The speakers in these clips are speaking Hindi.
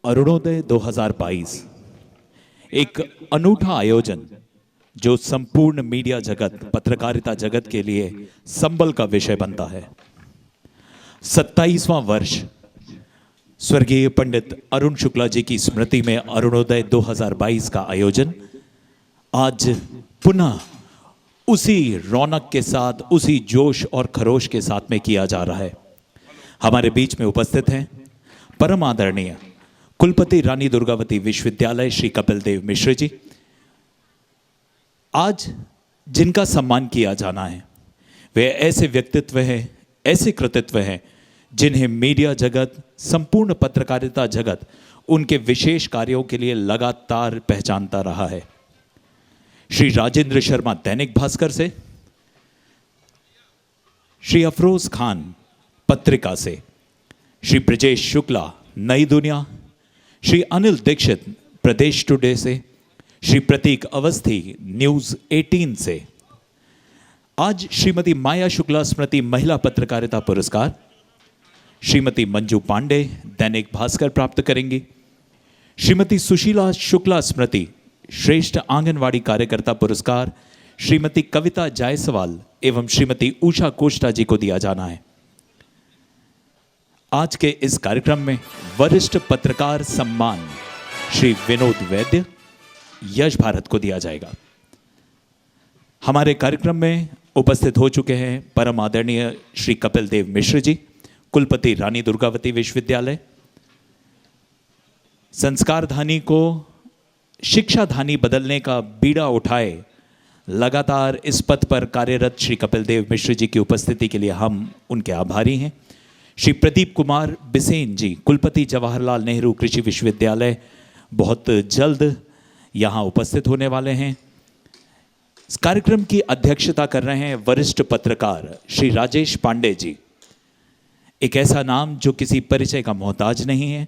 अरुणोदय 2022 एक अनूठा आयोजन जो संपूर्ण मीडिया जगत, पत्रकारिता जगत के लिए संबल का विषय बनता है। 27वां वर्ष स्वर्गीय पंडित अरुण शुक्ला जी की स्मृति में अरुणोदय 2022 का आयोजन आज पुनः उसी रौनक के साथ, उसी जोश और खरोश के साथ में किया जा रहा है। हमारे बीच में उपस्थित हैं परम आदरणीय कुलपति रानी दुर्गावती विश्वविद्यालय श्री कपिल देव मिश्र जी। आज जिनका सम्मान किया जाना है वे ऐसे व्यक्तित्व हैं, ऐसे कृतित्व हैं जिन्हें मीडिया जगत, संपूर्ण पत्रकारिता जगत उनके विशेष कार्यों के लिए लगातार पहचानता रहा है। श्री राजेंद्र शर्मा दैनिक भास्कर से, श्री अफरोज खान पत्रिका से, श्री ब्रजेश शुक्ला नई दुनिया, श्री अनिल दीक्षित प्रदेश टुडे से, श्री प्रतीक अवस्थी न्यूज 18 से। आज श्रीमती माया शुक्ला स्मृति महिला पत्रकारिता पुरस्कार श्रीमती मंजू पांडे दैनिक भास्कर प्राप्त करेंगी। श्रीमती सुशीला शुक्ला स्मृति श्रेष्ठ आंगनवाड़ी कार्यकर्ता पुरस्कार श्रीमती कविता जायसवाल एवं श्रीमती उषा कोष्टा जी को दिया जाना है। आज के इस कार्यक्रम में वरिष्ठ पत्रकार सम्मान श्री विनोद वैद्य यश भारत को दिया जाएगा। हमारे कार्यक्रम में उपस्थित हो चुके हैं परम आदरणीय श्री कपिल देव मिश्र जी, कुलपति रानी दुर्गावती विश्वविद्यालय। संस्कारधानी को शिक्षाधानी बदलने का बीड़ा उठाए लगातार इस पथ पर कार्यरत श्री कपिल देव मिश्र जी की उपस्थिति के लिए हम उनके आभारी हैं। श्री प्रदीप कुमार बिसेन जी, कुलपति जवाहरलाल नेहरू कृषि विश्वविद्यालय, बहुत जल्द यहाँ उपस्थित होने वाले हैं। इस कार्यक्रम की अध्यक्षता कर रहे हैं वरिष्ठ पत्रकार श्री राजेश पांडे जी, एक ऐसा नाम जो किसी परिचय का मोहताज नहीं है।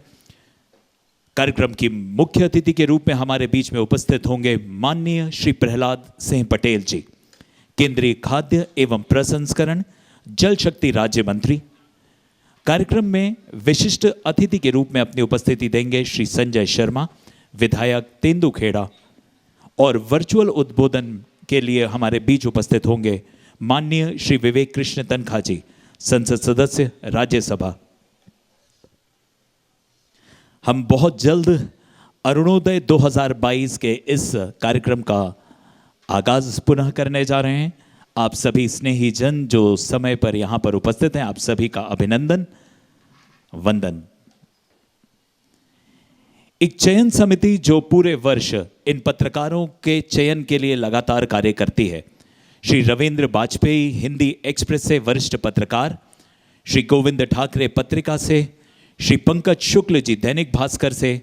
कार्यक्रम की मुख्य अतिथि के रूप में हमारे बीच में उपस्थित होंगे माननीय श्री प्रहलाद सिंह पटेल जी, केंद्रीय खाद्य एवं प्रसंस्करण जल शक्ति राज्य मंत्री। कार्यक्रम में विशिष्ट अतिथि के रूप में अपनी उपस्थिति देंगे श्री संजय शर्मा, विधायक तेंदुखेड़ा, और वर्चुअल उद्बोधन के लिए हमारे बीच उपस्थित होंगे माननीय श्री विवेक कृष्ण तनखा जी, संसद सदस्य राज्यसभा। हम बहुत जल्द अरुणोदय 2022 के इस कार्यक्रम का आगाज पुनः करने जा रहे हैं। आप सभी स्नेही जन जो समय पर यहां पर उपस्थित हैं, आप सभी का अभिनंदन, वंदन। एक चयन समिति जो पूरे वर्ष इन पत्रकारों के चयन के लिए लगातार कार्य करती है, श्री रविंद्र बाजपेयी हिंदी एक्सप्रेस से वरिष्ठ पत्रकार, श्री गोविंद ठाकरे पत्रिका से, श्री पंकज शुक्ल जी दैनिक भास्कर से,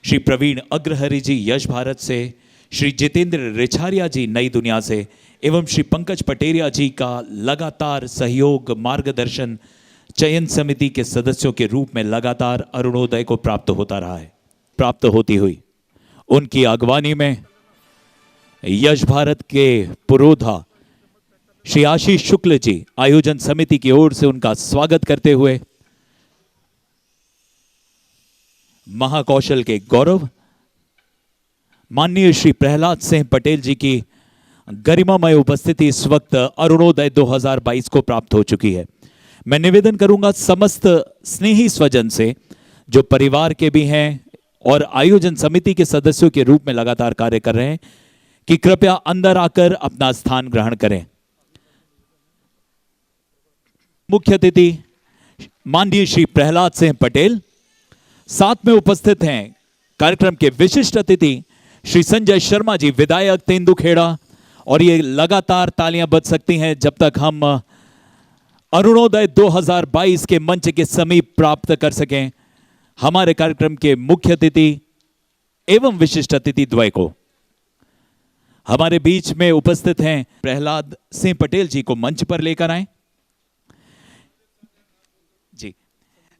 श्री प्रवीण अग्रहरि जी यश भारत से, श्री जितेंद्र रिछारिया जी नई दुनिया से एवं श्री पंकज पटेरिया जी का लगातार सहयोग, मार्गदर्शन चयन समिति के सदस्यों के रूप में लगातार अरुणोदय को प्राप्त होता रहा है। प्राप्त होती हुई उनकी अगवानी में यश भारत के पुरोधा श्री आशीष शुक्ल जी आयोजन समिति की ओर से उनका स्वागत करते हुए महाकौशल के गौरव माननीय श्री प्रहलाद सिंह पटेल जी की गरिमामय उपस्थिति इस वक्त अरुणोदय 2022 को प्राप्त हो चुकी है। मैं निवेदन करूंगा समस्त स्नेही स्वजन से, जो परिवार के भी हैं और आयोजन समिति के सदस्यों के रूप में लगातार कार्य कर रहे हैं, कि कृपया अंदर आकर अपना स्थान ग्रहण करें। मुख्य अतिथि माननीय श्री प्रहलाद सिंह पटेल, साथ में उपस्थित हैं कार्यक्रम के विशिष्ट अतिथि श्री संजय शर्मा जी, विधायक तेंदुखेड़ा, और ये लगातार तालियां बज सकती हैं जब तक हम अरुणोदय 2022 के मंच के समीप प्राप्त कर सकें हमारे कार्यक्रम के मुख्य अतिथि एवं विशिष्ट अतिथि द्वय को। हमारे बीच में उपस्थित हैं प्रहलाद सिंह पटेल जी को मंच पर लेकर आए जी।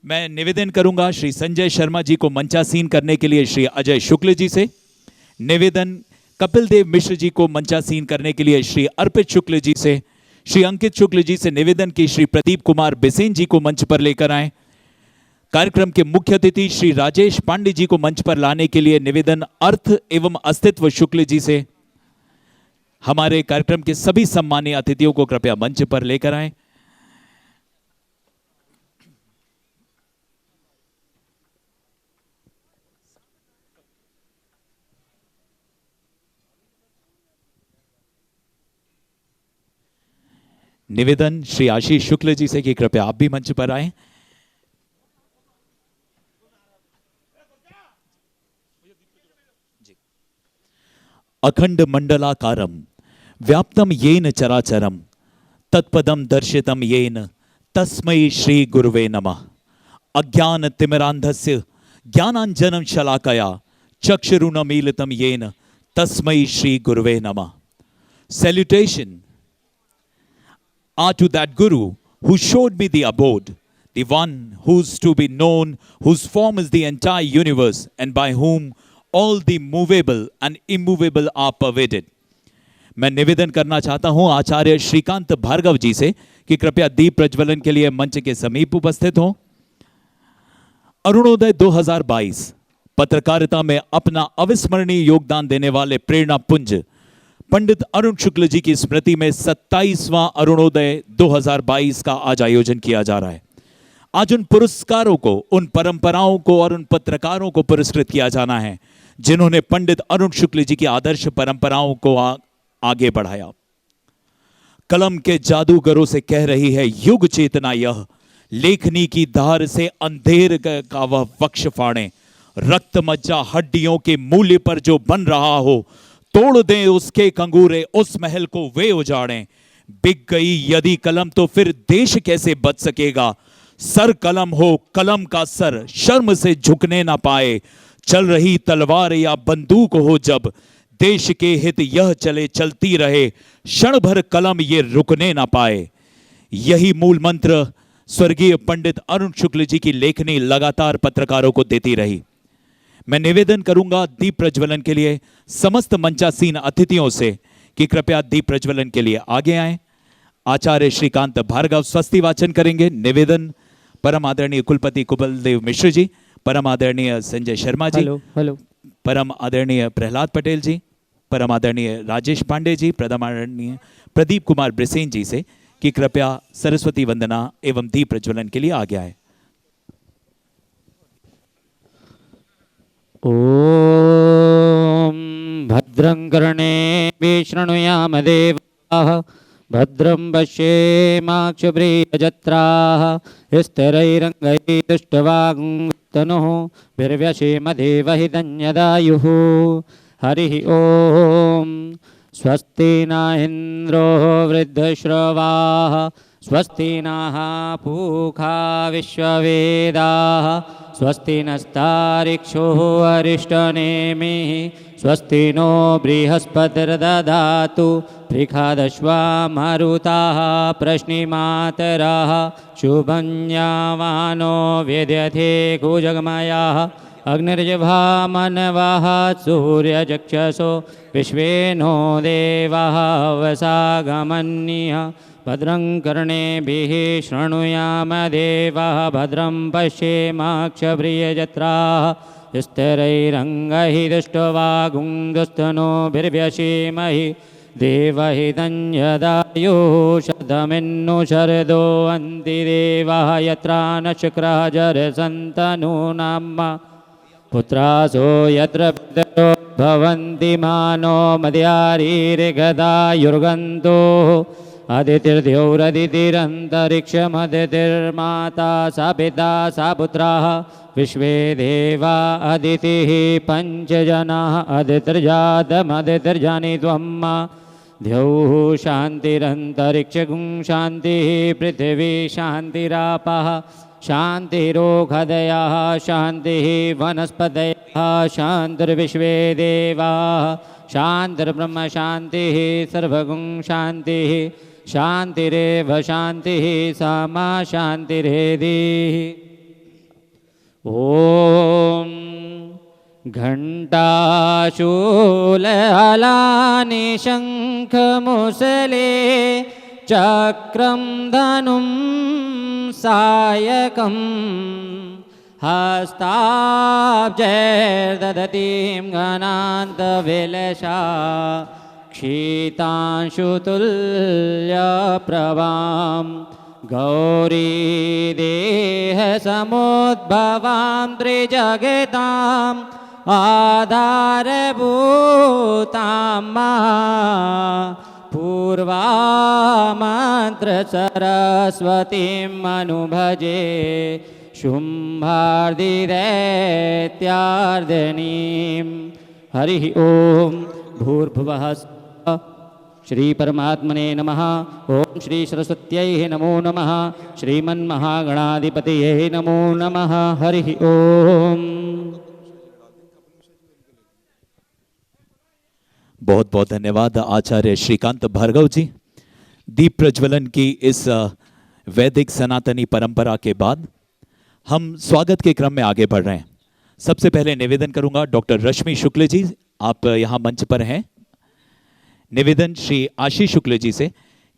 मैं निवेदन करूंगा श्री संजय शर्मा जी को मंचासीन करने के लिए श्री अजय शुक्ल जी से, निवेदन कपिल देव मिश्र जी को मंचासीन करने के लिए श्री अर्पित शुक्ल जी से, श्री अंकित शुक्ल जी से निवेदन की श्री प्रदीप कुमार बिसेन जी को मंच पर लेकर आए। कार्यक्रम के मुख्य अतिथि श्री राजेश पांडे जी को मंच पर लाने के लिए निवेदन अर्थ एवं अस्तित्व शुक्ल जी से। हमारे कार्यक्रम के सभी सम्मानीय अतिथियों को कृपया मंच पर लेकर आएं। निवेदन श्री आशीष शुक्ल जी से कि कृपया आप भी मंच पर आएं। अखंड मंडलाकारम व्याप्तम येन चराचरम तत्पदम दर्शितम येन तस्मै श्री गुरुवे नमः। अज्ञान तिमिरांधस्य ज्ञानांजनं शलाकया चक्षुरुन्मीलितं येन तस्मै श्री गुरुवे नमः। Salutation are to that Guru who showed me the abode, the one who's to be known, whose form is the entire universe, and by whom all the movable and immovable are pervaded. मैं निवेदन करना चाहता हूं आचार्य श्रीकांत भार्गव जी से कि कृपया दीप प्रज्वलन के लिए मंच के समीप उपस्थित हों। अरुणोदय 2022 पत्रकारिता में अपना अविस्मरणीय योगदान देने वाले प्रेरणा पुंज पंडित अरुण शुक्ल जी की स्मृति में 27वां अरुणोदय 2022 का आज आयोजन किया जा रहा है। आज उन पुरस्कारों को, उन परंपराओं को और उन पत्रकारों को पुरस्कृत किया जाना है जिन्होंने पंडित अरुण शुक्ल जी की आदर्श परंपराओं को आगे बढ़ाया। कलम के जादूगरों से कह रही है युग चेतना यह, लेखनी की धार से अंधेर का वह वक्ष फाड़े। रक्त मज्जा हड्डियों के मूल्य पर जो बन रहा हो, तोड़ दें उसके कंगूरे, उस महल को वे उजाड़ें। बिक गई यदि कलम तो फिर देश कैसे बच सकेगा। सर कलम हो कलम का सर, शर्म से झुकने ना पाए। चल रही तलवार या बंदूक हो जब, देश के हित यह चले चलती रहे। क्षण भर कलम ये रुकने ना पाए। यही मूल मंत्र स्वर्गीय पंडित अरुण शुक्ल जी की लेखनी लगातार पत्रकारों को देती रही। मैं निवेदन करूंगा दीप प्रज्वलन के लिए समस्त मंचासीन अतिथियों से कि कृपया दीप प्रज्वलन के लिए आगे आएं। आचार्य श्रीकांत भार्गव स्वस्ति वाचन करेंगे। निवेदन परम आदरणीय कुलपति कुबलदेव मिश्र जी, परम आदरणीय संजय शर्मा जी, हेलो परम आदरणीय प्रहलाद पटेल जी, परम आदरणीय राजेश पांडे जी, परम आदरणीय प्रदीप कुमार ब्रिसेन जी से कि कृपया सरस्वती वंदना एवं दीप प्रज्वलन के लिए आगे आए। ओम भद्रं कर्णेभिः शृणुयाम देवाः, भद्रं पश्येमाक्षप्रियजत्राः, स्थिरैरङ्गैस्तुष्टवागुंस्तनोः वीर्यसेम देवहितं हरिः ओम। स्वस्ति न इन्द्रो वृद्धश्रवाः, स्वस्ति नः पूषा विश्ववेदाः, स्वस्ति नस्तारिक्षो अरिष्टनेमिः, स्वस्ति नो बृहस्पतिर्दधातु त्रिखादश्वा मरुताः प्रश्निमातरः, शुभं यावानो वेदयथे कुजगमयाः, अग्निर्जिह्वा मनवः सूर्यचक्षसो विश्वे नो देवाः वसागमन्यः, भद्रं कर्णेभिः शृणुयाम देवाः, भद्रं पश्येमाक्षप्रियजत्राः, स्थिरैरङ्गैः दुष्टवागुंस्तनोभिर्व्यसेमहि देवहितं यदायुः शतमिन्नु शरदो अन्ति देवाः, यत्रा न शुक्रः जरसन्तनूनाम् पुत्रासो यत्र पितरो भवन्ति मानो मद्यारीर्गदायुर्गन्तो, अदितिर्द्यौरदितिरन्तरिक्षमदितिर्माता सा पिता सा पुत्राः, विश्वे देवा अदितिः पञ्चजनाः, अदितिर्जातमदितिर्जानि त्वम्, द्यौः शान्तिरन्तरिक्षगुं शान्तिः, पृथिवी शान्तिरापः शान्तिरोषधयः, शान्तिः वनस्पतयः, शान्तिर्विश्वे देवाः, शान्तिर्ब्रह्म शान्तिः, सर्वगुं शान्तिः, शान्तिरेव शान्तिः, सामा शान्तिरेधिः। ॐ घण्टाशूलहलानि शङ्खमुसले चक्रं धनुं सायकं हस्ताब्जैर्दधतीं घनान्तविलसा क्षीतांशुतुल्यप्रभां गौरीदेहसमुद्भवां त्रिजगताम् आधारभूतां पूर्वामन्त्रसरस्वतीं अनुभजे शुम्भार्दिदैत्यार्दिनीं हरिः ॐ भूर्भुवः श्री परमात्मने नमः। ओम श्री सरस्वत्यै नमो नमः। श्रीमन्महागणाधिपतये नमो नमः। हरिः ओम। बहुत बहुत धन्यवाद आचार्य श्रीकांत भार्गव जी। दीप प्रज्वलन की इस वैदिक सनातनी परंपरा के बाद हम स्वागत के क्रम में आगे बढ़ रहे हैं। सबसे पहले निवेदन करूंगा डॉक्टर रश्मि शुक्ल जी, आप यहां मंच पर हैं। निवेदन श्री आशीष शुक्ल जी से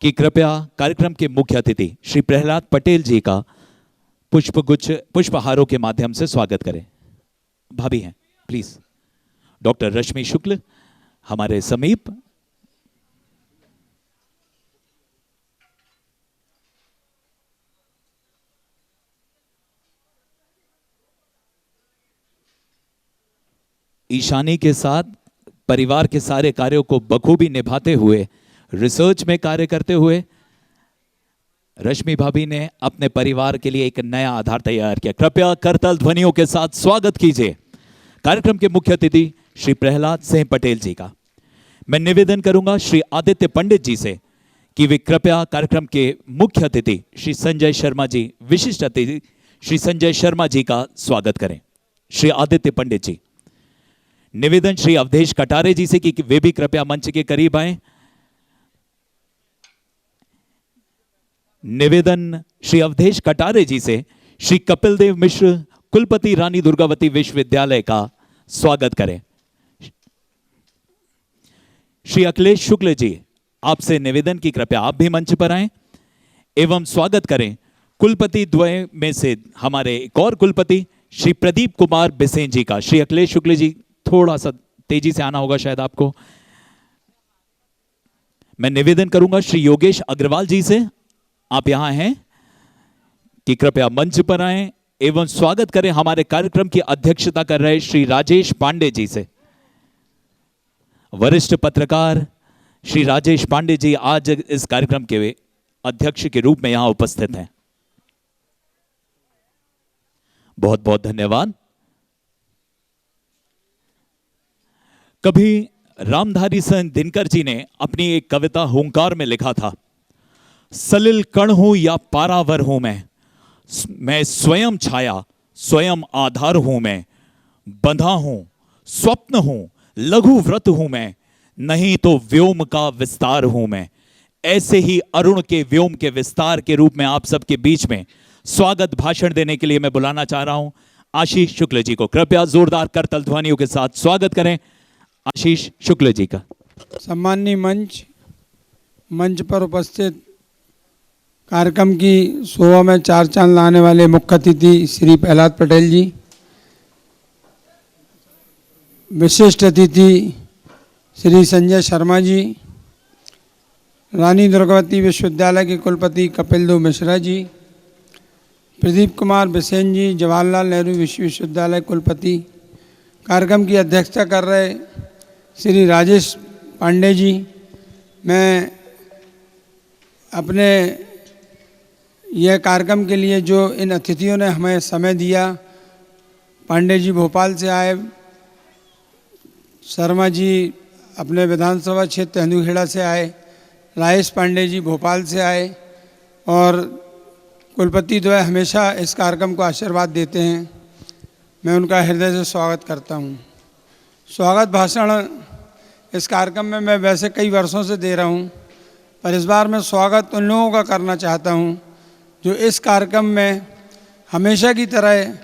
कि कृपया कार्यक्रम के मुख्य अतिथि श्री प्रहलाद पटेल जी का पुष्पगुच्छ पुष्पहारों के माध्यम से स्वागत करें। भाभी हैं प्लीज। डॉक्टर रश्मि शुक्ल हमारे समीप। ईशानी के साथ परिवार के सारे कार्यों को बखूबी निभाते हुए, रिसर्च में कार्य करते हुए रश्मि भाभी ने अपने परिवार के लिए एक नया आधार तैयार किया। कृपया करताल ध्वनियों के साथ स्वागत कीजिए कार्यक्रम के मुख्य अतिथि श्री प्रहलाद सिंह पटेल जी का। मैं निवेदन करूंगा श्री आदित्य पंडित जी से कि वे कृपया कार्यक्रम के मुख्य अतिथि श्री संजय शर्मा जी, विशिष्ट अतिथि श्री संजय शर्मा जी का स्वागत करें। श्री आदित्य पंडित जी। निवेदन श्री अवधेश कटारे जी से कि वे भी कृपया मंच के करीब आए। निवेदन श्री अवधेश कटारे जी से श्री कपिल देव मिश्र कुलपति रानी दुर्गावती विश्वविद्यालय का स्वागत करें। श्री अखिलेश शुक्ल जी, आपसे निवेदन की कृपया आप भी मंच पर आएं एवं स्वागत करें कुलपति द्वय में से हमारे एक और कुलपति श्री प्रदीप कुमार बिसेन जी का। श्री अखिलेश शुक्ल जी, थोड़ा सा तेजी से आना होगा शायद आपको। मैं निवेदन करूंगा श्री योगेश अग्रवाल जी से, आप यहां हैं, कि कृपया मंच पर आएं एवं स्वागत करें हमारे कार्यक्रम की अध्यक्षता कर रहे श्री राजेश पांडे जी से। वरिष्ठ पत्रकार श्री राजेश पांडे जी आज इस कार्यक्रम के अध्यक्ष के रूप में यहां उपस्थित हैं। बहुत बहुत धन्यवाद। कभी रामधारी सिंह दिनकर जी ने अपनी एक कविता हुंकार में लिखा था, सलिल कण हूं या पारावर हूं मैं स्वयं छाया स्वयं आधार हूं मैं, बंधा हूं स्वप्न हूं लघु व्रत हूं मैं, नहीं तो व्योम का विस्तार हूं मैं। ऐसे ही अरुण के व्योम के विस्तार के रूप में आप सबके बीच में स्वागत भाषण देने के लिए मैं बुलाना चाह रहा हूं आशीष शुक्ल जी को। कृपया जोरदार करताल ध्वनियों के साथ स्वागत करें आशीष शुक्ल जी का। सम्माननीय मंच पर उपस्थित कार्यक्रम की शोभा में चार चांद लाने वाले मुख्य अतिथि श्री प्रहलाद पटेल जी, विशिष्ट अतिथि श्री संजय शर्मा जी, रानी दुर्गावती विश्वविद्यालय के कुलपति कपिल देव मिश्रा जी, प्रदीप कुमार बिसेन जी, जवाहरलाल नेहरू विश्वविद्यालय कुलपति, कार्यक्रम की अध्यक्षता कर रहे श्री राजेश पांडे जी। मैं अपने यह कार्यक्रम के लिए जो इन अतिथियों ने हमें समय दिया, पांडे जी भोपाल से आए, शर्मा जी अपने विधानसभा क्षेत्र तेंदुखेड़ा से आए, राजेश पांडे जी भोपाल से आए और कुलपति द्वय हमेशा इस कार्यक्रम को आशीर्वाद देते हैं। मैं उनका हृदय से स्वागत करता हूं। स्वागत भाषण इस कार्यक्रम में मैं वैसे कई वर्षों से दे रहा हूं, पर इस बार मैं स्वागत उन लोगों का करना चाहता हूं जो इस कार्यक्रम में हमेशा की तरह,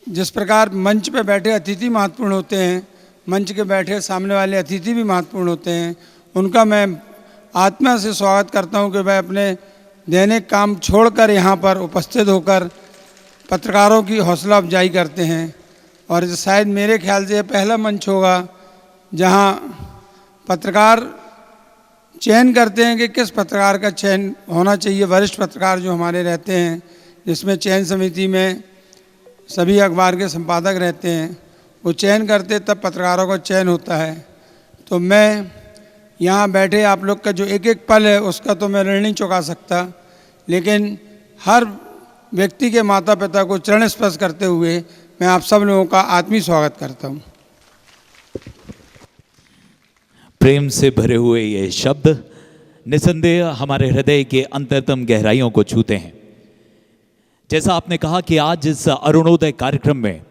जिस प्रकार मंच पे बैठे अतिथि महत्वपूर्ण होते हैं, मंच के बैठे सामने वाले अतिथि भी महत्वपूर्ण होते हैं, उनका मैं आत्मा से स्वागत करता हूं कि वह अपने दैनिक काम छोड़कर यहाँ पर उपस्थित होकर पत्रकारों की हौसला अफजाई करते हैं। और ये शायद मेरे ख्याल से यह पहला मंच होगा जहां पत्रकार चयन करते हैं कि किस पत्रकार का चयन होना चाहिए। वरिष्ठ पत्रकार जो हमारे रहते हैं, जिसमें चयन समिति में सभी अखबार के संपादक रहते हैं, वो चयन करते तब पत्रकारों का चयन होता है। तो मैं यहाँ बैठे आप लोग का जो एक एक पल है उसका तो मैं ऋण नहीं चुका सकता, लेकिन हर व्यक्ति के माता पिता को चरण स्पर्श करते हुए मैं आप सब लोगों का आत्मीय स्वागत करता हूँ। प्रेम से भरे हुए ये शब्द निसंदेह हमारे हृदय के अंतरतम गहराइयों को छूते हैं। जैसा आपने कहा कि आज इस अरुणोदय कार्यक्रम में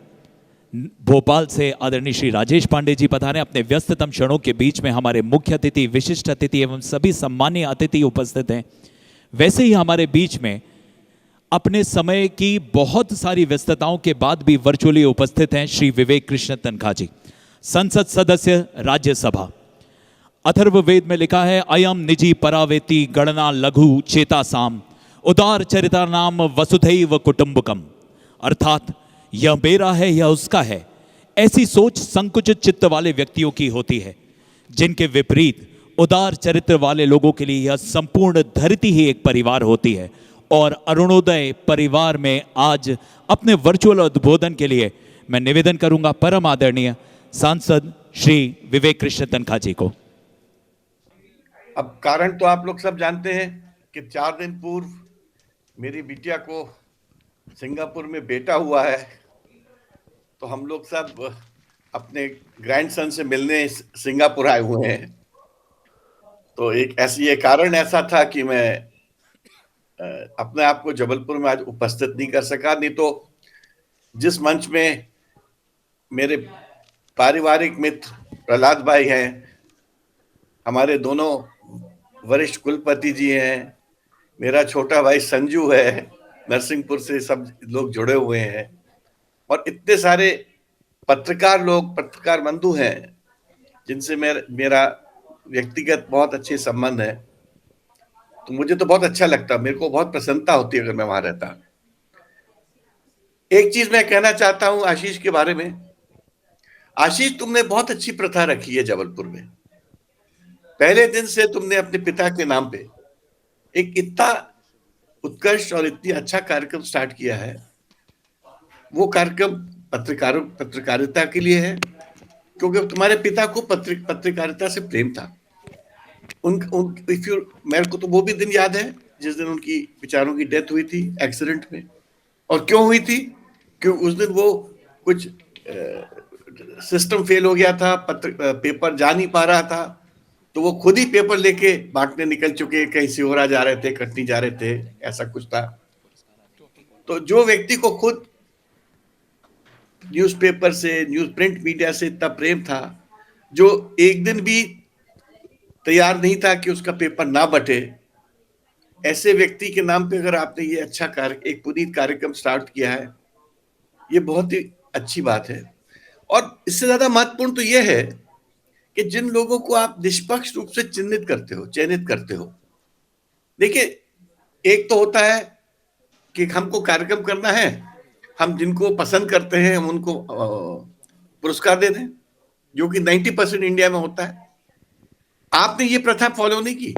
भोपाल से आदरणीय श्री राजेश पांडे जी पधारे। अपने व्यस्ततम क्षणों के बीच में हमारे मुख्य अतिथि, विशिष्ट अतिथि एवं सभी सम्मानीय अतिथि उपस्थित हैं। वैसे ही हमारे बीच में अपने समय की बहुत सारी व्यस्तताओं के बाद भी वर्चुअली उपस्थित हैं श्री विवेक कृष्ण तनखा जी, संसद सदस्य, राज्यसभा। अथर्ववेद में लिखा है, अयम निजी परावेति गणना लघु चेता साम उदार चरिता नाम वसुधैव कुटुंबकम। अर्थात यह मेरा है, यह उसका है। ऐसी सोच संकुचित चित्त वाले व्यक्तियों की होती है, जिनके विपरीत उदार चरित्र वाले लोगों के लिए यह संपूर्ण धरती ही एक परिवार होती है। और अरुणोदय परिवार में आज अपने वर्चुअल उद्बोधन के लिए मैं निवेदन करूंगा परम आदरणीय सांसद श्री विवेक कृष्ण तनखा जी को। अब कारण तो आप लोग सब जानते हैं कि 4 दिन पूर्व मेरी बिटिया को सिंगापुर में बेटा हुआ है, तो हम लोग सब अपने ग्रैंडसन से मिलने सिंगापुर आए हुए हैं। तो ये कारण ऐसा था कि मैं अपने आप को जबलपुर में आज उपस्थित नहीं कर सका। नहीं तो जिस मंच में मेरे पारिवारिक मित्र प्रहलाद भाई हैं, हमारे दोनों वरिष्ठ कुलपति जी हैं, मेरा छोटा भाई संजू है, नरसिंहपुर से सब लोग जुड़े हुए हैं, और इतने सारे पत्रकार बंधु हैं जिनसे मेरा व्यक्तिगत बहुत अच्छे संबंध है। तो मुझे तो बहुत अच्छा लगता, मेरे को बहुत प्रसन्नता होती है अगर मैं वहां रहता। एक चीज मैं कहना चाहता हूं आशीष के बारे में। आशीष, तुमने बहुत अच्छी प्रथा रखी है जबलपुर में। पहले दिन से तुमने अपने पिता के नाम पे एक इतना उत्कृष्ट और इतनी अच्छा कार्यक्रम स्टार्ट किया है। वो कार्यक्रम पत्रकारिता के लिए है, क्योंकि तुम्हारे पिता को पत्रकारिता से प्रेम था। मेरे को तो वो भी दिन याद है जिस दिन उनकी विचारों की डेथ हुई थी एक्सीडेंट में। और क्यों हुई थी? क्योंकि उस दिन वो कुछ सिस्टम फेल हो गया था, पेपर जा नहीं पा रहा था, तो वो खुद ही पेपर लेके बांटने निकल चुके, कहीं सिहोरा जा रहे थे, कटनी जा रहे थे, ऐसा कुछ था। तो जो व्यक्ति को खुद न्यूज़पेपर से, प्रिंट मीडिया से इतना प्रेम था, जो एक दिन भी तैयार नहीं था कि उसका पेपर ना बटे, ऐसे व्यक्ति के नाम पे अगर आपने ये अच्छा एक पुनीत कार्यक्रम स्टार्ट किया है, ये बहुत ही अच्छी बात है। और इससे ज्यादा महत्वपूर्ण तो ये है कि जिन लोगों को आप निष्पक्ष रूप से चयनित करते हो। देखिए, एक तो होता है कि हमको कार्यक्रम करना है, हम जिनको पसंद करते हैं हम उनको पुरस्कार दे दें, जो कि 90% इंडिया में होता है। आपने ये प्रथा फॉलो नहीं की।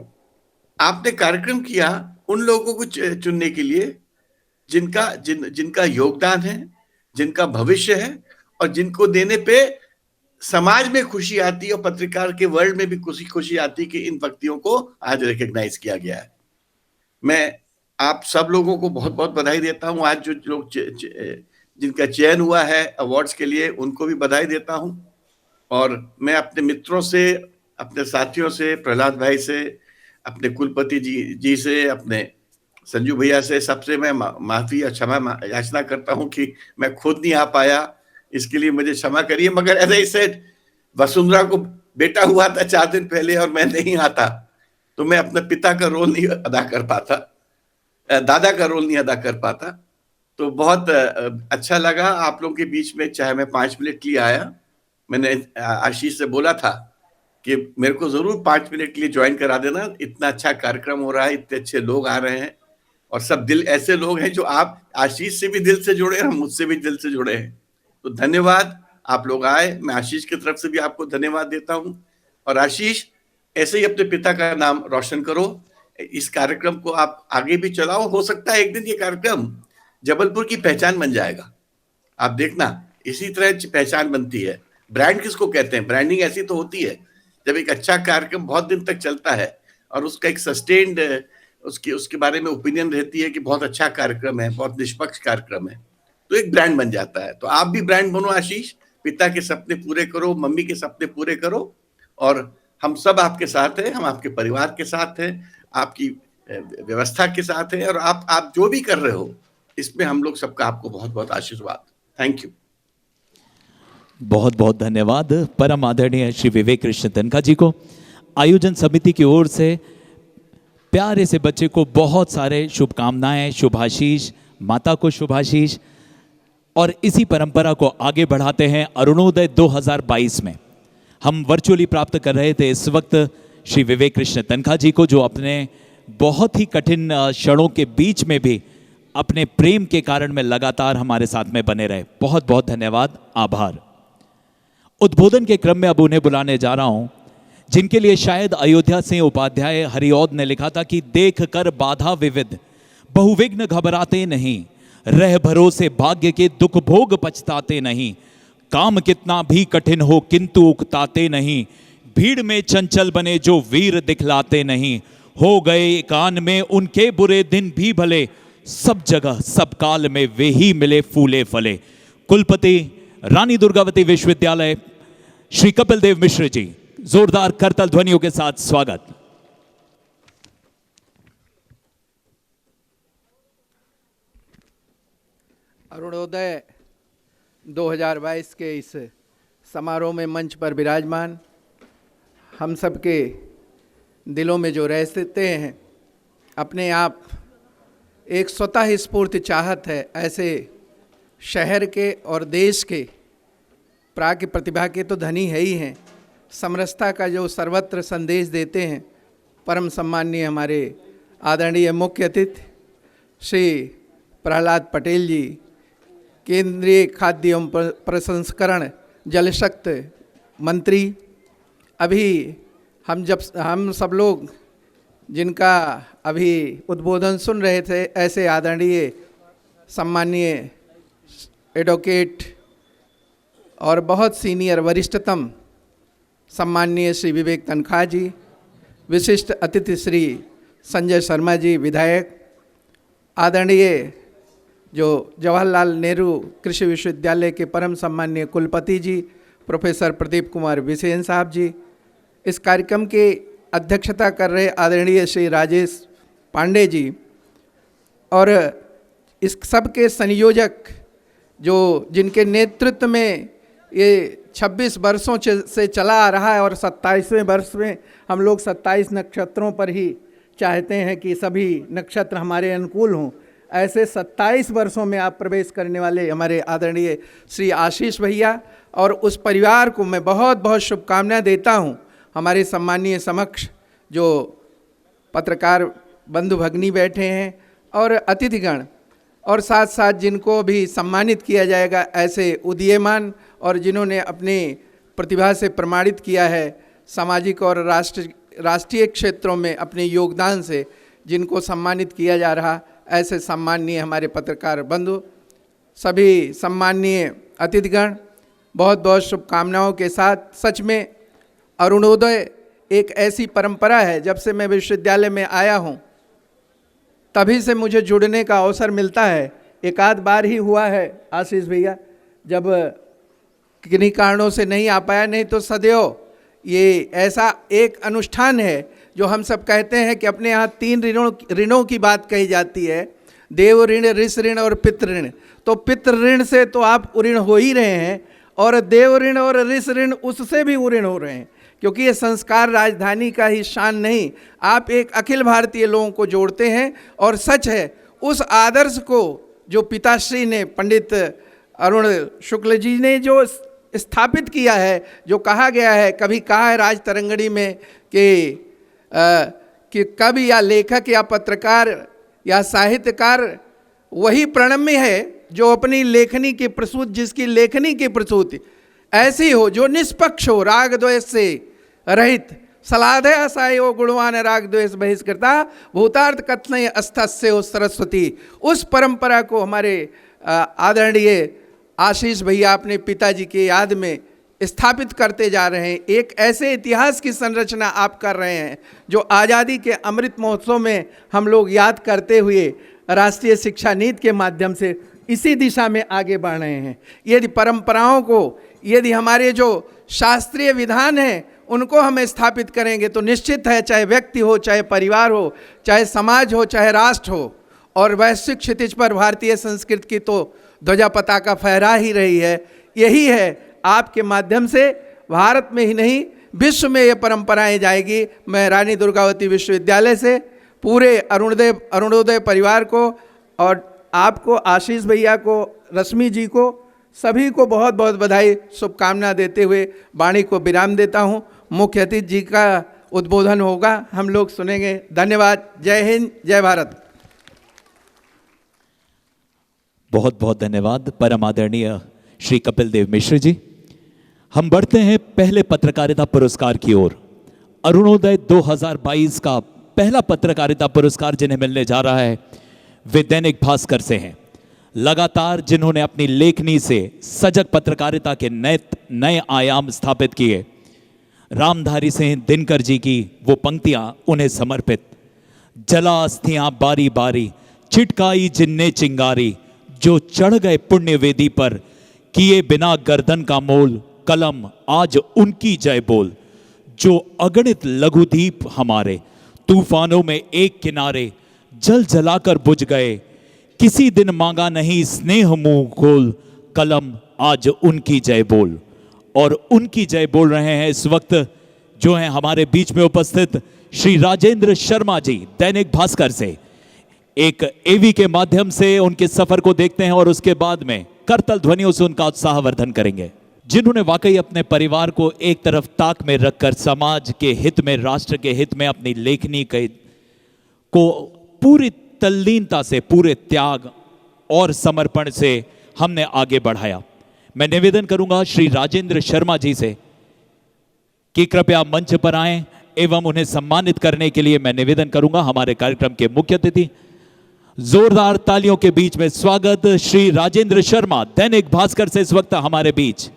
आपने कार्यक्रम किया उन लोगों को चुनने के लिए जिनका योगदान है, जिनका भविष्य है, और जिनको देने पे समाज में खुशी आती है और पत्रकार के वर्ल्ड में भी खुशी आती है कि इन व्यक्तियों को आज रिकॉग्नाइज किया गया है। मैं आप सब लोगों को बहुत बहुत बधाई देता हूं। आज जो लोग जिनका चयन हुआ है अवार्ड्स के लिए, उनको भी बधाई देता हूं। और मैं अपने मित्रों से, अपने साथियों से, प्रहलाद भाई से, अपने कुलपति जी से, अपने संजू भैया से, सबसे मैं माफी और क्षमा याचना करता हूं कि मैं खुद नहीं आ पाया, इसके लिए मुझे क्षमा करिए। मगर एज आई सेड, वसुंधरा को बेटा हुआ था 4 दिन पहले और मैं नहीं आता, तो मैं अपने पिता का रोल नहीं अदा कर पाता, दादा का रोल नहीं अदा कर पाता। तो बहुत अच्छा लगा आप लोगों के बीच में, चाहे मैं 5 मिनट के लिए आया। मैंने आशीष से बोला था कि मेरे को जरूर 5 मिनट के लिए ज्वाइन करा देना, इतना अच्छा कार्यक्रम हो रहा है, इतने अच्छे लोग आ रहे हैं। और सब दिल ऐसे लोग हैं जो आप आशीष से भी दिल से जुड़े हैं, मुझसे भी दिल से जुड़े हैं। तो धन्यवाद, आप लोग आए। मैं आशीष की तरफ से भी आपको धन्यवाद देता हूं। और आशीष, ऐसे ही अपने पिता का नाम रोशन करो, इस कार्यक्रम को आप आगे भी चलाओ। हो सकता है एक दिन ये कार्यक्रम जबलपुर की पहचान बन जाएगा। आप देखना, इसी तरह पहचान बनती है। ब्रांड किसको कहते हैं? ब्रांडिंग ऐसी तो होती है जब एक अच्छा कार्यक्रम बहुत दिन तक चलता है और उसका एक सस्टेन्ड उसके बारे में ओपिनियन रहती है कि बहुत अच्छा कार्यक्रम है, बहुत निष्पक्ष कार्यक्रम है, तो एक ब्रांड बन जाता है। तो आप भी ब्रांड बनो आशीष, पिता के सपने पूरे करो, मम्मी के सपने पूरे करो, और हम सब आपके साथ हैं, हम आपके परिवार के साथ हैं, आपकी व्यवस्था के साथ हैं, और आप जो भी कर रहे हो इसमें हम लोग सबका आपको बहुत बहुत आशीर्वाद। Thank you. बहुत बहुत धन्यवाद परम आदरणीय श्री विवेक कृष्ण तनखा जी को। आयोजन समिति की ओर से प्यारे से बच्चे को बहुत सारे शुभकामनाएं, शुभाशीष, माता को शुभाशीष। और इसी परंपरा को आगे बढ़ाते हैं। अरुणोदय 2022 में हम वर्चुअली प्राप्त कर रहे थे इस वक्त श्री विवेक कृष्ण तनखा जी को, जो अपने बहुत ही कठिन क्षणों के बीच में भी अपने प्रेम के कारण में लगातार हमारे साथ में बने रहे। बहुत बहुत धन्यवाद, आभार। उद्बोधन के क्रम में अब उन्हें बुलाने जा रहा हूं, जिनके लिए शायद अयोध्या सिंह उपाध्याय हरिऔध ने लिखा था कि देख कर बाधा विविध बहुविघ्न घबराते नहीं, रह भरोसे भाग्य के दुख भोग पछताते नहीं, काम कितना भी कठिन हो किंतु उकताते नहीं, भीड़ में चंचल बने जो वीर दिखलाते नहीं, हो गए कान में उनके बुरे दिन भी भले, सब जगह सब काल में वे ही मिले फूले फले। कुलपति रानी दुर्गावती विश्वविद्यालय श्री कपिल देव मिश्र जी, जोरदार करताल ध्वनियों के साथ स्वागत। अरुणोदय 2022 के इस समारोह में मंच पर विराजमान हम सबके दिलों में जो रहते हैं, अपने आप एक स्वतः स्फूर्ति चाहत है ऐसे शहर के और देश के प्राज्ञ प्रतिभा के तो धनी है ही हैं, समरसता का जो सर्वत्र संदेश देते हैं परम सम्माननीय हमारे आदरणीय मुख्य अतिथि श्री प्रहलाद पटेल जी, केंद्रीय खाद्य एवं प्रसंस्करण जल शक्ति मंत्री। अभी हम सब लोग जिनका अभी उद्बोधन सुन रहे थे, ऐसे आदरणीय सम्माननीय एडवोकेट और बहुत सीनियर वरिष्ठतम सम्माननीय श्री विवेक तनखा जी, विशिष्ट अतिथि श्री संजय शर्मा जी विधायक, आदरणीय जो जवाहरलाल नेहरू कृषि विश्वविद्यालय के परम सम्माननीय कुलपति जी प्रोफेसर प्रदीप कुमार बिसेन साहब जी, इस कार्यक्रम के अध्यक्षता कर रहे आदरणीय श्री राजेश पांडे जी, और इस सब के संयोजक जो जिनके नेतृत्व में ये 26 वर्षों से चला आ रहा है और 27वें वर्ष में हम लोग 27 नक्षत्रों पर ही चाहते हैं कि सभी नक्षत्र हमारे अनुकूल हों। ऐसे 27 वर्षों में आप प्रवेश करने वाले हमारे आदरणीय श्री आशीष भैया और उस परिवार को मैं बहुत बहुत शुभकामनाएं देता हूँ। हमारे सम्मानीय समक्ष जो पत्रकार बंधु भगिनी बैठे हैं और अतिथिगण, और साथ साथ जिनको भी सम्मानित किया जाएगा, ऐसे उदीयमान और जिन्होंने अपनी प्रतिभा से प्रमाणित किया है सामाजिक और राष्ट्रीय क्षेत्रों में अपने योगदान से, जिनको सम्मानित किया जा रहा, ऐसे सम्माननीय हमारे पत्रकार बंधु, सभी सम्माननीय अतिथिगण, बहुत बहुत शुभकामनाओं के साथ। सच में अरुणोदय एक ऐसी परंपरा है, जब से मैं विश्वविद्यालय में आया हूँ तभी से मुझे जुड़ने का अवसर मिलता है। एक आध बार ही हुआ है आशीष भैया, जब किन्हीं कारणों से नहीं आ पाया, नहीं तो सदैव ये ऐसा एक अनुष्ठान है जो हम सब कहते हैं कि अपने यहाँ 3 ऋणों की बात कही जाती है, देव ऋण, ऋष ऋण और पितृ ऋण। तो पितृ ऋण से तो आप उऋण हो ही रहे हैं, और देव ऋण और ऋष ऋण उससे भी उऋण हो रहे हैं, क्योंकि ये संस्कार राजधानी का ही शान नहीं, आप एक अखिल भारतीय लोगों को जोड़ते हैं। और सच है, उस आदर्श को जो पिताश्री ने, पंडित अरुण शुक्ल जी ने जो स्थापित किया है, जो कहा गया है, कभी कहा है राज तरंगड़ी में कि कवि या लेखक या पत्रकार या साहित्यकार वही प्रणम्य है जो अपनी लेखनी की प्रसूति, जिसकी लेखनी की प्रसूति ऐसी हो जो निष्पक्ष हो, राग द्वेष से रहित। सलाधे असायो गुणवान राग द्वेष बहिष्कृता भूतार्थ कथनय अस्थस्य हो सरस्वती। उस परंपरा को हमारे आदरणीय आशीष भैया अपने पिताजी के याद में स्थापित करते जा रहे हैं। एक ऐसे इतिहास की संरचना आप कर रहे हैं जो आज़ादी के अमृत महोत्सव में हम लोग याद करते हुए राष्ट्रीय शिक्षा नीति के माध्यम से इसी दिशा में आगे बढ़ रहे हैं। यदि परंपराओं को, यदि हमारे जो शास्त्रीय विधान हैं उनको हम स्थापित करेंगे तो निश्चित है, चाहे व्यक्ति हो, चाहे परिवार हो, चाहे समाज हो, चाहे राष्ट्र हो, और वैश्विक क्षितिज पर भारतीय संस्कृति की तो ध्वजा पताका फहरा ही रही है। यही है, आपके माध्यम से भारत में ही नहीं विश्व में ये परंपराएं जाएगी। मैं रानी दुर्गावती विश्वविद्यालय से पूरे अरुणोदय परिवार को और आपको, आशीष भैया को, रश्मि जी को, सभी को बहुत बहुत बधाई, शुभकामना देते हुए वाणी को विराम देता हूँ। मुख्य अतिथि जी का उद्बोधन होगा, हम लोग सुनेंगे। धन्यवाद। जय हिंद, जय भारत। बहुत बहुत धन्यवाद परम आदरणीय श्री कपिल देव मिश्र जी। हम बढ़ते हैं पहले पत्रकारिता पुरस्कार की ओर। अरुणोदय 2022 का पहला पत्रकारिता पुरस्कार जिन्हें मिलने जा रहा है वे दैनिक भास्कर से हैं। लगातार जिन्होंने अपनी लेखनी से सजग पत्रकारिता के नए आयाम स्थापित किए, रामधारी सिंह दिनकर जी की वो पंक्तियां उन्हें समर्पित। जला अस्थियां बारी बारी, छिटकाई जिनने चिंगारी, जो चढ़ गए पुण्य वेदी पर, किए बिना गर्दन का मोल, कलम आज उनकी जय बोल। जो अगणित लघुदीप हमारे, तूफानों में एक किनारे, जल जलाकर बुझ गए, किसी दिन मांगा नहीं स्नेह मुंह खोल, कलम आज उनकी जय बोल। और उनकी जय बोल रहे हैं इस वक्त जो हैं हमारे बीच में उपस्थित श्री राजेंद्र शर्मा जी दैनिक भास्कर से। एक एवी के माध्यम से उनके सफर को देखते हैं और उसके बाद में करतल ध्वनियों से उनका उत्साहवर्धन करेंगे। जिन्होंने वाकई अपने परिवार को एक तरफ ताक में रखकर समाज के हित में, राष्ट्र के हित में अपनी लेखनी को पूरी तल्लीनता से, पूरे त्याग और समर्पण से हमने आगे बढ़ाया। मैं निवेदन करूंगा श्री राजेंद्र शर्मा जी से कि कृपया मंच पर आएं एवं उन्हें सम्मानित करने के लिए मैं निवेदन करूंगा हमारे कार्यक्रम के मुख्य अतिथि। जोरदार तालियों के बीच में स्वागत श्री राजेंद्र शर्मा दैनिक भास्कर से इस वक्त हमारे बीच।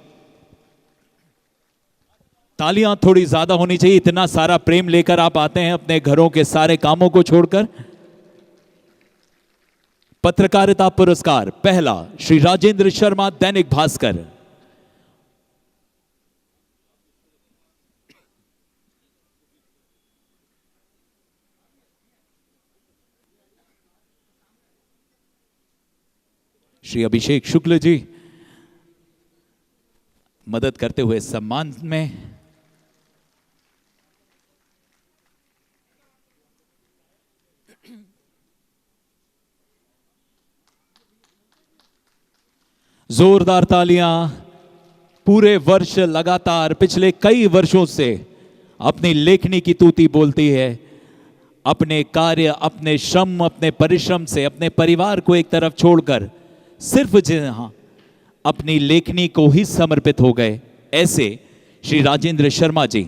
तालियां थोड़ी ज्यादा होनी चाहिए, इतना सारा प्रेम लेकर आप आते हैं अपने घरों के सारे कामों को छोड़कर। पत्रकारिता पुरस्कार पहला श्री राजेंद्र शर्मा दैनिक भास्कर। श्री अभिषेक शुक्ल जी मदद करते हुए सम्मान में। जोरदार तालियां। पूरे वर्ष लगातार पिछले कई वर्षों से अपनी लेखनी की तूती बोलती है। अपने कार्य, अपने श्रम, अपने परिश्रम से अपने परिवार को एक तरफ छोड़कर सिर्फ जहां अपनी लेखनी को ही समर्पित हो गए, ऐसे श्री राजेंद्र शर्मा जी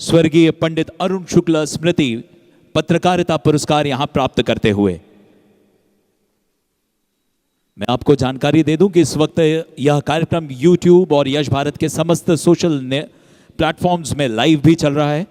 स्वर्गीय पंडित अरुण शुक्ल स्मृति पत्रकारिता पुरस्कार यहां प्राप्त करते हुए। मैं आपको जानकारी दे दूं कि इस वक्त यह कार्यक्रम YouTube और यश भारत के समस्त सोशल प्लेटफॉर्म्स में लाइव भी चल रहा है।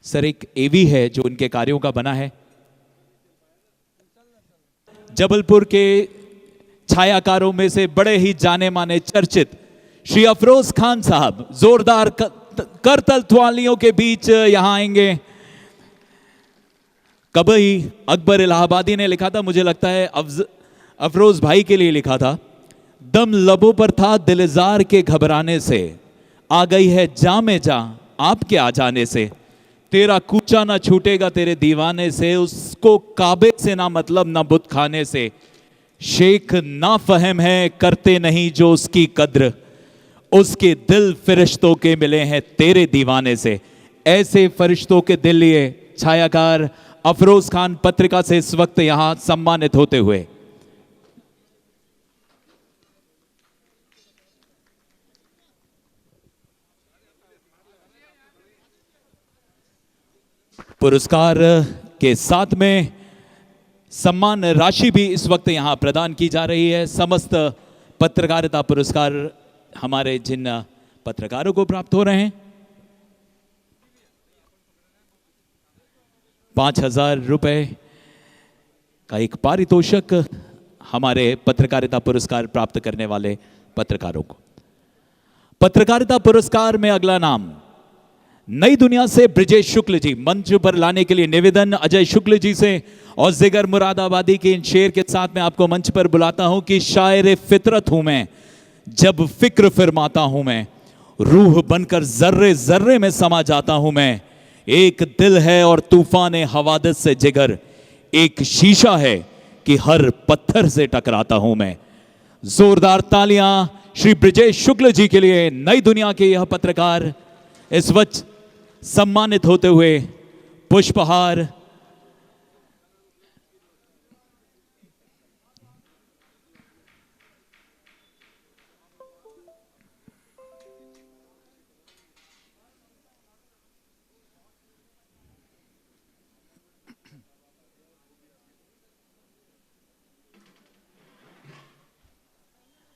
सर, एक एवी है जो इनके कार्यों का बना है। जबलपुर के छायाकारों में से बड़े ही जाने माने चर्चित श्री अफरोज खान साहब जोरदार करतल ध्वनियों के बीच यहां आएंगे। कभी अकबर इलाहाबादी ने लिखा था, मुझे लगता है अफरोज भाई के लिए लिखा था, दम लबों पर था दिलजार के घबराने से, आ गई है जामे जा आपके आ जाने से। तेरा कूचा ना छूटेगा तेरे दीवाने से, उसको काबे से ना मतलब ना बुत खाने से, शेख ना फहम है करते नहीं जो उसकी कद्र, उसके दिल फरिश्तों के मिले हैं तेरे दीवाने से। ऐसे फरिश्तों के दिल लिए छायाकार अफरोज खान पत्रिका से इस वक्त यहां सम्मानित होते हुए पुरस्कार के साथ में सम्मान राशि भी इस वक्त यहां प्रदान की जा रही है। समस्त पत्रकारिता पुरस्कार हमारे जिन पत्रकारों को प्राप्त हो रहे हैं, 5,000 रुपए का एक पारितोषिक हमारे पत्रकारिता पुरस्कार प्राप्त करने वाले पत्रकारों को। पत्रकारिता पुरस्कार में अगला नाम नई दुनिया से ब्रिजेश शुक्ल जी, मंच पर लाने के लिए निवेदन अजय शुक्ल जी से। और जिगर मुरादाबादी के इन शेर के साथ मैं आपको मंच पर बुलाता हूं कि शायर फितरत हूं मैं, जब फिक्र फिरमाता हूं मैं, रूह बनकर जर्रे जर्रे में समा जाता हूं मैं। एक दिल है और तूफान हवादत से जिगर, एक शीशा है कि हर पत्थर से टकराता हूं मैं। जोरदार तालियां श्री ब्रिजेश शुक्ल जी के लिए। नई दुनिया के यह पत्रकार इस वक्त सम्मानित होते हुए पुष्पहार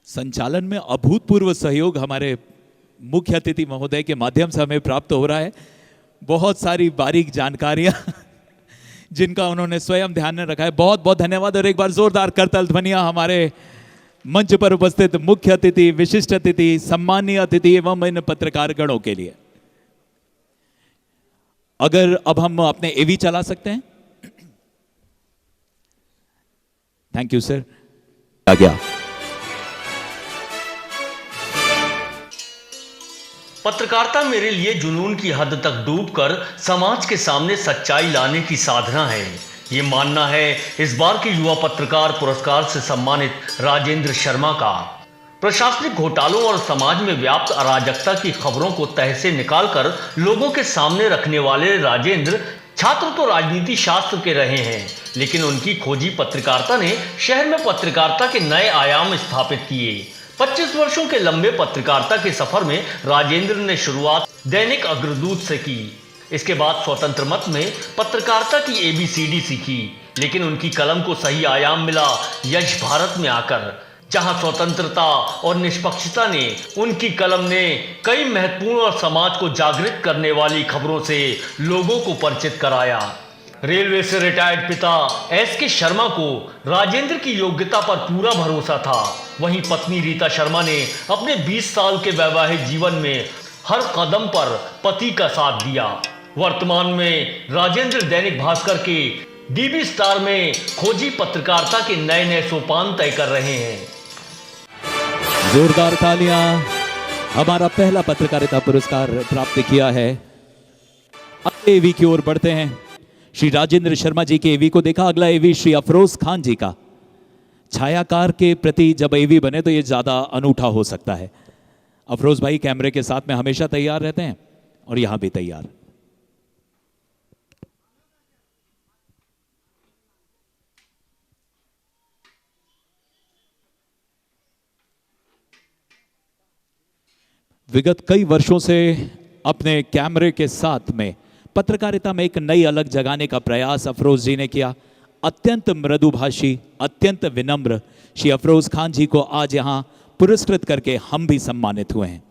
संचालन में अभूतपूर्व सहयोग हमारे मुख्य अतिथि महोदय के माध्यम से हमें प्राप्त हो रहा है। बहुत सारी बारीक जानकारियां जिनका उन्होंने स्वयं ध्यान में रखा है। बहुत बहुत धन्यवाद। और एक बार जोरदार करताल ध्वनियां हमारे मंच पर उपस्थित मुख्य अतिथि, विशिष्ट अतिथि, सम्मानीय अतिथि एवं इन पत्रकार गणों के लिए। अगर अब हम अपने एवी चला सकते हैं। Thank you sir. आ गया। पत्रकारिता मेरे लिए जुनून की हद तक डूबकर समाज के सामने सच्चाई लाने की साधना है, ये मानना है इस बार के युवा पत्रकार पुरस्कार से सम्मानित राजेंद्र शर्मा का। प्रशासनिक घोटालों और समाज में व्याप्त अराजकता की खबरों को तह से निकालकर लोगों के सामने रखने वाले राजेंद्र छात्र तो राजनीति शास्त्र के रहे हैं, लेकिन उनकी खोजी पत्रकारिता ने शहर में पत्रकारिता के नए आयाम स्थापित किए। 25 वर्षों के लंबे पत्रकारिता के सफर में राजेंद्र ने शुरुआत दैनिक अग्रदूत से की। इसके बाद स्वतंत्र मत में पत्रकारिता की ABCD सीखी, लेकिन उनकी कलम को सही आयाम मिला यश भारत में आकर, जहां स्वतंत्रता और निष्पक्षता ने उनकी कलम ने कई महत्वपूर्ण और समाज को जागृत करने वाली खबरों से लोगों को परिचित कराया। रेलवे से रिटायर्ड पिता SK शर्मा को राजेंद्र की योग्यता पर पूरा भरोसा था। वहीं पत्नी रीता शर्मा ने अपने 20 साल के वैवाहिक जीवन में हर कदम पर पति का साथ दिया। वर्तमान में राजेंद्र दैनिक भास्कर के DB स्टार में खोजी पत्रकारिता के नए नए सोपान तय कर रहे हैं। जोरदार तालियां। हमारा पहला पत्रकारिता पुरस्कार प्राप्त किया है। अगले एवी की ओर बढ़ते हैं। श्री राजेंद्र शर्मा जी के एवी को देखा। अगला एवी श्री अफरोज खान जी का। छायाकार के प्रति जब एवी बने तो ये ज्यादा अनूठा हो सकता है। अफरोज भाई कैमरे के साथ में हमेशा तैयार रहते हैं और यहां भी तैयार। विगत कई वर्षों से अपने कैमरे के साथ में पत्रकारिता में एक नई अलग जगाने का प्रयास अफरोज जी ने किया। अत्यंत मृदुभाषी, अत्यंत विनम्र श्री अफरोज खान जी को आज यहां पुरस्कृत करके हम भी सम्मानित हुए हैं।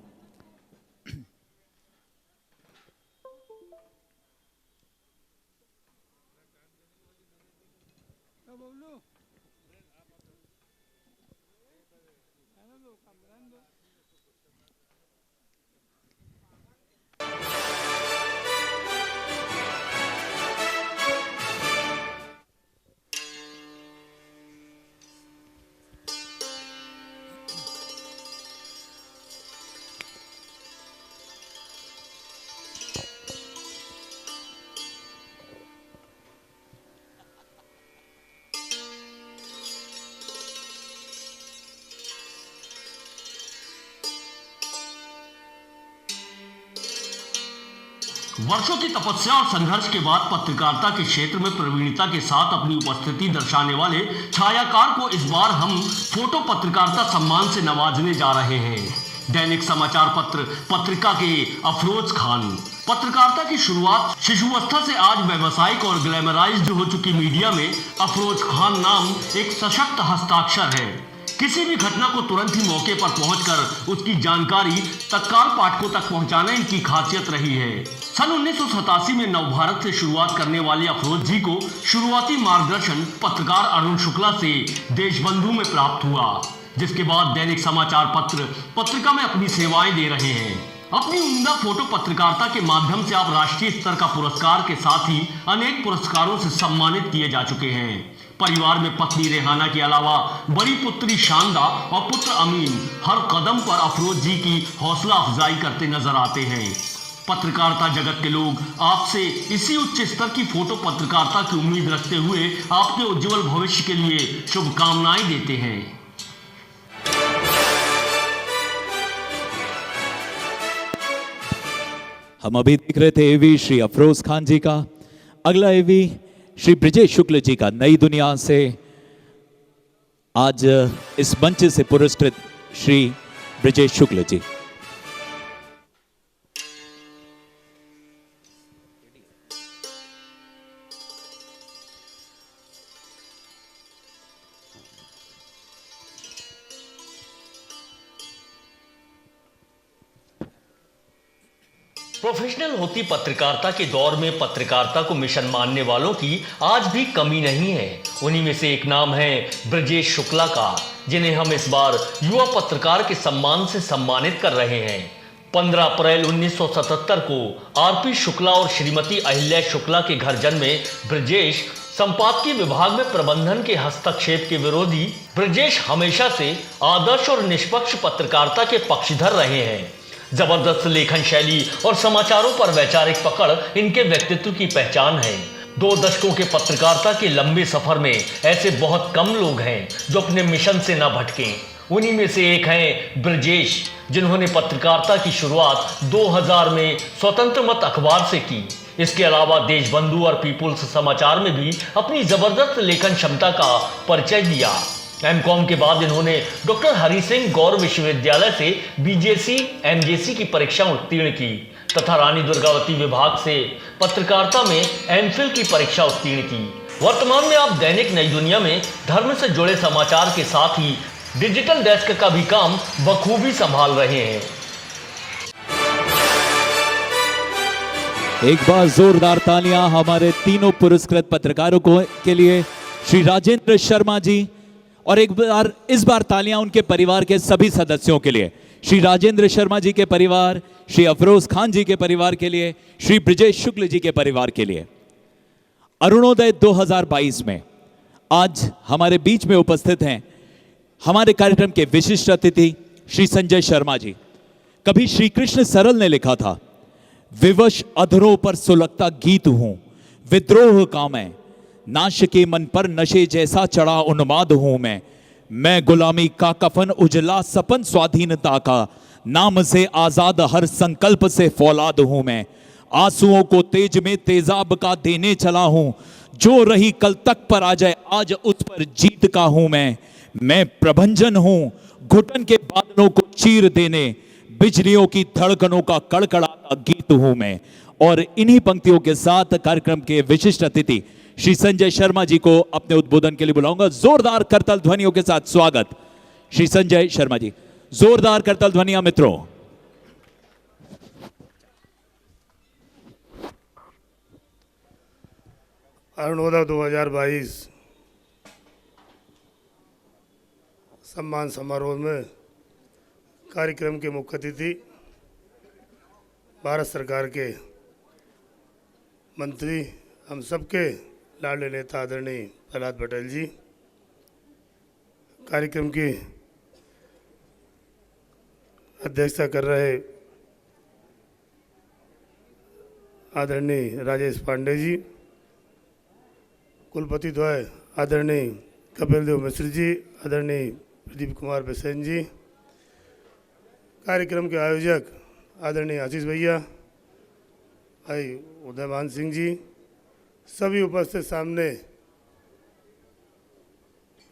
वर्षों की तपस्या और संघर्ष के बाद पत्रकारिता के क्षेत्र में प्रवीणता के साथ अपनी उपस्थिति दर्शाने वाले छायाकार को इस बार हम फोटो पत्रकारिता सम्मान से नवाजने जा रहे हैं। दैनिक समाचार पत्र पत्रिका के अफरोज खान। पत्रकारिता की शुरुआत शिशुवस्था से आज व्यावसायिक और ग्लैमराइज्ड हो चुकी मीडिया में अफरोज खान नाम एक सशक्त हस्ताक्षर है। किसी भी घटना को तुरंत ही मौके पर पहुंचकर उसकी जानकारी तत्काल पाठकों तक पहुंचाना इनकी खासियत रही है। सन 1987 में नवभारत से शुरुआत करने वाले अफरोज जी को शुरुआती मार्गदर्शन पत्रकार अरुण शुक्ला से देशबंधु में प्राप्त हुआ, जिसके बाद दैनिक समाचार पत्र पत्रिका में अपनी सेवाएं दे रहे हैं। अपनी उम्दा फोटो पत्रकारिता के माध्यम से आप राष्ट्रीय स्तर का पुरस्कार के साथ ही अनेक पुरस्कारों से सम्मानित किए जा चुके हैं। परिवार में पत्नी रेहाना के अलावा बड़ी पुत्री शानदा और पुत्र अमीन हर कदम पर अफरोज जी की हौसला अफजाई करते नजर आते हैं। पत्रकारिता जगत के लोग आपसे इसी उच्च स्तर की फोटो पत्रकारिता की उम्मीद रखते हुए आपके उज्जवल भविष्य के लिए शुभकामनाएं देते हैं। हम अभी देख रहे थे एवी श्री अफरोज खान जी का। अगला एवी श्री ब्रजेश शुक्ल जी का, नई दुनिया से। आज इस मंच से पुरस्कृत श्री ब्रजेश शुक्ल जी। प्रोफेशनल होती पत्रकारिता के दौर में पत्रकारिता को मिशन मानने वालों की आज भी कमी नहीं है। उन्हीं में से एक नाम है ब्रजेश शुक्ला का, जिन्हें हम इस बार युवा पत्रकार के सम्मान से सम्मानित कर रहे हैं। 15 अप्रैल 1977 को आरपी शुक्ला और श्रीमती अहिल्या शुक्ला के घर जन्मे ब्रजेश संपादकीय विभाग में प्रबंधन के हस्तक्षेप के विरोधी ब्रजेश हमेशा से आदर्श और निष्पक्ष पत्रकारिता के पक्षधर रहे हैं। जबरदस्त लेखन शैली और समाचारों पर वैचारिक पकड़ इनके व्यक्तित्व की पहचान है। 2 दशकों के पत्रकारिता के लंबे सफर में ऐसे बहुत कम लोग हैं जो अपने मिशन से न भटकें। उन्हीं में से एक हैं ब्रजेश, जिन्होंने पत्रकारिता की शुरुआत 2000 में स्वतंत्र मत अखबार से की। इसके अलावा देशबंधु और पीपुल्स समाचार में भी अपनी जबरदस्त लेखन क्षमता का परिचय दिया। एमकॉम के बाद इन्होंने डॉक्टर हरि सिंह गौर विश्वविद्यालय से बीजेसी एमजेसी की परीक्षा उत्तीर्ण की तथा रानी दुर्गावती विभाग से पत्रकारिता में एमफिल की परीक्षा उत्तीर्ण की। वर्तमान में आप दैनिक नई दुनिया में धर्म से जुड़े समाचार के साथ ही डिजिटल डेस्क का भी काम बखूबी संभाल रहे हैं। एक बार जोरदार तालियां हमारे तीनों पुरस्कृत पत्रकारों के लिए, श्री राजेंद्र शर्मा जी, और इस बार तालियां उनके परिवार के सभी सदस्यों के लिए, श्री राजेंद्र शर्मा जी के परिवार, श्री अफरोज खान जी के परिवार के लिए, श्री ब्रजेश शुक्ल जी के परिवार के लिए। अरुणोदय 2022 में आज हमारे बीच में उपस्थित हैं हमारे कार्यक्रम के विशिष्ट अतिथि श्री संजय शर्मा जी। कभी श्री कृष्ण सरल ने लिखा था, विवश अधरों पर सुलगता गीत हूं, विद्रोह का मैं, नाश के मन पर नशे जैसा चढ़ा उन्माद हूं मैं गुलामी का कफन उजला सपन स्वाधीनता का, नाम से आजाद हर संकल्प से फौलाद हूं मैं, आंसुओं को तेज में तेजाब का देने चला हूं, जो रही कल तक पर आ जाए आज उस पर जीत का हूं मैं प्रभंजन हूं, घुटन के बादलों को चीर देने, बिजलियों की धड़कनों का कड़कड़ाता गीत हूं मैं। और इन्हीं पंक्तियों के साथ कार्यक्रम के विशिष्ट अतिथि श्री संजय शर्मा जी को अपने उद्बोधन के लिए बुलाऊंगा। जोरदार करताल ध्वनियों के साथ स्वागत श्री संजय शर्मा जी। जोरदार करताल ध्वनियां मित्रों। अरुणोदय 2022 सम्मान समारोह में कार्यक्रम के मुख्य अतिथि भारत सरकार के मंत्री, हम सबके लाडले नेता आदरणीय प्रहलाद पटेल जी, कार्यक्रम की अध्यक्षता कर रहे आदरणीय राजेश पांडे जी, कुलपति द्वय आदरणीय कपिल देव मिश्र जी, आदरणीय प्रदीप कुमार बेसेन जी, कार्यक्रम के आयोजक आदरणीय आशीष भैया, भाई उदयमान सिंह जी, सभी उपस्थित सामने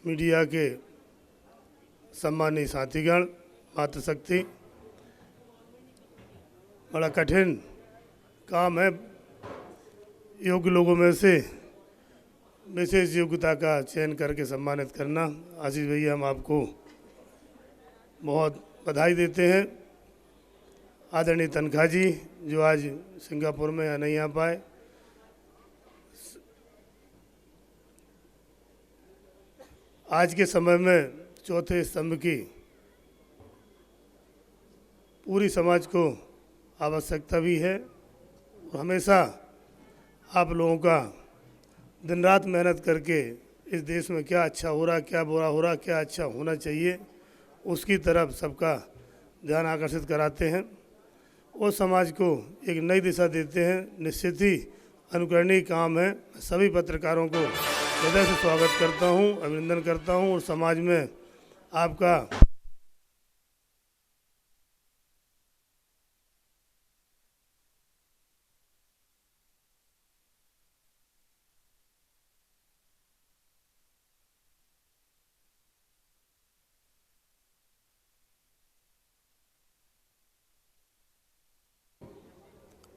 मीडिया के सम्मानीय साथीगण, मातृशक्ति, बड़ा कठिन काम है योग्य लोगों में से विशेष योग्यता का चयन करके सम्मानित करना। आशीष भैया, हम आपको बहुत बधाई देते हैं। आदरणीय तनखा जी, जो आज सिंगापुर में नहीं आ पाए, आज के समय में चौथे स्तंभ की पूरी समाज को आवश्यकता भी है। हमेशा आप लोगों का दिन रात मेहनत करके इस देश में क्या अच्छा हो रहा, क्या बुरा हो रहा, क्या अच्छा होना चाहिए, उसकी तरफ सबका ध्यान आकर्षित कराते हैं और समाज को एक नई दिशा देते हैं। निश्चित ही अनुकरणीय काम है। सभी पत्रकारों को हृदय से स्वागत करता हूं, अभिनंदन करता हूं और समाज में आपका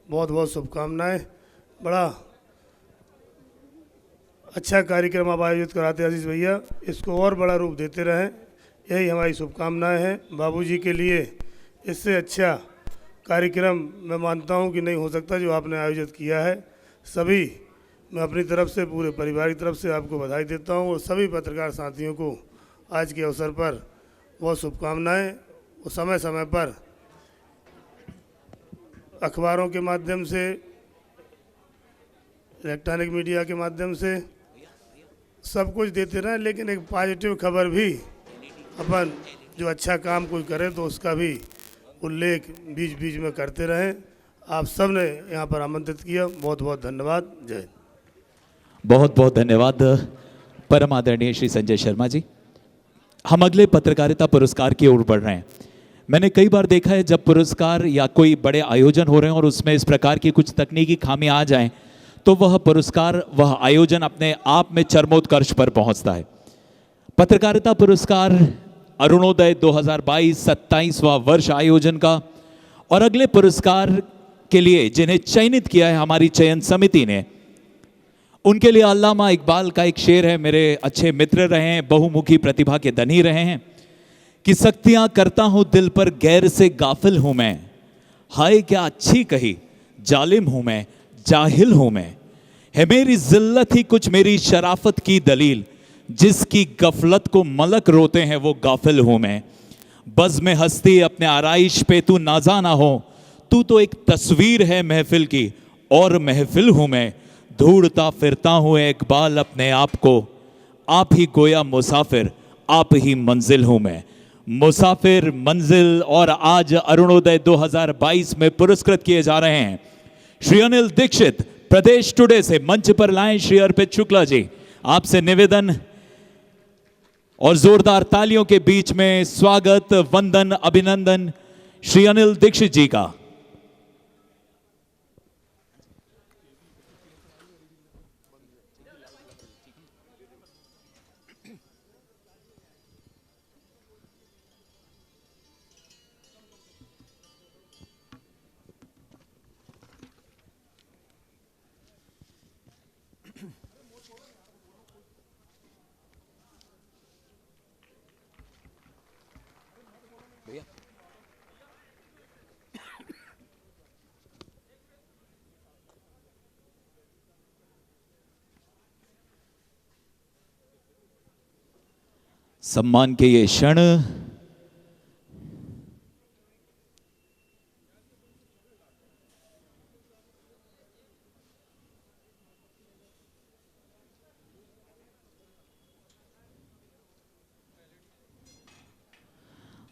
बहुत बहुत शुभकामनाएं। बड़ा अच्छा कार्यक्रम आप आयोजित कराते हैं आशीष भैया, इसको और बड़ा रूप देते रहें, यही हमारी शुभकामनाएं हैं। बाबूजी के लिए इससे अच्छा कार्यक्रम मैं मानता हूं कि नहीं हो सकता जो आपने आयोजित किया है। सभी मैं अपनी तरफ से, पूरे परिवार की तरफ से आपको बधाई देता हूं और सभी पत्रकार साथियों को आज के अवसर पर बहुत शुभकामनाएं। और समय समय पर अखबारों के माध्यम से, इलेक्ट्रॉनिक मीडिया के माध्यम से सब कुछ देते रहें, लेकिन एक पॉजिटिव खबर भी अपन जो अच्छा काम कोई करे तो उसका भी उल्लेख बीच बीच में करते रहें। आप सब ने यहाँ पर आमंत्रित किया, बहुत बहुत धन्यवाद। जय हिंद। बहुत बहुत धन्यवाद परम आदरणीय श्री संजय शर्मा जी। हम अगले पत्रकारिता पुरस्कार की ओर बढ़ रहे हैं। मैंने कई बार देखा है जब पुरस्कार या कोई बड़े आयोजन हो रहे हैं और उसमें इस प्रकार की कुछ तकनीकी खामियां आ जाएं तो वह पुरस्कार, वह आयोजन अपने आप में चरमोत्कर्ष पर पहुंचता है। पत्रकारिता पुरस्कार अरुणोदय 2022 27वां वर्ष आयोजन का, और अगले पुरस्कार के लिए जिन्हें चयनित किया है हमारी चयन समिति ने, उनके लिए अल्लामा इकबाल का एक शेर है। मेरे अच्छे मित्र रहे हैं, बहुमुखी प्रतिभा के धनी रहे हैं कि सख्तियां करता हूं दिल पर, गैर से गाफिल हूं मैं, हाय क्या अच्छी कही, जालिम हूं मैं, जाहिल हूं मैं, है मेरी जिल्लत ही कुछ मेरी शराफत की दलील, जिसकी गफलत को मलक रोते हैं वो गाफिल हूं मैं, बज़ में हस्ती अपने आराइश पे तू नाजा ना हो, तू तो एक तस्वीर है महफिल की और महफिल हूं मैं, ढूंढता फिरता हूं इकबाल अपने आप को, आप ही गोया मुसाफिर, आप ही मंजिल हूं मैं। मुसाफिर, मंजिल, और आज अरुणोदय 2022 में पुरस्कृत किए जा रहे हैं श्री अनिल दीक्षित, प्रदेश टुडे से मंच पर लाएं श्री अर्पित शुक्ला जी। आपसे निवेदन और जोरदार तालियों के बीच में स्वागत, वंदन, अभिनंदन श्री अनिल दीक्षित जी का। सम्मान के ये क्षण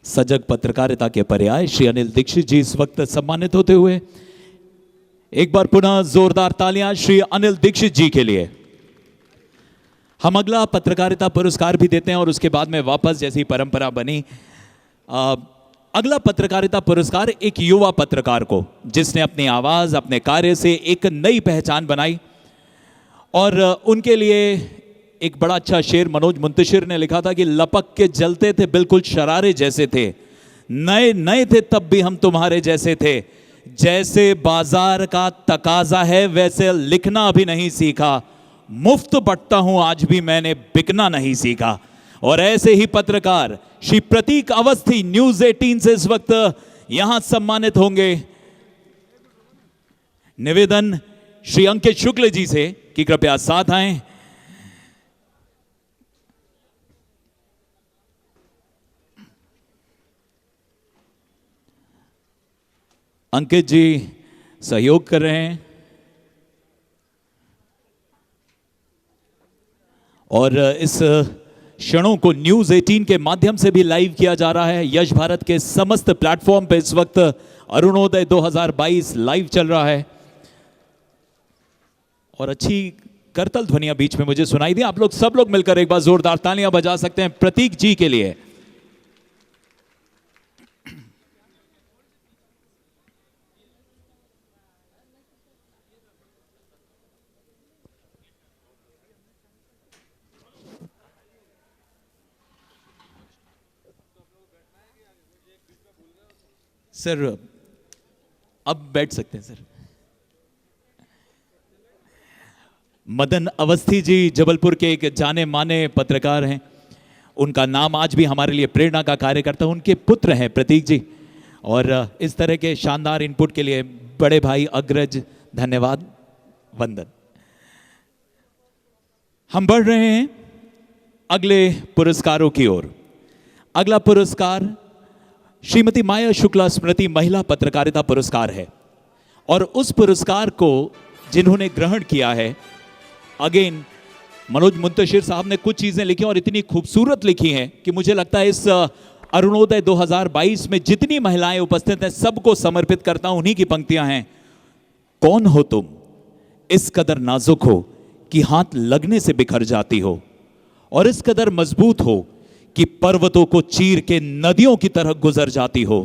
सजग पत्रकारिता के पर्याय श्री अनिल दीक्षित जी इस वक्त सम्मानित होते हुए, एक बार पुनः जोरदार तालियां श्री अनिल दीक्षित जी के लिए। हम अगला पत्रकारिता पुरस्कार भी देते हैं और उसके बाद में वापस, जैसी परंपरा बनी, अगला पत्रकारिता पुरस्कार एक युवा पत्रकार को, जिसने अपनी आवाज, अपने कार्य से एक नई पहचान बनाई। और उनके लिए एक बड़ा अच्छा शेर मनोज मुंतशिर ने लिखा था कि लपक के जलते थे, बिल्कुल शरारे जैसे थे, नए नए थे तब भी हम तुम्हारे जैसे थे, जैसे बाजार का तकाजा है वैसे लिखना अभी नहीं सीखा, मुफ्त बंटता हूं आज भी मैंने बिकना नहीं सीखा। और ऐसे ही पत्रकार श्री प्रतीक अवस्थी न्यूज 18 से इस वक्त यहां सम्मानित होंगे। निवेदन श्री अंकित शुक्ल जी से कि कृपया साथ आएं। अंकित जी सहयोग कर रहे हैं और इस क्षणों को न्यूज 18 के माध्यम से भी लाइव किया जा रहा है। यश भारत के समस्त प्लेटफॉर्म पे इस वक्त अरुणोदय 2022 लाइव चल रहा है और अच्छी करतल ध्वनियां बीच में मुझे सुनाई दी। आप लोग सब लोग मिलकर एक बार जोरदार तालियां बजा सकते हैं प्रतीक जी के लिए। सर अब बैठ सकते हैं सर। मदन अवस्थी जी जबलपुर के एक जाने माने पत्रकार हैं, उनका नाम आज भी हमारे लिए प्रेरणा का कार्य करता है। उनके पुत्र हैं प्रतीक जी और इस तरह के शानदार इनपुट के लिए बड़े भाई अग्रज धन्यवाद, वंदन। हम बढ़ रहे हैं अगले पुरस्कारों की ओर। अगला पुरस्कार श्रीमती माया शुक्ला स्मृति महिला पत्रकारिता पुरस्कार है और उस पुरस्कार को जिन्होंने ग्रहण किया है, अगेन मनोज मुंतशिर साहब ने कुछ चीजें लिखी और इतनी खूबसूरत लिखी हैं कि मुझे लगता है इस अरुणोदय 2022 में जितनी महिलाएं उपस्थित हैं सबको समर्पित करता हूं। उन्हीं की पंक्तियां हैं। कौन हो तुम इस कदर नाजुक हो कि हाथ लगने से बिखर जाती हो, और इस कदर मजबूत हो कि पर्वतों को चीर के नदियों की तरह गुजर जाती हो।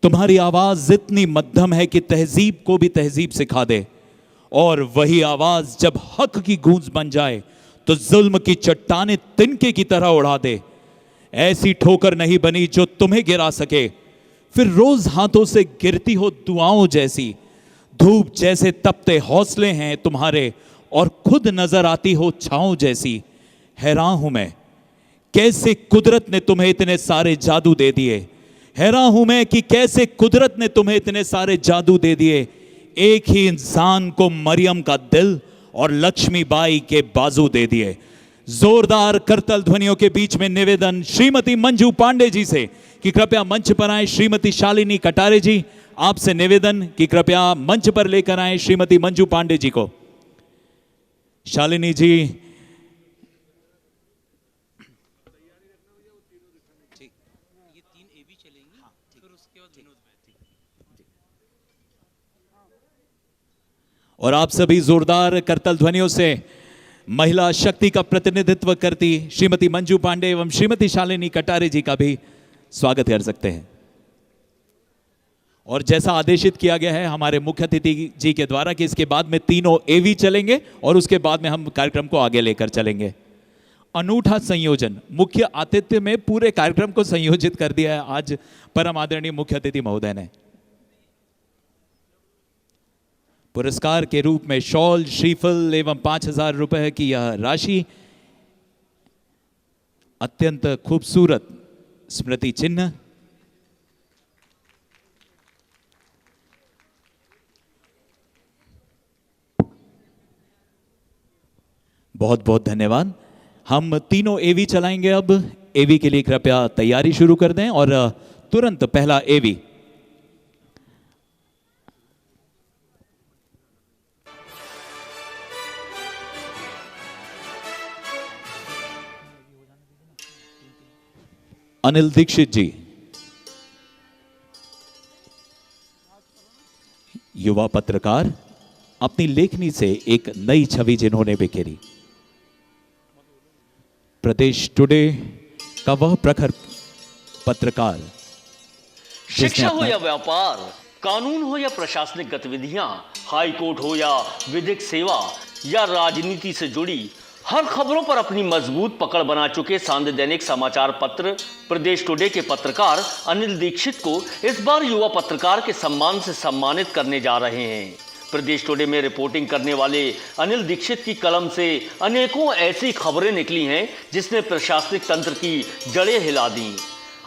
तुम्हारी आवाज इतनी मध्यम है कि तहजीब को भी तहजीब सिखा दे, और वही आवाज जब हक की गूंज बन जाए तो जुल्म की चट्टानें तिनके की तरह उड़ा दे। ऐसी ठोकर नहीं बनी जो तुम्हें गिरा सके, फिर रोज हाथों से गिरती हो दुआओं जैसी। धूप जैसे तपते हौसले हैं तुम्हारे, और खुद नजर आती हो छांव जैसी। हैरान हूं मैं कैसे कुदरत ने तुम्हें इतने सारे जादू दे दिए। हैरान हूं मैं कि कैसे कुदरत ने तुम्हें इतने सारे जादू दे दिए। एक ही इंसान को मरियम का दिल और लक्ष्मीबाई के बाजू दे दिए। जोरदार करतल ध्वनियों के बीच में निवेदन श्रीमती मंजू पांडे जी से कि कृपया मंच पर आए। श्रीमती शालिनी कटारे जी, आपसे निवेदन कि कृपया मंच पर लेकर आए श्रीमती मंजू पांडे जी को। शालिनी जी, और आप सभी जोरदार करतल ध्वनियों से महिला शक्ति का प्रतिनिधित्व करती श्रीमती मंजू पांडे एवं श्रीमती शालिनी कटारे जी का भी स्वागत कर सकते हैं। और जैसा आदेशित किया गया है हमारे मुख्य अतिथि जी के द्वारा कि इसके बाद में तीनों एवी चलेंगे और उसके बाद में हम कार्यक्रम को आगे लेकर चलेंगे। अनूठा संयोजन, मुख्य आतिथ्य में पूरे कार्यक्रम को संयोजित कर दिया है आज परम आदरणीय मुख्य अतिथि महोदय ने। पुरस्कार के रूप में शॉल, श्रीफल एवं 5,000 रुपए की यह राशि, अत्यंत खूबसूरत स्मृति चिन्ह, बहुत बहुत धन्यवाद। हम तीनों एवी चलाएंगे। अब एवी के लिए कृपया तैयारी शुरू कर दें और तुरंत पहला एवी। अनिल दीक्षित जी, युवा पत्रकार, अपनी लेखनी से एक नई छवि जिन्होंने बिखेरी। प्रदेश टुडे का वह प्रखर पत्रकार शिक्षा हो अपना- या व्यापार, कानून हो या प्रशासनिक गतिविधियां, हाई कोर्ट हो या विधिक सेवा या राजनीति से जुड़ी हर खबरों पर अपनी मजबूत पकड़ बना चुके सांध्य दैनिक समाचार पत्र प्रदेश टुडे के पत्रकार अनिल दीक्षित को इस बार युवा पत्रकार के सम्मान से सम्मानित करने जा रहे हैं। प्रदेश टुडे में रिपोर्टिंग करने वाले अनिल दीक्षित की कलम से अनेकों ऐसी खबरें निकली हैं जिसने प्रशासनिक तंत्र की जड़ें हिला दी।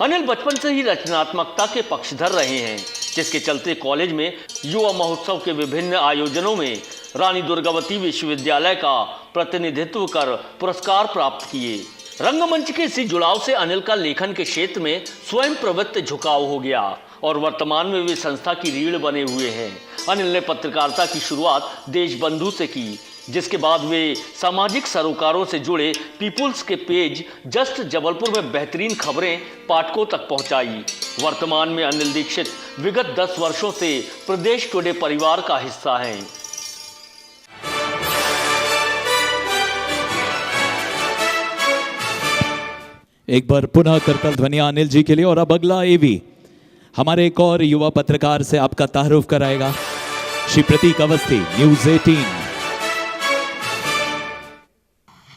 अनिल बचपन से ही रचनात्मकता के पक्षधर रहे हैं, जिसके चलते कॉलेज में युवा महोत्सव के विभिन्न आयोजनों में रानी दुर्गावती विश्वविद्यालय का प्रतिनिधित्व कर पुरस्कार प्राप्त किए। रंगमंच के इसी जुड़ाव से अनिल का लेखन के क्षेत्र में स्वयं प्रवृत्त झुकाव हो गया और वर्तमान में वे संस्था की रीढ़ बने हुए हैं। अनिल ने पत्रकारिता की शुरुआत देशबंधु से की, जिसके बाद वे सामाजिक सरोकारों से जुड़े पीपुल्स के पेज जस्ट जबलपुर में बेहतरीन खबरें पाठकों तक पहुंचाई। वर्तमान में अनिल दीक्षित विगत 10 वर्षों से प्रदेश टुडे परिवार का हिस्सा हैं। एक बार पुनः करतल ध्वनिया अनिल जी के लिए। और अब अगला एवी हमारे एक और युवा पत्रकार से आपका तारुफ कराएगा, श्री प्रतीक अवस्थी, न्यूज़ 18।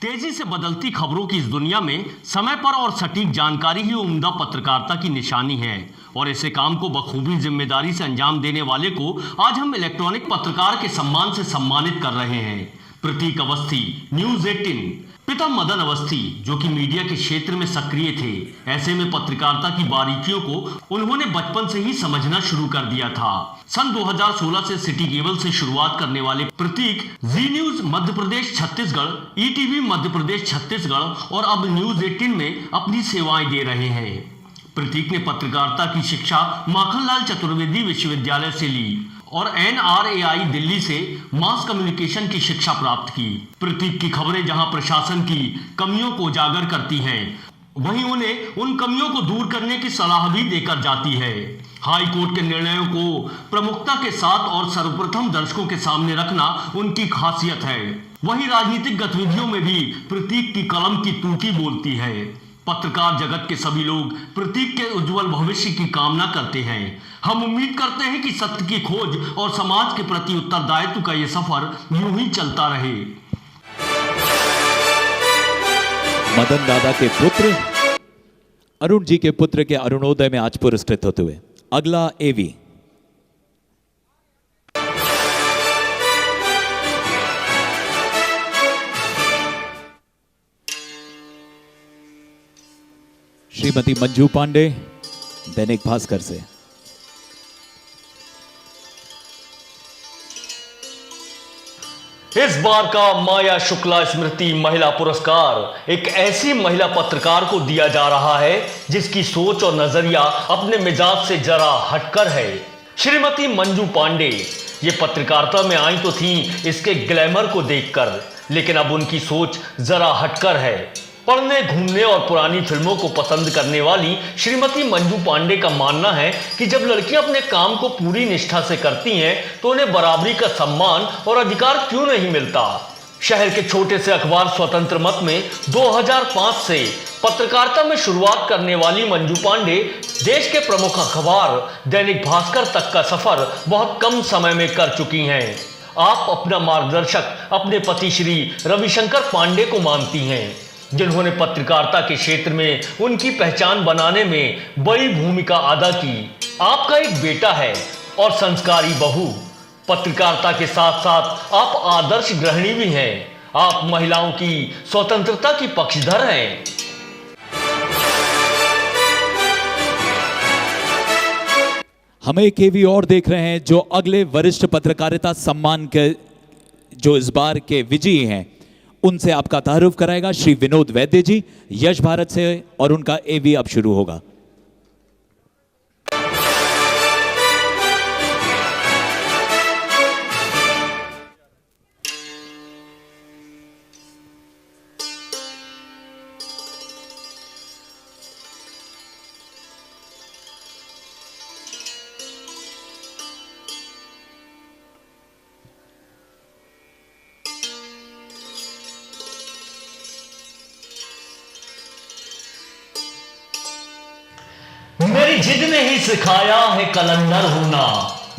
तेजी से बदलती खबरों की इस दुनिया में समय पर और सटीक जानकारी ही उम्दा पत्रकारिता की निशानी है और ऐसे काम को बखूबी जिम्मेदारी से अंजाम देने वाले को आज हम इलेक्ट्रॉनिक पत्रकार के सम्मान से सम्मानित कर रहे हैं। प्रतीक अवस्थी, न्यूज़ 18। पिता मदन अवस्थी जो कि मीडिया के क्षेत्र में सक्रिय थे, ऐसे में पत्रकारिता की बारीकियों को उन्होंने बचपन से ही समझना शुरू कर दिया था। सन 2016 से सिटी केबल से शुरुआत करने वाले प्रतीक जी न्यूज मध्य प्रदेश छत्तीसगढ़, ईटीवी मध्य प्रदेश छत्तीसगढ़ और अब न्यूज़ 18 में अपनी सेवाएं दे रहे हैं। प्रतीक ने पत्रकारिता की शिक्षा माखनलाल चतुर्वेदी विश्वविद्यालय से ली और NRAI दिल्ली से मास कम्युनिकेशन की शिक्षा प्राप्त की। प्रतीक की खबरें जहां प्रशासन की कमियों को उजागर करती हैं, वहीं उन्हें उन कमियों को दूर करने की सलाह भी देकर जाती है। हाई कोर्ट के निर्णयों को प्रमुखता के साथ और सर्वप्रथम दर्शकों के सामने रखना उनकी खासियत है। वहीं राजनीतिक गतिविधियों में भी प्रतीक की कलम की तूती बोलती है। पत्रकार जगत के सभी लोग प्रतीक के उज्जवल भविष्य की कामना करते हैं। हम उम्मीद करते हैं कि सत्य की खोज और समाज के प्रति उत्तरदायित्व का ये सफर यूं ही चलता रहे। मदन दादा के पुत्र अरुण जी के पुत्र के अरुणोदय में आज पुरस्कृत होते हुए अगला एवी श्रीमती मंजू पांडे, दैनिक भास्कर से। इस बार का माया शुक्ला स्मृति महिला पुरस्कार एक ऐसी महिला पत्रकार को दिया जा रहा है जिसकी सोच और नजरिया अपने मिजाज से जरा हटकर है। श्रीमती मंजू पांडे ये पत्रकारिता में आई तो थी इसके ग्लैमर को देखकर, लेकिन अब उनकी सोच जरा हटकर है। पढ़ने, घूमने और पुरानी फिल्मों को पसंद करने वाली श्रीमती मंजू पांडे का मानना है कि जब लड़कियां अपने काम को पूरी निष्ठा से करती हैं तो उन्हें बराबरी का सम्मान और अधिकार क्यों नहीं मिलता। शहर के छोटे से अखबार स्वतंत्र मत में 2005 से पत्रकारिता में शुरुआत करने वाली मंजू पांडे देश के प्रमुख अखबार दैनिक भास्कर तक का सफर बहुत कम समय में कर चुकी हैं। आप अपना मार्गदर्शक अपने पति श्री रविशंकर पांडे को मानती हैं, जिन्होंने पत्रकारिता के क्षेत्र में उनकी पहचान बनाने में बड़ी भूमिका अदा की। आपका एक बेटा है और संस्कारी बहू। पत्रकारिता के साथ साथ आप आदर्श गृहिणी भी हैं। आप महिलाओं की स्वतंत्रता की पक्षधर हैं। हम एक एवी और देख रहे हैं जो अगले वरिष्ठ पत्रकारिता सम्मान के जो इस बार के विजयी हैं उनसे आपका तारुफ कराएगा श्री विनोद वैद्य जी, यश भारत से, और उनका एवी अब शुरू होगा। जिद ने ही सिखाया है कलंदर होना,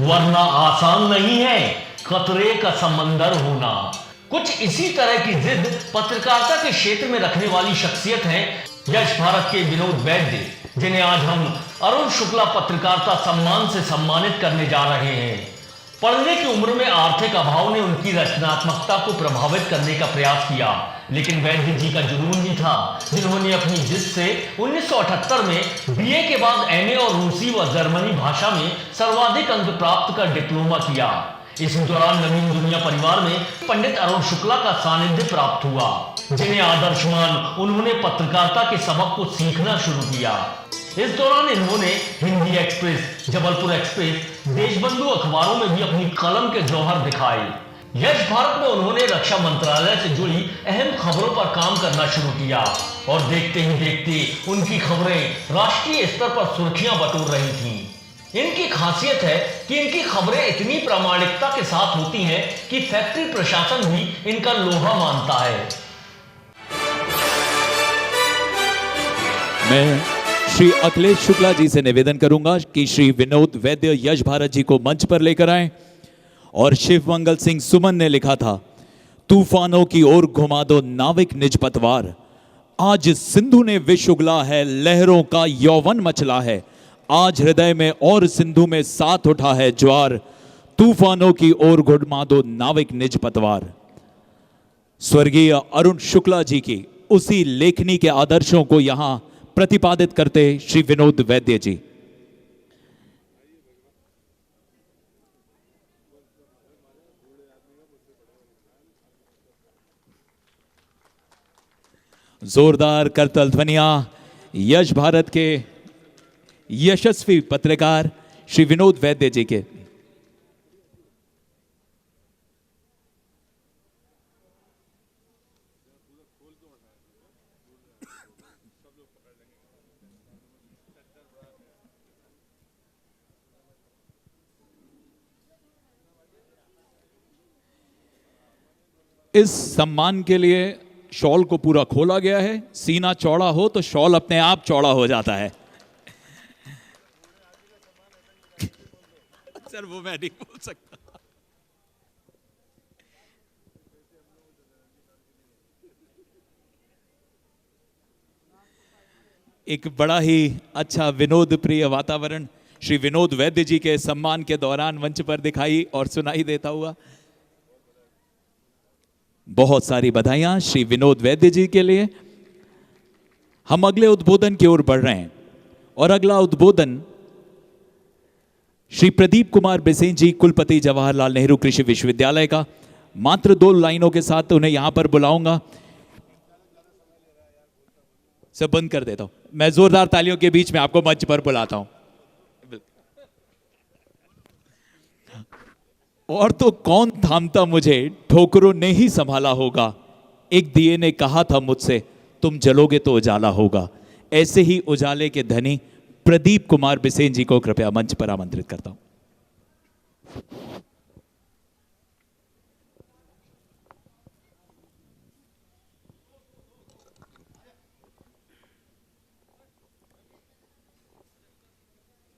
वरना आसान नहीं है खतरे का समंदर होना। कुछ इसी तरह की जिद पत्रकारिता के क्षेत्र में रखने वाली शख्सियत हैं यश भारत के विनोद वैद्य, जिन्हें आज हम अरुण शुक्ला पत्रकारिता सम्मान से सम्मानित करने जा रहे हैं। पढ़ने की उम्र में आर्थिक अभाव ने उनकी रचनात्मकता को प्रभावित करने का प्रयास किया, लेकिन वैद्य जी का जुनून ही था, जिन्होंने अपनी जिद से 1978 में बीए के बाद एमए और रूसी व जर्मनी भाषा में सर्वाधिक अंक प्राप्त कर डिप्लोमा किया। इस दौरान नवीन दुनिया परिवार में पंडित अरुण शुक्ला का सानिध्य प्राप्त हुआ, जिन्हें आदर्शमान उन्होंने पत्रकारिता के सबक को सीखना शुरू किया। इस दौरान इन्होंने हिंदी एक्सप्रेस, जबलपुर एक्सप्रेस, देशबंधु अखबारों में भी अपनी कलम के जौहर दिखाए। यश भारत में उन्होंने रक्षा मंत्रालय से जुड़ी अहम खबरों पर काम करना शुरू किया और देखते ही देखते उनकी खबरें राष्ट्रीय स्तर पर सुर्खियां बटोर रही थीं। इनकी खासियत है कि इनकी खबरें इतनी प्रामाणिकता के साथ होती हैं कि फैक्ट्री प्रशासन भी इनका लोहा मानता है। मैं श्री अखिलेश शुक्ला जी से निवेदन करूंगा कि श्री विनोद वैद्य यश भारत जी को मंच पर लेकर आएं। और शिव मंगल सिंह सुमन ने लिखा था, तूफानों की ओर घुमा दो नाविक निज पतवार, आज सिंधु ने विष उगला है, लहरों का यौवन मचला है, आज हृदय में और सिंधु में साथ उठा है ज्वार, तूफानों की ओर घुमा दो नाविक निज पतवार। स्वर्गीय अरुण शुक्ला जी की उसी लेखनी के आदर्शों को यहां प्रतिपादित करते श्री विनोद वैद्य जी। जोरदार करतल ध्वनियां यश भारत के यशस्वी पत्रकार श्री विनोद वैद्य जी के। इस सम्मान के लिए शॉल को पूरा खोला गया है। सीना चौड़ा हो तो शॉल अपने आप चौड़ा हो जाता है। सर वो मैं नहीं बोल सकता। एक बड़ा ही अच्छा विनोद प्रिय वातावरण श्री विनोद वैद्य जी के सम्मान के दौरान मंच पर दिखाई और सुनाई देता हुआ। बहुत सारी बधाइयां श्री विनोद वैद्य जी के लिए। हम अगले उद्बोधन की ओर बढ़ रहे हैं और अगला उद्बोधन श्री प्रदीप कुमार बिसेन जी, कुलपति जवाहरलाल नेहरू कृषि विश्वविद्यालय का। मात्र 2 लाइनों के साथ उन्हें यहां पर बुलाऊंगा। सब बंद कर देता हूं। मैं जोरदार तालियों के बीच में आपको मंच पर बुलाता हूं। और तो कौन थामता मुझे, ठोकरों ने ही संभाला होगा, एक दिए ने कहा था मुझसे, तुम जलोगे तो उजाला होगा। ऐसे ही उजाले के धनी प्रदीप कुमार बिसेन जी को कृपया मंच पर आमंत्रित करता हूं।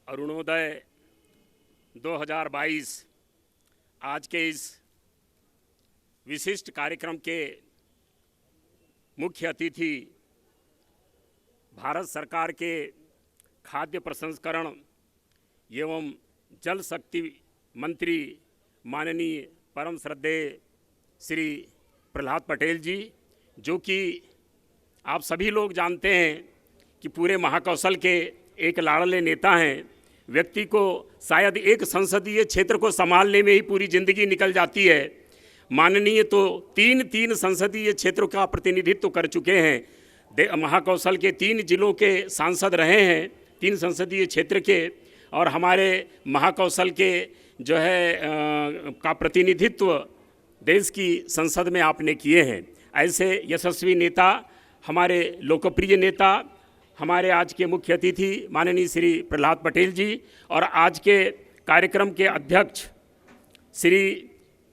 अरुणोदय 2022 आज के इस विशिष्ट कार्यक्रम के मुख्य अतिथि भारत सरकार के खाद्य प्रसंस्करण एवं जल शक्ति मंत्री माननीय परम श्रद्धेय श्री प्रहलाद पटेल जी, जो कि आप सभी लोग जानते हैं कि पूरे महाकौशल के एक लाड़ले नेता हैं। व्यक्ति को शायद एक संसदीय क्षेत्र को संभालने में ही पूरी जिंदगी निकल जाती है। माननीय तो तीन संसदीय क्षेत्रों का प्रतिनिधित्व कर चुके हैं। महाकौशल के 3 जिलों के सांसद रहे हैं, 3 संसदीय क्षेत्र के, और हमारे महाकौशल के जो है का प्रतिनिधित्व देश की संसद में आपने किए हैं। ऐसे यशस्वी नेता, हमारे लोकप्रिय नेता, हमारे आज के मुख्य अतिथि माननीय श्री प्रहलाद पटेल जी, और आज के कार्यक्रम के अध्यक्ष श्री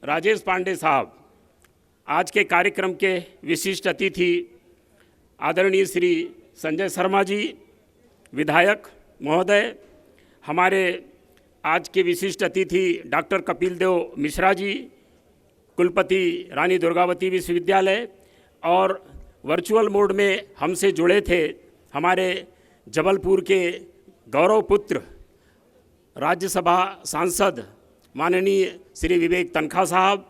राजेश पांडे साहब, आज के कार्यक्रम के विशिष्ट अतिथि आदरणीय श्री संजय शर्मा जी, विधायक महोदय, हमारे आज के विशिष्ट अतिथि डॉक्टर कपिल देव मिश्रा जी, कुलपति रानी दुर्गावती विश्वविद्यालय, और वर्चुअल मोड में हमसे जुड़े थे हमारे जबलपुर के गौरव पुत्र राज्यसभा सांसद माननीय श्री विवेक तनखा साहब,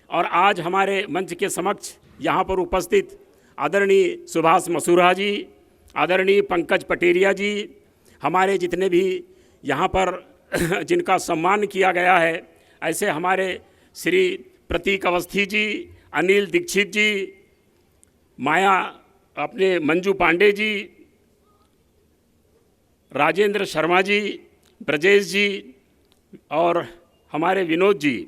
और आज हमारे मंच के समक्ष यहाँ पर उपस्थित आदरणीय सुभाष मसूरा जी, आदरणीय पंकज पटेरिया जी, हमारे जितने भी यहाँ पर जिनका सम्मान किया गया है, ऐसे हमारे श्री प्रतीक अवस्थी जी, अनिल दीक्षित जी, माया अपने मंजू पांडे जी, राजेंद्र शर्मा जी, ब्रजेश जी और हमारे विनोद जी,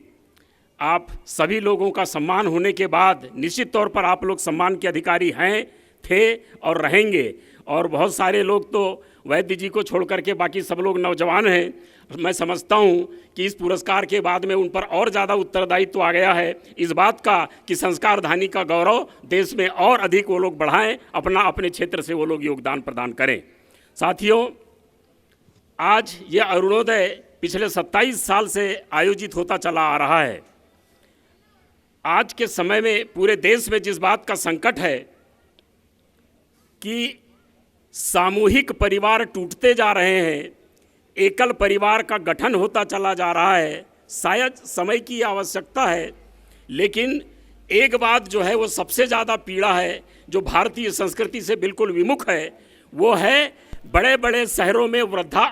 आप सभी लोगों का सम्मान होने के बाद निश्चित तौर पर आप लोग सम्मान के अधिकारी हैं, थे और रहेंगे। और बहुत सारे लोग तो वैद्य जी को छोड़ करके बाकी सब लोग नौजवान हैं। मैं समझता हूं कि इस पुरस्कार के बाद में उन पर और ज़्यादा उत्तरदायित्व आ गया है इस बात का कि संस्कारधानी का गौरव देश में और अधिक वो लोग बढ़ाएं, अपने क्षेत्र से वो लोग योगदान प्रदान करें। साथियों, आज ये अरुणोदय पिछले 27 साल से आयोजित होता चला आ रहा है। आज के समय में पूरे देश में जिस बात का संकट है कि सामूहिक परिवार टूटते जा रहे हैं, एकल परिवार का गठन होता चला जा रहा है, शायद समय की आवश्यकता है, लेकिन एक बात जो है वो सबसे ज़्यादा पीड़ा है, जो भारतीय संस्कृति से बिल्कुल विमुख है, वो है बड़े बड़े शहरों में वृद्धा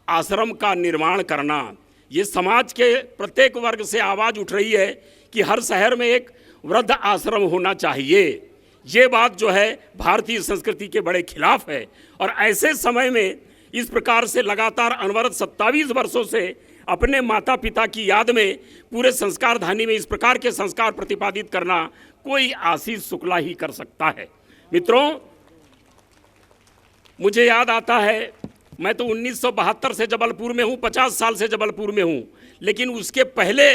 आश्रम का निर्माण करना। ये समाज के प्रत्येक वर्ग से आवाज़ उठ रही है कि हर शहर में एक वृद्ध आश्रम होना चाहिए। ये बात जो है भारतीय संस्कृति के बड़े खिलाफ है। और ऐसे समय में इस प्रकार से लगातार अनवरत 27 वर्षों से अपने माता पिता की याद में पूरे संस्कारधानी में इस प्रकार के संस्कार प्रतिपादित करना कोई आशीष शुक्ला ही कर सकता है। मित्रों, मुझे याद आता है, मैं तो 1972 से जबलपुर में हूँ, 50 साल से जबलपुर में हूँ, लेकिन उसके पहले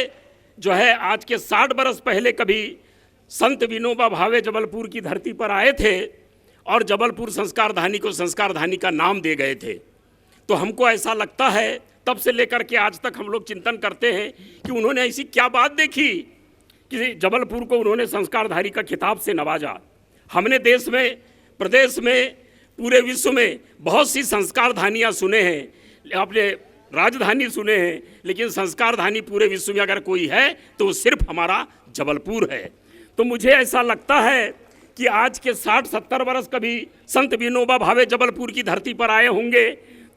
जो है आज के 60 बरस पहले कभी संत विनोबा भावे जबलपुर की धरती पर आए थे और जबलपुर संस्कारधानी को संस्कारधानी का नाम दे गए थे। तो हमको ऐसा लगता है, तब से लेकर के आज तक हम लोग चिंतन करते हैं कि उन्होंने ऐसी क्या बात देखी कि जबलपुर को उन्होंने संस्कारधारी का खिताब से नवाजा। हमने देश में, प्रदेश में, पूरे विश्व में बहुत सी संस्कारधानियाँ सुने हैं, आपने राजधानी सुने हैं, लेकिन संस्कारधानी पूरे विश्व में अगर कोई है तो वो सिर्फ हमारा जबलपुर है। तो मुझे ऐसा लगता है कि आज के 60-70 वर्ष कभी संत विनोबा भावे जबलपुर की धरती पर आए होंगे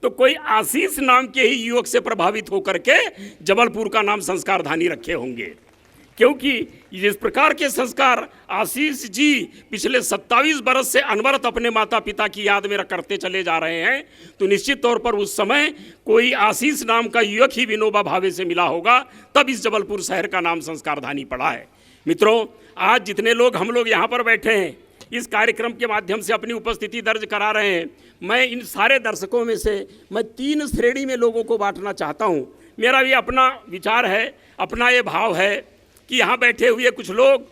तो कोई आशीष नाम के ही युवक से प्रभावित होकर के जबलपुर का नाम संस्कारधानी रखे होंगे, क्योंकि जिस प्रकार के संस्कार आशीष जी पिछले 27 बरस से अनवरत अपने माता पिता की याद में करते चले जा रहे हैं, तो निश्चित तौर पर उस समय कोई आशीष नाम का युवक ही विनोबा भावे से मिला होगा, तब इस जबलपुर शहर का नाम संस्कारधानी पड़ा है। मित्रों, आज जितने लोग हम लोग यहाँ पर बैठे हैं, इस कार्यक्रम के माध्यम से अपनी उपस्थिति दर्ज करा रहे हैं, मैं इन सारे दर्शकों में से मैं 3 श्रेणी में लोगों को बांटना चाहता हूँ। मेरा भी अपना विचार है, अपना ये भाव है कि यहाँ बैठे हुए कुछ लोग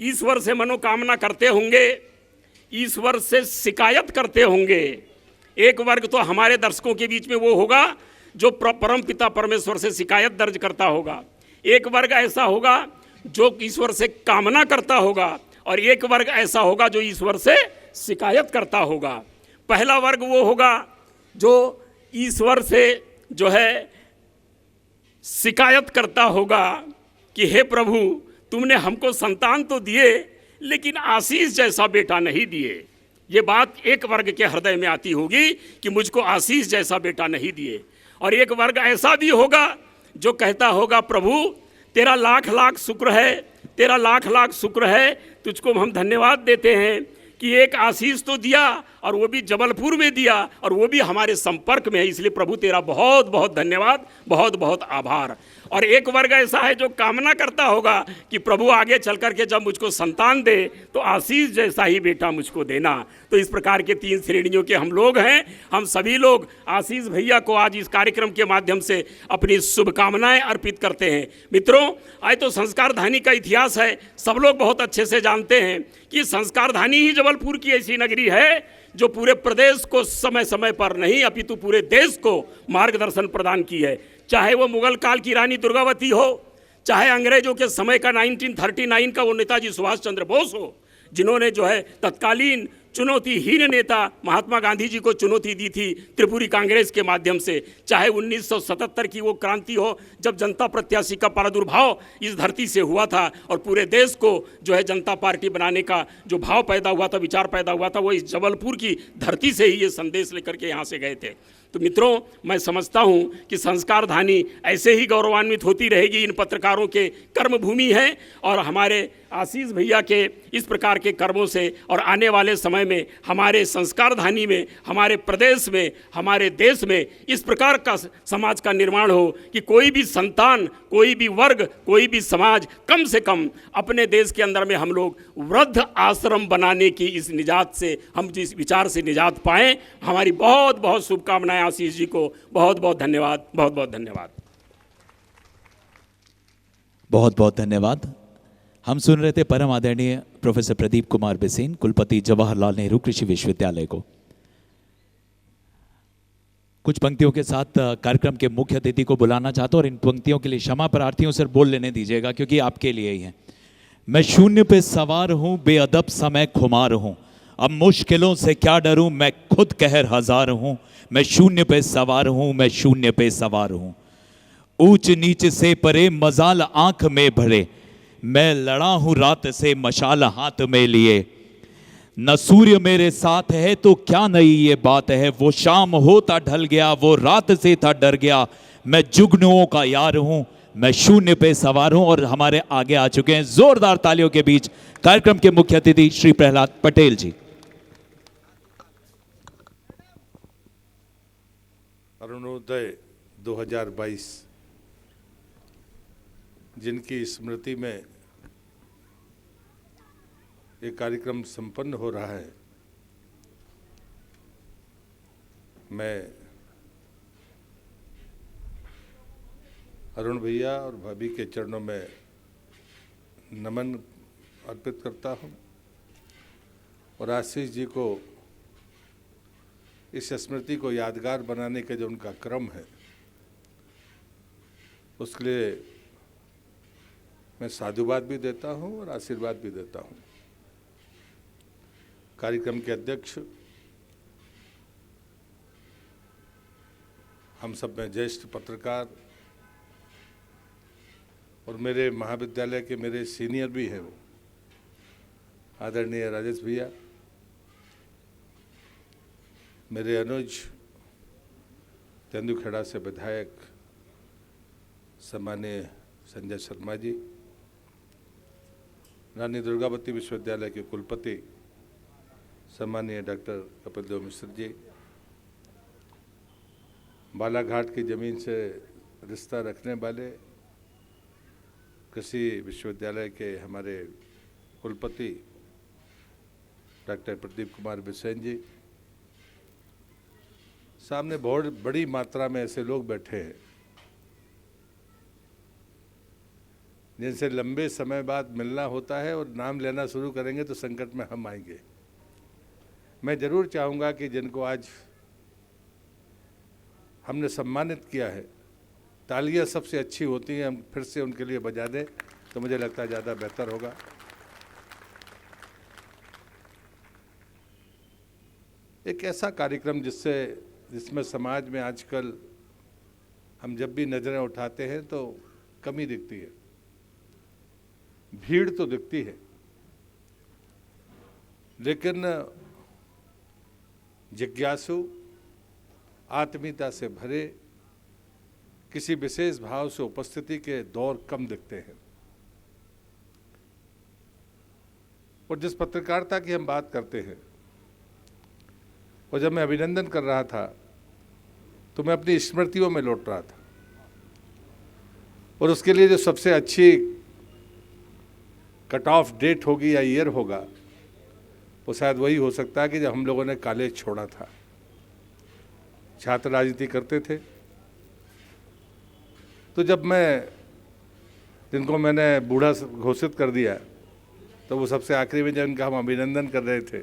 ईश्वर से मनोकामना करते होंगे, ईश्वर से शिकायत करते होंगे। एक वर्ग तो हमारे दर्शकों के बीच में वो होगा जो परम पिता परमेश्वर से शिकायत दर्ज करता होगा, एक वर्ग ऐसा होगा जो ईश्वर से कामना करता होगा, और एक वर्ग ऐसा होगा जो ईश्वर से शिकायत करता होगा। पहला वर्ग वो होगा जो ईश्वर से जो है शिकायत करता होगा कि हे प्रभु, तुमने हमको संतान तो दिए लेकिन आशीष जैसा बेटा नहीं दिए। ये बात एक वर्ग के हृदय में आती होगी कि मुझको आशीष जैसा बेटा नहीं दिए। और एक वर्ग ऐसा भी होगा जो कहता होगा, प्रभु तेरा लाख लाख शुक्र है, तेरा लाख लाख शुक्र है, तुझको हम धन्यवाद देते हैं कि एक आशीष तो दिया और वो भी जबलपुर में दिया और वो भी हमारे संपर्क में है, इसलिए प्रभु तेरा बहुत बहुत धन्यवाद, बहुत बहुत आभार। और एक वर्ग ऐसा है जो कामना करता होगा कि प्रभु आगे चल कर के जब मुझको संतान दे तो आशीष जैसा ही बेटा मुझको देना। तो इस प्रकार के 3 श्रेणियों के हम लोग हैं। हम सभी लोग आशीष भैया को आज इस कार्यक्रम के माध्यम से अपनी शुभकामनाएं अर्पित करते हैं। मित्रों, आज तो संस्कारधानी का इतिहास है, सब लोग बहुत अच्छे से जानते हैं कि संस्कारधानी ही जबलपुर की ऐसी नगरी है जो पूरे प्रदेश को समय समय पर नहीं अपितु पूरे देश को मार्गदर्शन प्रदान की है। चाहे वो मुगल काल की रानी दुर्गावती हो, चाहे अंग्रेजों के समय का 1939 का वो नेताजी सुभाष चंद्र बोस हो, जिन्होंने जो है तत्कालीन चुनौतीहीन नेता महात्मा गांधी जी को चुनौती दी थी त्रिपुरी कांग्रेस के माध्यम से, चाहे 1977 की वो क्रांति हो जब जनता प्रत्याशी का प्रादुर्भाव इस धरती से हुआ था और पूरे देश को जो है जनता पार्टी बनाने का जो भाव पैदा हुआ था, विचार पैदा हुआ था, वो इस जबलपुर की धरती से ही ये संदेश लेकर के यहाँ से गए थे। तो मित्रों, मैं समझता हूँ कि संस्कारधानी ऐसे ही गौरवान्वित होती रहेगी। इन पत्रकारों के कर्मभूमि है और हमारे आशीष भैया के इस प्रकार के कर्मों से और आने वाले समय में हमारे संस्कारधानी में, हमारे प्रदेश में, हमारे देश में इस प्रकार का समाज का निर्माण हो कि कोई भी संतान, कोई भी वर्ग, कोई भी समाज कम से कम अपने देश के अंदर में हम लोग वृद्ध आश्रम बनाने की इस निजात से, हम जिस विचार से निजात पाएं। हमारी बहुत बहुत शुभकामनाएं। आशीष जी को बहुत बहुत धन्यवाद, बहुत बहुत धन्यवाद। बहुत बहुत धन्यवाद। हम सुन रहे थे परम आदरणीय प्रोफेसर प्रदीप कुमार बिसेन, कुलपति जवाहरलाल नेहरू कृषि विश्वविद्यालय को। कुछ पंक्तियों के साथ कार्यक्रम के मुख्य अतिथि को बुलाना चाहता हूं और इन पंक्तियों के लिए क्षमा प्रार्थी हूं, सर बोल लेने दीजिएगा क्योंकि आपके लिए ही है। मैं शून्य पे सवार हूं, बेअदब समय खुमार हूं, अब मुश्किलों से क्या डरूं, मैं खुद कहर हजार हूं। मैं शून्य पे सवार हूं, मैं शून्य पे सवार हूं, ऊंच नीच से परे मजाल आंख में भरे, मैं लड़ा हूं रात से मशाल हाथ में लिए। न सूर्य मेरे साथ है तो क्या नई ये बात है, वो शाम होता ढल गया, वो रात से था डर गया, मैं जुगनुओं का यार हूं, मैं शून्य पे सवार हूं। और हमारे आगे आ चुके हैं जोरदार तालियों के बीच कार्यक्रम के मुख्य अतिथि श्री प्रहलाद पटेल जी। अरुणोदय 2022 जिनकी स्मृति में ये कार्यक्रम संपन्न हो रहा है, मैं अरुण भैया और भाभी के चरणों में नमन अर्पित करता हूँ और आशीष जी को इस स्मृति को यादगार बनाने के जो उनका क्रम है उसके लिए मैं साधुवाद भी देता हूं और आशीर्वाद भी देता हूं। कार्यक्रम के अध्यक्ष, हम सब में ज्येष्ठ पत्रकार और मेरे महाविद्यालय के मेरे सीनियर भी हैं वो आदरणीय राजेश भैया, मेरे अनुज तेंदुखेड़ा से विधायक सम्माननीय संजय शर्मा जी, रानी दुर्गावती विश्वविद्यालय के कुलपति सम्माननीय डॉक्टर कपिल देव मिश्र जी, बालाघाट की ज़मीन से रिश्ता रखने वाले कृषि विश्वविद्यालय के हमारे कुलपति डॉक्टर प्रदीप कुमार बिसेन जी, सामने बहुत बड़ी मात्रा में ऐसे लोग बैठे हैं जिनसे लंबे समय बाद मिलना होता है और नाम लेना शुरू करेंगे तो संकट में हम आएंगे। मैं ज़रूर चाहूँगा कि जिनको आज हमने सम्मानित किया है, तालियां सबसे अच्छी होती हैं, हम फिर से उनके लिए बजा दें तो मुझे लगता है ज़्यादा बेहतर होगा। एक ऐसा कार्यक्रम जिसमें समाज में आजकल हम जब भी नज़रें उठाते हैं तो कमी दिखती है, भीड़ तो दिखती है, लेकिन जिज्ञासु, आत्मीयता से भरे, किसी विशेष भाव से उपस्थिति के दौर कम दिखते हैं। और जिस पत्रकारिता की हम बात करते हैं, और जब मैं अभिनंदन कर रहा था तो मैं अपनी स्मृतियों में लौट रहा था और उसके लिए जो सबसे अच्छी कट ऑफ डेट होगी या ईयर होगा वो शायद वही हो सकता है कि जब हम लोगों ने कॉलेज छोड़ा था, छात्र राजनीति करते थे। तो जब जिनको मैंने बूढ़ा घोषित कर दिया तो वो सबसे आखिरी में जब इनका हम अभिनंदन कर रहे थे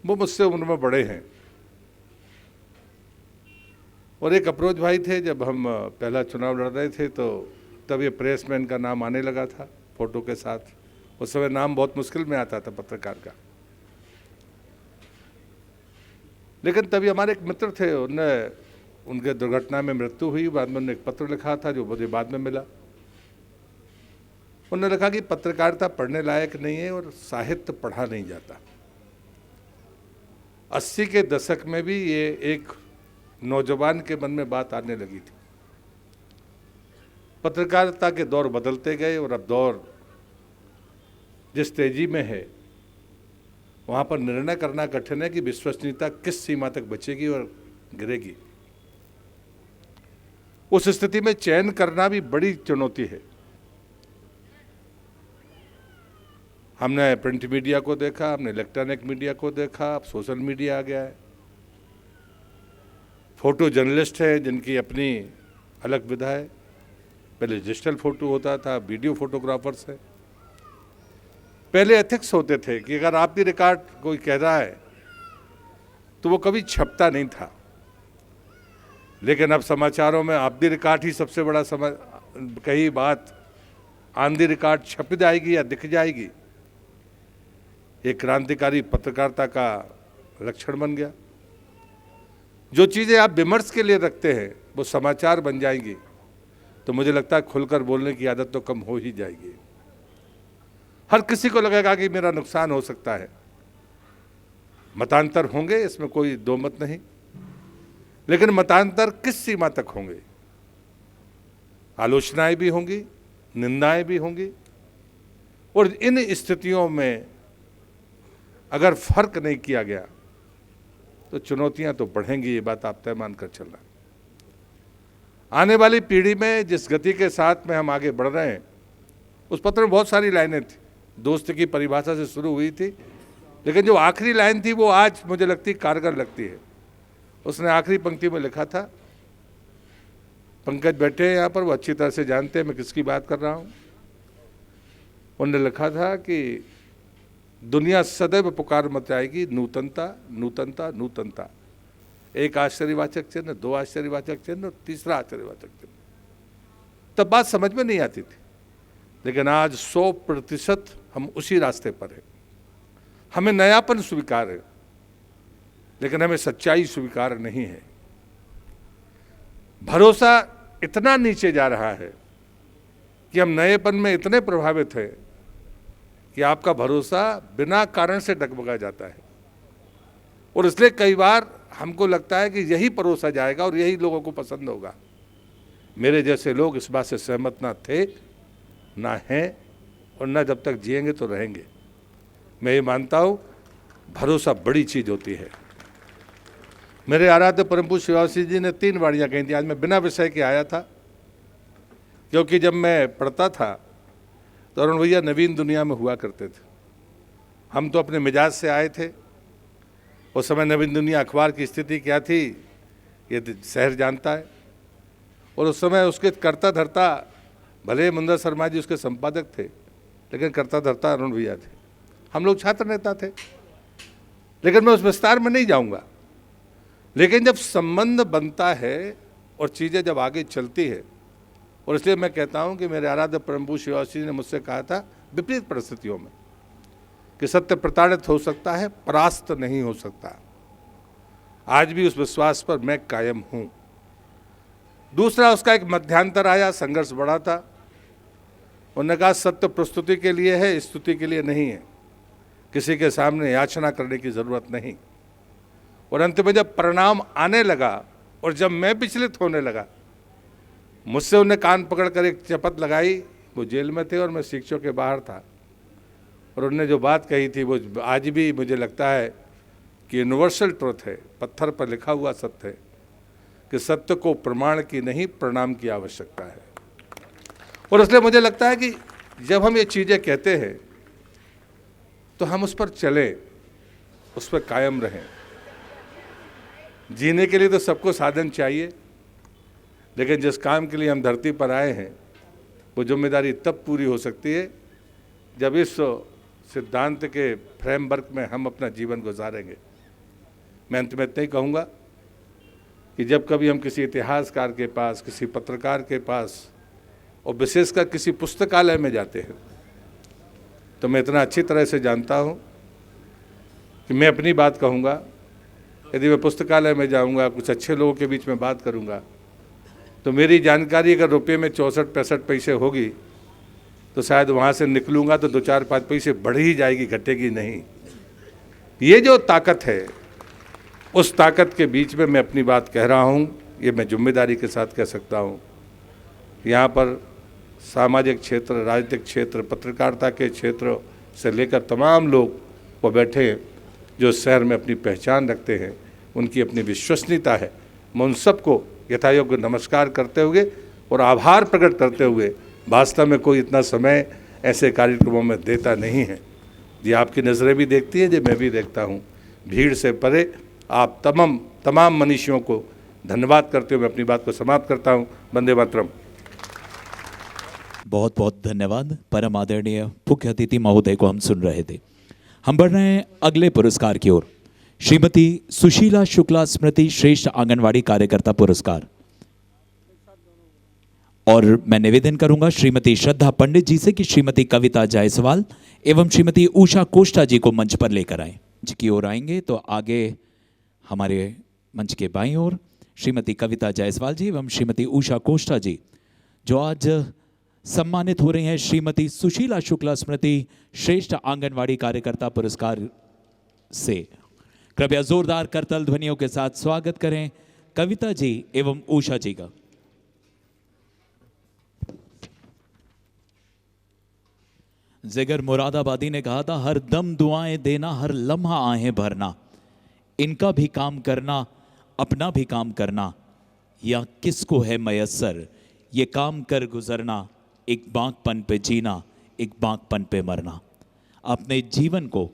वो मुझसे उम्र में बड़े हैं, और एक अप्रोच भाई थे। जब हम पहला चुनाव लड़ रहे थे तो तब ये प्रेसमैन का नाम आने लगा था फोटो के साथ। उस समय नाम बहुत मुश्किल में आता था पत्रकार का। लेकिन तभी हमारे एक मित्र थे, उनके दुर्घटना में मृत्यु हुई। बाद में उन्होंने एक पत्र लिखा था जो मुझे बाद में मिला। उन्होंने लिखा कि पत्रकारिता पढ़ने लायक नहीं है और साहित्य पढ़ा नहीं जाता। 80 के दशक में भी ये एक नौजवान के मन में बात आने लगी थी। पत्रकारिता के दौर बदलते गए और अब दौर जिस तेजी में है वहाँ पर निर्णय करना कठिन है कि विश्वसनीयता किस सीमा तक बचेगी और गिरेगी। उस स्थिति में चयन करना भी बड़ी चुनौती है। हमने प्रिंट मीडिया को देखा, हमने इलेक्ट्रॉनिक मीडिया को देखा, अब सोशल मीडिया आ गया है। फोटो जर्नलिस्ट है जिनकी अपनी अलग विधा है। पहले डिजिटल फोटो होता था, वीडियो फोटोग्राफर्स है। पहले एथिक्स होते थे कि अगर आपकी रिकॉर्ड कोई कह रहा है तो वो कभी छपता नहीं था। लेकिन अब समाचारों में आप दी रिकॉर्ड ही सबसे बड़ा कही बात ऑन दी रिकॉर्ड छप जाएगी या दिख जाएगी। ये क्रांतिकारी पत्रकारिता का लक्षण बन गया। जो चीज़ें आप विमर्श के लिए रखते हैं वो समाचार बन जाएंगी, तो मुझे लगता है खुलकर बोलने की आदत तो कम हो ही जाएगी। हर किसी को लगेगा कि मेरा नुकसान हो सकता है। मतांतर होंगे, इसमें कोई दो मत नहीं, लेकिन मतांतर किस सीमा तक होंगे? आलोचनाएं भी होंगी, निंदाएं भी होंगी, और इन स्थितियों में अगर फर्क नहीं किया गया तो चुनौतियां तो बढ़ेंगी। ये बात आप तय मानकर चलना। आने वाली पीढ़ी में जिस गति के साथ में हम आगे बढ़ रहे हैं, उस पत्र में बहुत सारी लाइनें थी, दोस्त की परिभाषा से शुरू हुई थी, लेकिन जो आखिरी लाइन थी वो आज मुझे लगती कारगर लगती है। उसने आखिरी पंक्ति में लिखा था, पंकज बैठे हैं यहाँ पर, वो अच्छी तरह से जानते हैं मैं किसकी बात कर रहा हूँ। उन्होंने लिखा था कि दुनिया सदैव पुकार मचाएगी नूतनता नूतनता नूतनता। एक आश्चर्यवाचक चिन्ह, दो आश्चर्यवाचक चिन्ह और तीसरा आश्चर्यवाचक चिन्ह। तब बात समझ में नहीं आती थी, लेकिन आज 100% हम उसी रास्ते पर हैं। हमें नयापन स्वीकार है, लेकिन हमें सच्चाई स्वीकार नहीं है। भरोसा इतना नीचे जा रहा है कि हम नएपन में इतने प्रभावित हैं कि आपका भरोसा बिना कारण से डगमगा जाता है, और इसलिए कई बार हमको लगता है कि यही परोसा जाएगा और यही लोगों को पसंद होगा। मेरे जैसे लोग इस बात से सहमत ना थे, ना हैं, और ना जब तक जिएंगे तो रहेंगे। मैं ये मानता हूँ भरोसा बड़ी चीज़ होती है। मेरे आराध्य परम पूज्य शिवासी जी ने 3 वाणियाँ कही थी। आज मैं बिना विषय के आया था, क्योंकि जब मैं पढ़ता था तो अरुण भैया नवीन दुनिया में हुआ करते थे। हम तो अपने मिजाज से आए थे। उस समय नवीन दुनिया अखबार की स्थिति क्या थी ये शहर जानता है, और उस समय उसके कर्ता धर्ता भले मुंदर शर्मा जी उसके संपादक थे, लेकिन कर्ता धर्ता अरुण भैया थे। हम लोग छात्र नेता थे, लेकिन मैं उस विस्तार में नहीं जाऊंगा। लेकिन जब संबंध बनता है और चीज़ें जब आगे चलती है, और इसलिए मैं कहता हूं कि मेरे आराध्य परम पूज्य शिवासी जी ने मुझसे कहा था विपरीत परिस्थितियों में कि सत्य प्रताड़ित हो सकता है, परास्त नहीं हो सकता। आज भी उस विश्वास पर मैं कायम हूं। दूसरा, उसका एक मध्यांतर आया, संघर्ष बढ़ा था। उन्होंने कहा सत्य प्रस्तुति के लिए है, स्तुति के लिए नहीं है। किसी के सामने याचना करने की जरूरत नहीं। और अंत में जब परिणाम आने लगा और जब मैं विचलित होने लगा, मुझसे उन्हें कान पकड़कर एक शपथ लगाई। वो जेल में थे और मैं शिक्षकों के बाहर था, और उन्होंने जो बात कही थी वो आज भी मुझे लगता है कि यूनिवर्सल ट्रुथ है, पत्थर पर लिखा हुआ सत्य है कि सत्य को प्रमाण की नहीं परिणाम की आवश्यकता है। और इसलिए मुझे लगता है कि जब हम ये चीज़ें कहते हैं तो हम उस पर चलें, उस पर कायम रहें। जीने के लिए तो सबको साधन चाहिए, लेकिन जिस काम के लिए हम धरती पर आए हैं वो जिम्मेदारी तब पूरी हो सकती है जब इस सिद्धांत के फ्रेमवर्क में हम अपना जीवन गुजारेंगे। मैं अंत में इतना ही कहूँगा कि जब कभी हम किसी इतिहासकार के पास, किसी पत्रकार के पास और विशेषकर किसी पुस्तकालय में जाते हैं तो मैं इतना अच्छी तरह से जानता हूँ कि मैं अपनी बात कहूँगा, यदि मैं पुस्तकालय में जाऊँगा, कुछ अच्छे लोगों के बीच में बात करूँगा तो मेरी जानकारी अगर रुपये में 64-65 पैसे होगी तो शायद वहाँ से निकलूँगा तो 2-4-5 पैसे बढ़ ही जाएगी, घटेगी नहीं। ये जो ताकत है, उस ताकत के बीच में मैं अपनी बात कह रहा हूँ, ये मैं जिम्मेदारी के साथ कह सकता हूँ। यहाँ पर सामाजिक क्षेत्र, राजनीतिक क्षेत्र, पत्रकारिता के क्षेत्र से लेकर तमाम लोग वो बैठे हैं जो शहर में अपनी पहचान रखते हैं, उनकी अपनी विश्वसनीयता है। मैं उन सबको यथायोग्य नमस्कार करते हुए और आभार प्रकट करते हुए, वास्तव में कोई इतना समय ऐसे कार्यक्रमों में देता नहीं है। ये आपकी नज़रें भी देखती हैं, ये मैं भी देखता हूँ। भीड़ से परे आप तमाम मनीषियों को धन्यवाद करते हुए मैं अपनी बात को समाप्त करता हूँ। वंदे मातरम। बहुत बहुत धन्यवाद। परम आदरणीय मुख्य अतिथि महोदय को हम सुन रहे थे। हम बढ़ रहे हैं अगले पुरस्कार की ओर। श्रीमती सुशीला शुक्ला स्मृति श्रेष्ठ आंगनवाड़ी कार्यकर्ता पुरस्कार। और मैं निवेदन करूंगा श्रीमती श्रद्धा पंडित जी से कि श्रीमती कविता जायसवाल एवं श्रीमती उषा कोष्टा जी को मंच पर लेकर आएं। जी की ओर आएंगे तो आगे हमारे मंच के बाईं ओर श्रीमती कविता जायसवाल जी एवं श्रीमती उषा कोष्टा जी, जो आज सम्मानित हो रही हैं श्रीमती सुशीला शुक्ला स्मृति श्रेष्ठ आंगनवाड़ी कार्यकर्ता पुरस्कार से। कृपया जोरदार करताल ध्वनियों के साथ स्वागत करें कविता जी एवं उषा जी का। जिगर मुरादाबादी ने कहा था, हर दम दुआएं देना, हर लम्हा आहें भरना, इनका भी काम करना, अपना भी काम करना, या किसको है मयस्सर ये काम कर गुजरना, एक बांकपन पे जीना, एक बांकपन पे मरना। अपने जीवन को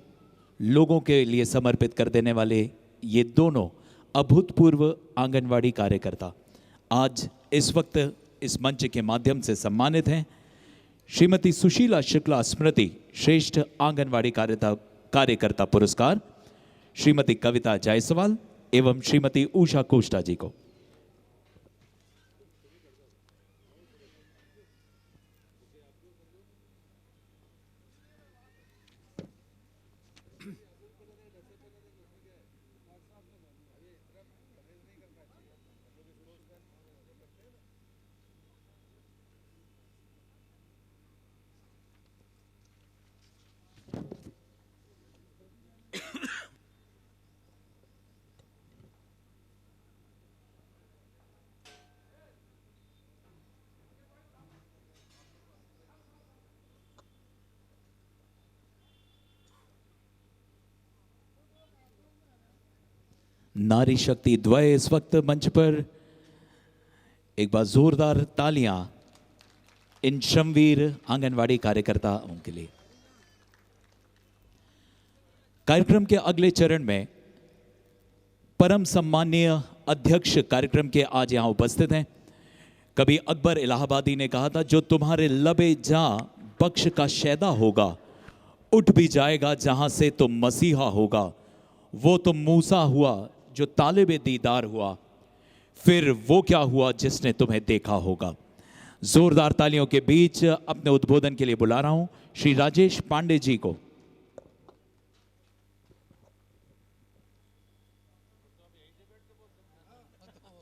लोगों के लिए समर्पित कर देने वाले ये दोनों अभूतपूर्व आंगनवाड़ी कार्यकर्ता आज इस वक्त इस मंच के माध्यम से सम्मानित हैं। श्रीमती सुशीला शुक्ला स्मृति श्रेष्ठ आंगनवाड़ी कार्यकर्ता पुरस्कार श्रीमती कविता जायसवाल एवं श्रीमती उषा कोष्टा जी को। नारी शक्ति द्वय इस वक्त मंच पर। एक बार जोरदार तालियां इन श्रमवीर आंगनवाड़ी कार्यकर्ताओं के लिए। कार्यक्रम के अगले चरण में परम सम्माननीय अध्यक्ष कार्यक्रम के आज यहां उपस्थित हैं। कभी अकबर इलाहाबादी ने कहा था, जो तुम्हारे लबे जा बख्श का शैदा होगा, उठ भी जाएगा जहां से तुम मसीहा होगा। वो तुम मूसा हुआ जो तालिबे दीदार हुआ, फिर वो क्या हुआ जिसने तुम्हें देखा होगा। जोरदार तालियों के बीच अपने उद्बोधन के लिए बुला रहा हूं श्री राजेश पांडे जी को।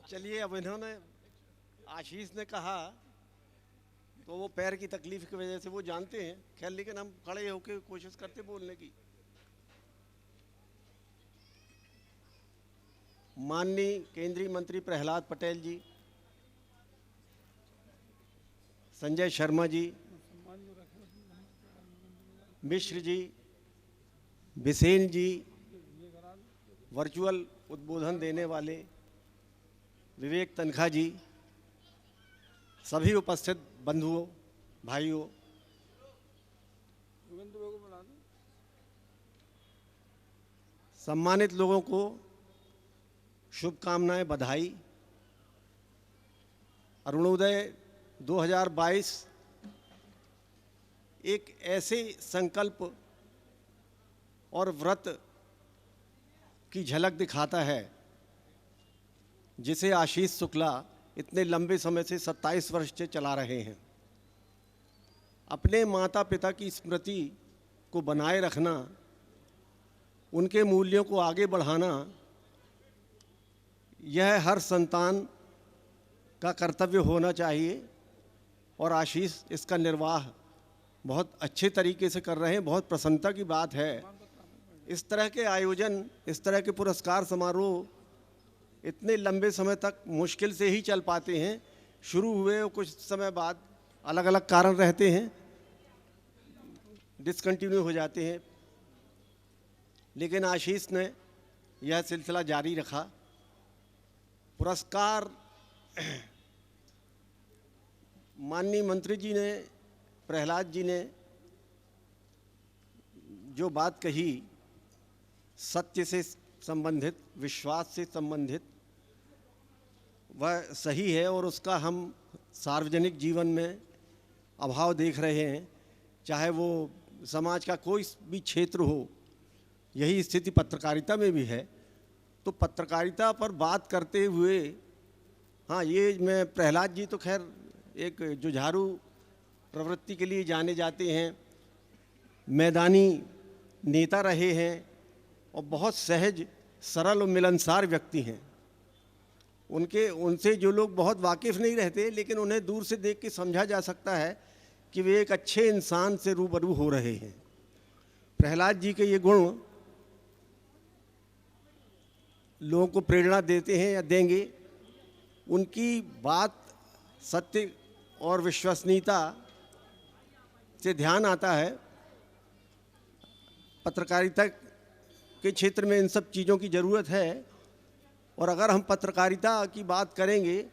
चलिए, अब इन्होंने आशीष ने कहा तो वो पैर की तकलीफ की वजह से वो जानते हैं, खैर, लेकिन हम खड़े होकर कोशिश करते बोलने की। माननीय केंद्रीय मंत्री प्रहलाद पटेल जी, संजय शर्मा जी, मिश्र जी, बिसेन जी, वर्चुअल उद्बोधन देने वाले विवेक तनखा जी, सभी उपस्थित बंधुओं, भाइयों, सम्मानित लोगों को शुभकामनाएं, बधाई। अरुणोदय 2022 एक ऐसे संकल्प और व्रत की झलक दिखाता है, जिसे आशीष शुक्ला इतने लंबे समय से 27 वर्ष से चला रहे हैं। अपने माता पिता की स्मृति को बनाए रखना, उनके मूल्यों को आगे बढ़ाना, यह हर संतान का कर्तव्य होना चाहिए और आशीष इसका निर्वाह बहुत अच्छे तरीके से कर रहे हैं। बहुत प्रसन्नता की बात है। इस तरह के आयोजन, इस तरह के पुरस्कार समारोह इतने लंबे समय तक मुश्किल से ही चल पाते हैं। शुरू हुए और कुछ समय बाद अलग अलग कारण रहते हैं, डिसकंटिन्यू हो जाते हैं, लेकिन आशीष ने यह सिलसिला जारी रखा। पुरस्कार माननीय मंत्री जी ने, प्रहलाद जी ने जो बात कही, सत्य से संबंधित, विश्वास से संबंधित, वह सही है और उसका हम सार्वजनिक जीवन में अभाव देख रहे हैं। चाहे वो समाज का कोई भी क्षेत्र हो, यही स्थिति पत्रकारिता में भी है। तो पत्रकारिता पर बात करते हुए, हाँ, ये मैं प्रहलाद जी तो खैर एक जुझारू प्रवृत्ति के लिए जाने जाते हैं, मैदानी नेता रहे हैं और बहुत सहज, सरल और मिलनसार व्यक्ति हैं। उनसे जो लोग बहुत वाकिफ़ नहीं रहते, लेकिन उन्हें दूर से देख के समझा जा सकता है कि वे एक अच्छे इंसान से रूबरू हो रहे हैं। प्रहलाद जी के ये गुण लोगों को प्रेरणा देते हैं या देंगे। उनकी बात सत्य और विश्वसनीयता से ध्यान आता है। पत्रकारिता के क्षेत्र में इन सब चीज़ों की ज़रूरत है और अगर हम पत्रकारिता की बात करेंगे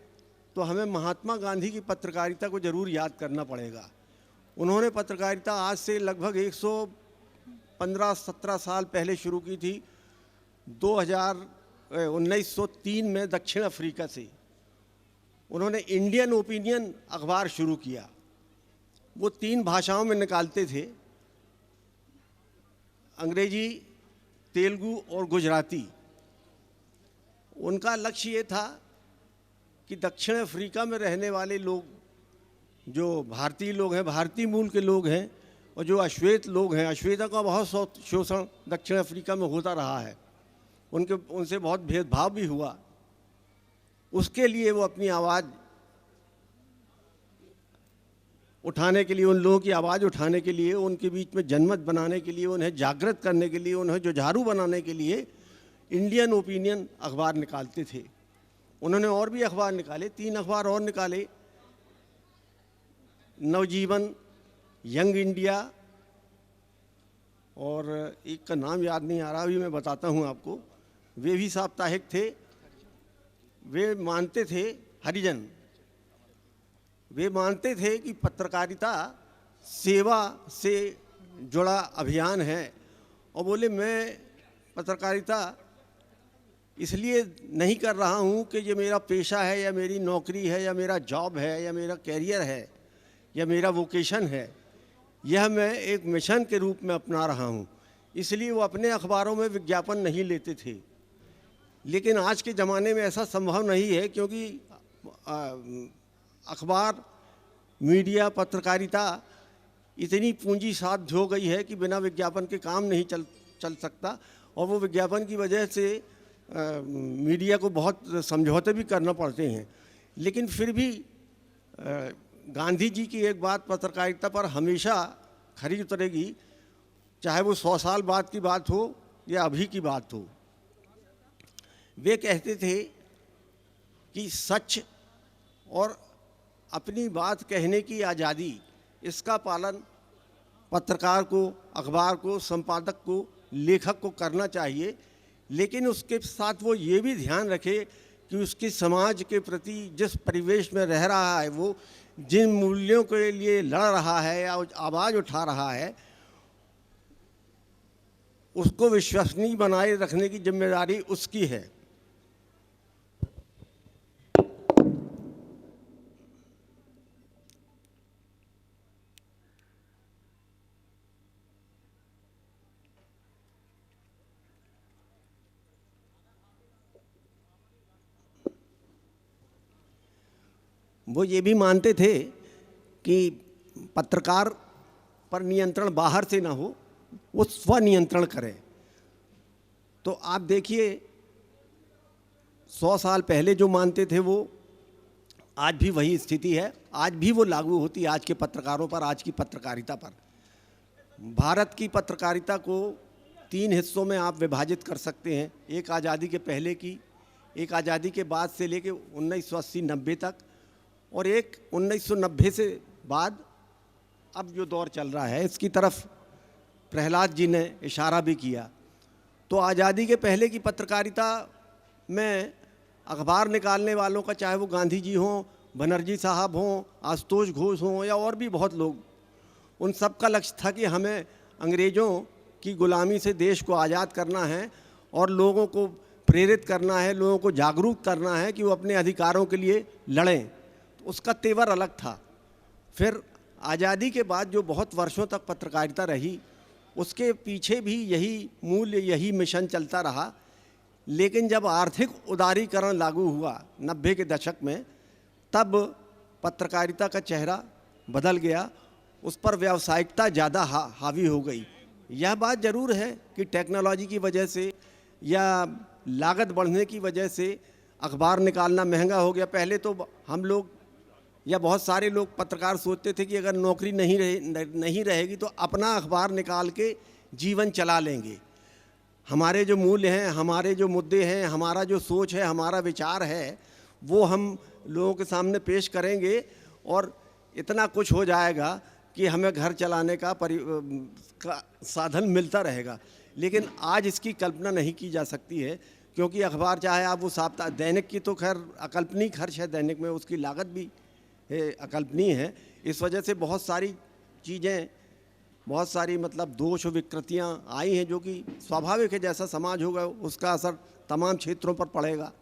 तो हमें महात्मा गांधी की पत्रकारिता को ज़रूर याद करना पड़ेगा। उन्होंने पत्रकारिता आज से लगभग 115-17 साल पहले शुरू की थी। 1903 में दक्षिण अफ्रीका से उन्होंने इंडियन ओपिनियन अखबार शुरू किया। वो 3 भाषाओं में निकालते थे, अंग्रेजी, तेलुगु और गुजराती। उनका लक्ष्य ये था कि दक्षिण अफ्रीका में रहने वाले लोग, जो भारतीय लोग हैं, भारतीय मूल के लोग हैं, और जो अश्वेत लोग हैं, अश्वेतों का बहुत शोषण दक्षिण अफ्रीका में होता रहा है, उनसे बहुत भेदभाव भी हुआ। उसके लिए वो अपनी आवाज़ उठाने के लिए, उन लोगों की आवाज़ उठाने के लिए, उनके बीच में जनमत बनाने के लिए, उन्हें जागृत करने के लिए, उन्हें जुझारू बनाने के लिए इंडियन ओपिनियन अखबार निकालते थे। उन्होंने और भी अखबार निकाले, 3 अखबार और निकाले, नवजीवन, यंग इंडिया, और एक का नाम याद नहीं आ रहा, अभी मैं बताता हूँ आपको। वे भी साप्ताहिक थे। वे मानते थे, हरिजन, वे मानते थे कि पत्रकारिता सेवा से जुड़ा अभियान है, और बोले मैं पत्रकारिता इसलिए नहीं कर रहा हूँ कि ये मेरा पेशा है या मेरी नौकरी है या मेरा जॉब है या मेरा कैरियर है या मेरा वोकेशन है, यह मैं एक मिशन के रूप में अपना रहा हूँ। इसलिए वो अपने अखबारों में विज्ञापन नहीं लेते थे। लेकिन आज के ज़माने में ऐसा संभव नहीं है, क्योंकि अखबार, मीडिया, पत्रकारिता इतनी पूंजी साध्य हो गई है कि बिना विज्ञापन के काम नहीं चल सकता, और वो विज्ञापन की वजह से मीडिया को बहुत समझौते भी करना पड़ते हैं। लेकिन फिर भी गांधी जी की एक बात पत्रकारिता पर हमेशा खरी उतरेगी, चाहे वो 100 साल बाद की बात हो या अभी की बात हो। वे कहते थे कि सच और अपनी बात कहने की आज़ादी, इसका पालन पत्रकार को, अखबार को, संपादक को, लेखक को करना चाहिए। लेकिन उसके साथ वो ये भी ध्यान रखे कि उसके समाज के प्रति जिस परिवेश में रह रहा है, वो जिन मूल्यों के लिए लड़ रहा है या आवाज़ उठा रहा है, उसको विश्वसनीय बनाए रखने की जिम्मेदारी उसकी है। वो ये भी मानते थे कि पत्रकार पर नियंत्रण बाहर से ना हो, वो स्वनियंत्रण करे। तो आप देखिए 100 साल पहले जो मानते थे वो आज भी वही स्थिति है, आज भी वो लागू होती है आज के पत्रकारों पर, आज की पत्रकारिता पर। भारत की पत्रकारिता को 3 हिस्सों में आप विभाजित कर सकते हैं, एक आज़ादी के पहले की, एक आज़ादी के बाद से लेके 1980-90 तक, और एक 1990 से बाद अब जो दौर चल रहा है इसकी तरफ प्रहलाद जी ने इशारा भी किया। तो आज़ादी के पहले की पत्रकारिता में अखबार निकालने वालों का, चाहे वो गांधी जी हों, बनर्जी साहब हों, आशुतोष घोष हों या और भी बहुत लोग, उन सब का लक्ष्य था कि हमें अंग्रेज़ों की गुलामी से देश को आज़ाद करना है और लोगों को प्रेरित करना है, लोगों को जागरूक करना है कि वो अपने अधिकारों के लिए लड़ें। तो उसका तेवर अलग था। फिर आज़ादी के बाद जो बहुत वर्षों तक पत्रकारिता रही, उसके पीछे भी यही मूल्य, यही मिशन चलता रहा। लेकिन जब आर्थिक उदारीकरण लागू हुआ 90 के दशक में, तब पत्रकारिता का चेहरा बदल गया, उस पर व्यावसायिकता ज़्यादा हावी हो गई। यह बात ज़रूर है कि टेक्नोलॉजी की वजह से या लागत बढ़ने की वजह से अखबार निकालना महंगा हो गया। पहले तो हम लोग या बहुत सारे लोग पत्रकार सोचते थे कि अगर नौकरी नहीं रहेगी तो अपना अखबार निकाल के जीवन चला लेंगे। हमारे जो मूल्य हैं, हमारे जो मुद्दे हैं, हमारा जो सोच है, हमारा विचार है, वो हम लोगों के सामने पेश करेंगे और इतना कुछ हो जाएगा कि हमें घर चलाने का साधन मिलता रहेगा। लेकिन आज इसकी कल्पना नहीं की जा सकती है, क्योंकि अखबार, चाहे आप वो साप्ताहिक, दैनिक की तो खैर अकल्पनीय खर्च है, दैनिक में उसकी लागत भी अकल्पनीय है। इस वजह से बहुत सारी चीज़ें, बहुत सारी मतलब दोष और विकृतियाँ आई हैं, जो कि स्वाभाविक है, जैसा समाज होगा उसका असर तमाम क्षेत्रों पर पड़ेगा।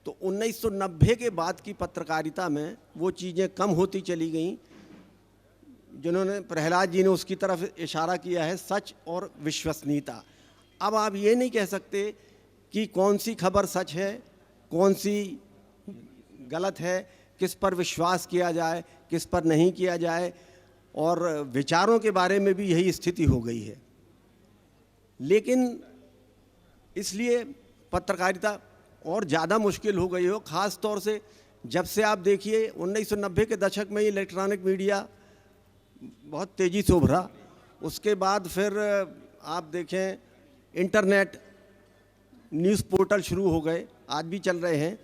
तो 1990 के बाद की पत्रकारिता में वो चीज़ें कम होती चली गईं, जिन्होंने प्रहलाद जी ने उसकी तरफ इशारा किया है, सच और विश्वसनीयता। अब आप ये नहीं कह सकते कि कौन सी खबर सच है, कौन सी गलत है, किस पर विश्वास किया जाए, किस पर नहीं किया जाए, और विचारों के बारे में भी यही स्थिति हो गई है। लेकिन इसलिए पत्रकारिता और ज़्यादा मुश्किल हो गई हो, ख़ास तौर से जब से आप देखिए 1990 के दशक में इलेक्ट्रॉनिक मीडिया बहुत तेज़ी से उभरा। उसके बाद फिर आप देखें इंटरनेट, न्यूज़ पोर्टल शुरू हो गए, आज भी चल रहे हैं,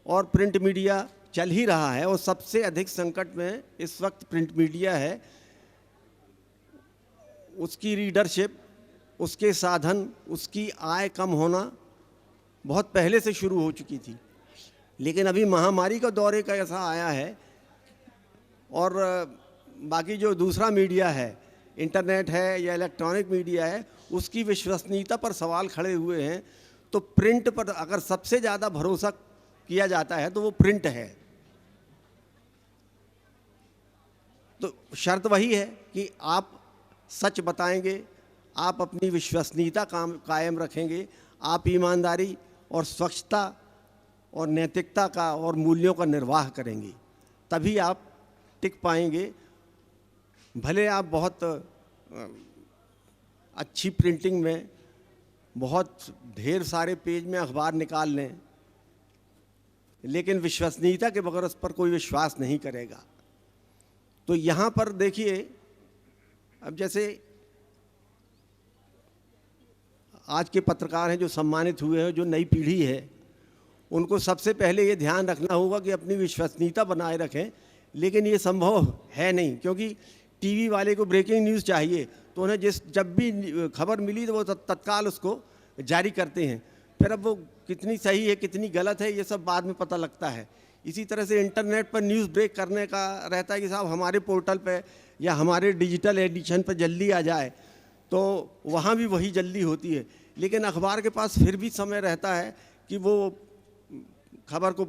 और प्रिंट मीडिया चल ही रहा है। और सबसे अधिक संकट में इस वक्त प्रिंट मीडिया है। उसकी रीडरशिप, उसके साधन, उसकी आय कम होना बहुत पहले से शुरू हो चुकी थी। लेकिन अभी महामारी का दौर एक ऐसा आया है, और बाकी जो दूसरा मीडिया है, इंटरनेट है या इलेक्ट्रॉनिक मीडिया है, उसकी विश्वसनीयता पर सवाल खड़े हुए हैं। तो प्रिंट पर अगर सबसे ज़्यादा भरोसा किया जाता है तो वो प्रिंट है। तो शर्त वही है कि आप सच बताएंगे, आप अपनी विश्वसनीयता कायम रखेंगे, आप ईमानदारी और स्वच्छता और नैतिकता का और मूल्यों का निर्वाह करेंगे, तभी आप टिक पाएंगे। भले आप बहुत अच्छी प्रिंटिंग में बहुत ढेर सारे पेज में अखबार निकाल लें, लेकिन विश्वसनीयता के बगैर उस पर कोई विश्वास नहीं करेगा। तो यहाँ पर देखिए, अब जैसे आज के पत्रकार हैं जो सम्मानित हुए हैं, जो नई पीढ़ी है, उनको सबसे पहले ये ध्यान रखना होगा कि अपनी विश्वसनीयता बनाए रखें। लेकिन ये संभव है नहीं, क्योंकि टीवी वाले को ब्रेकिंग न्यूज़ चाहिए, तो उन्हें जब भी खबर मिली तो वो तत्काल उसको जारी करते हैं। फिर अब वो कितनी सही है, कितनी गलत है, ये सब बाद में पता लगता है। इसी तरह से इंटरनेट पर न्यूज़ ब्रेक करने का रहता है कि साहब हमारे पोर्टल पे या हमारे डिजिटल एडिशन पर जल्दी आ जाए, तो वहाँ भी वही जल्दी होती है। लेकिन अखबार के पास फिर भी समय रहता है कि वो खबर को,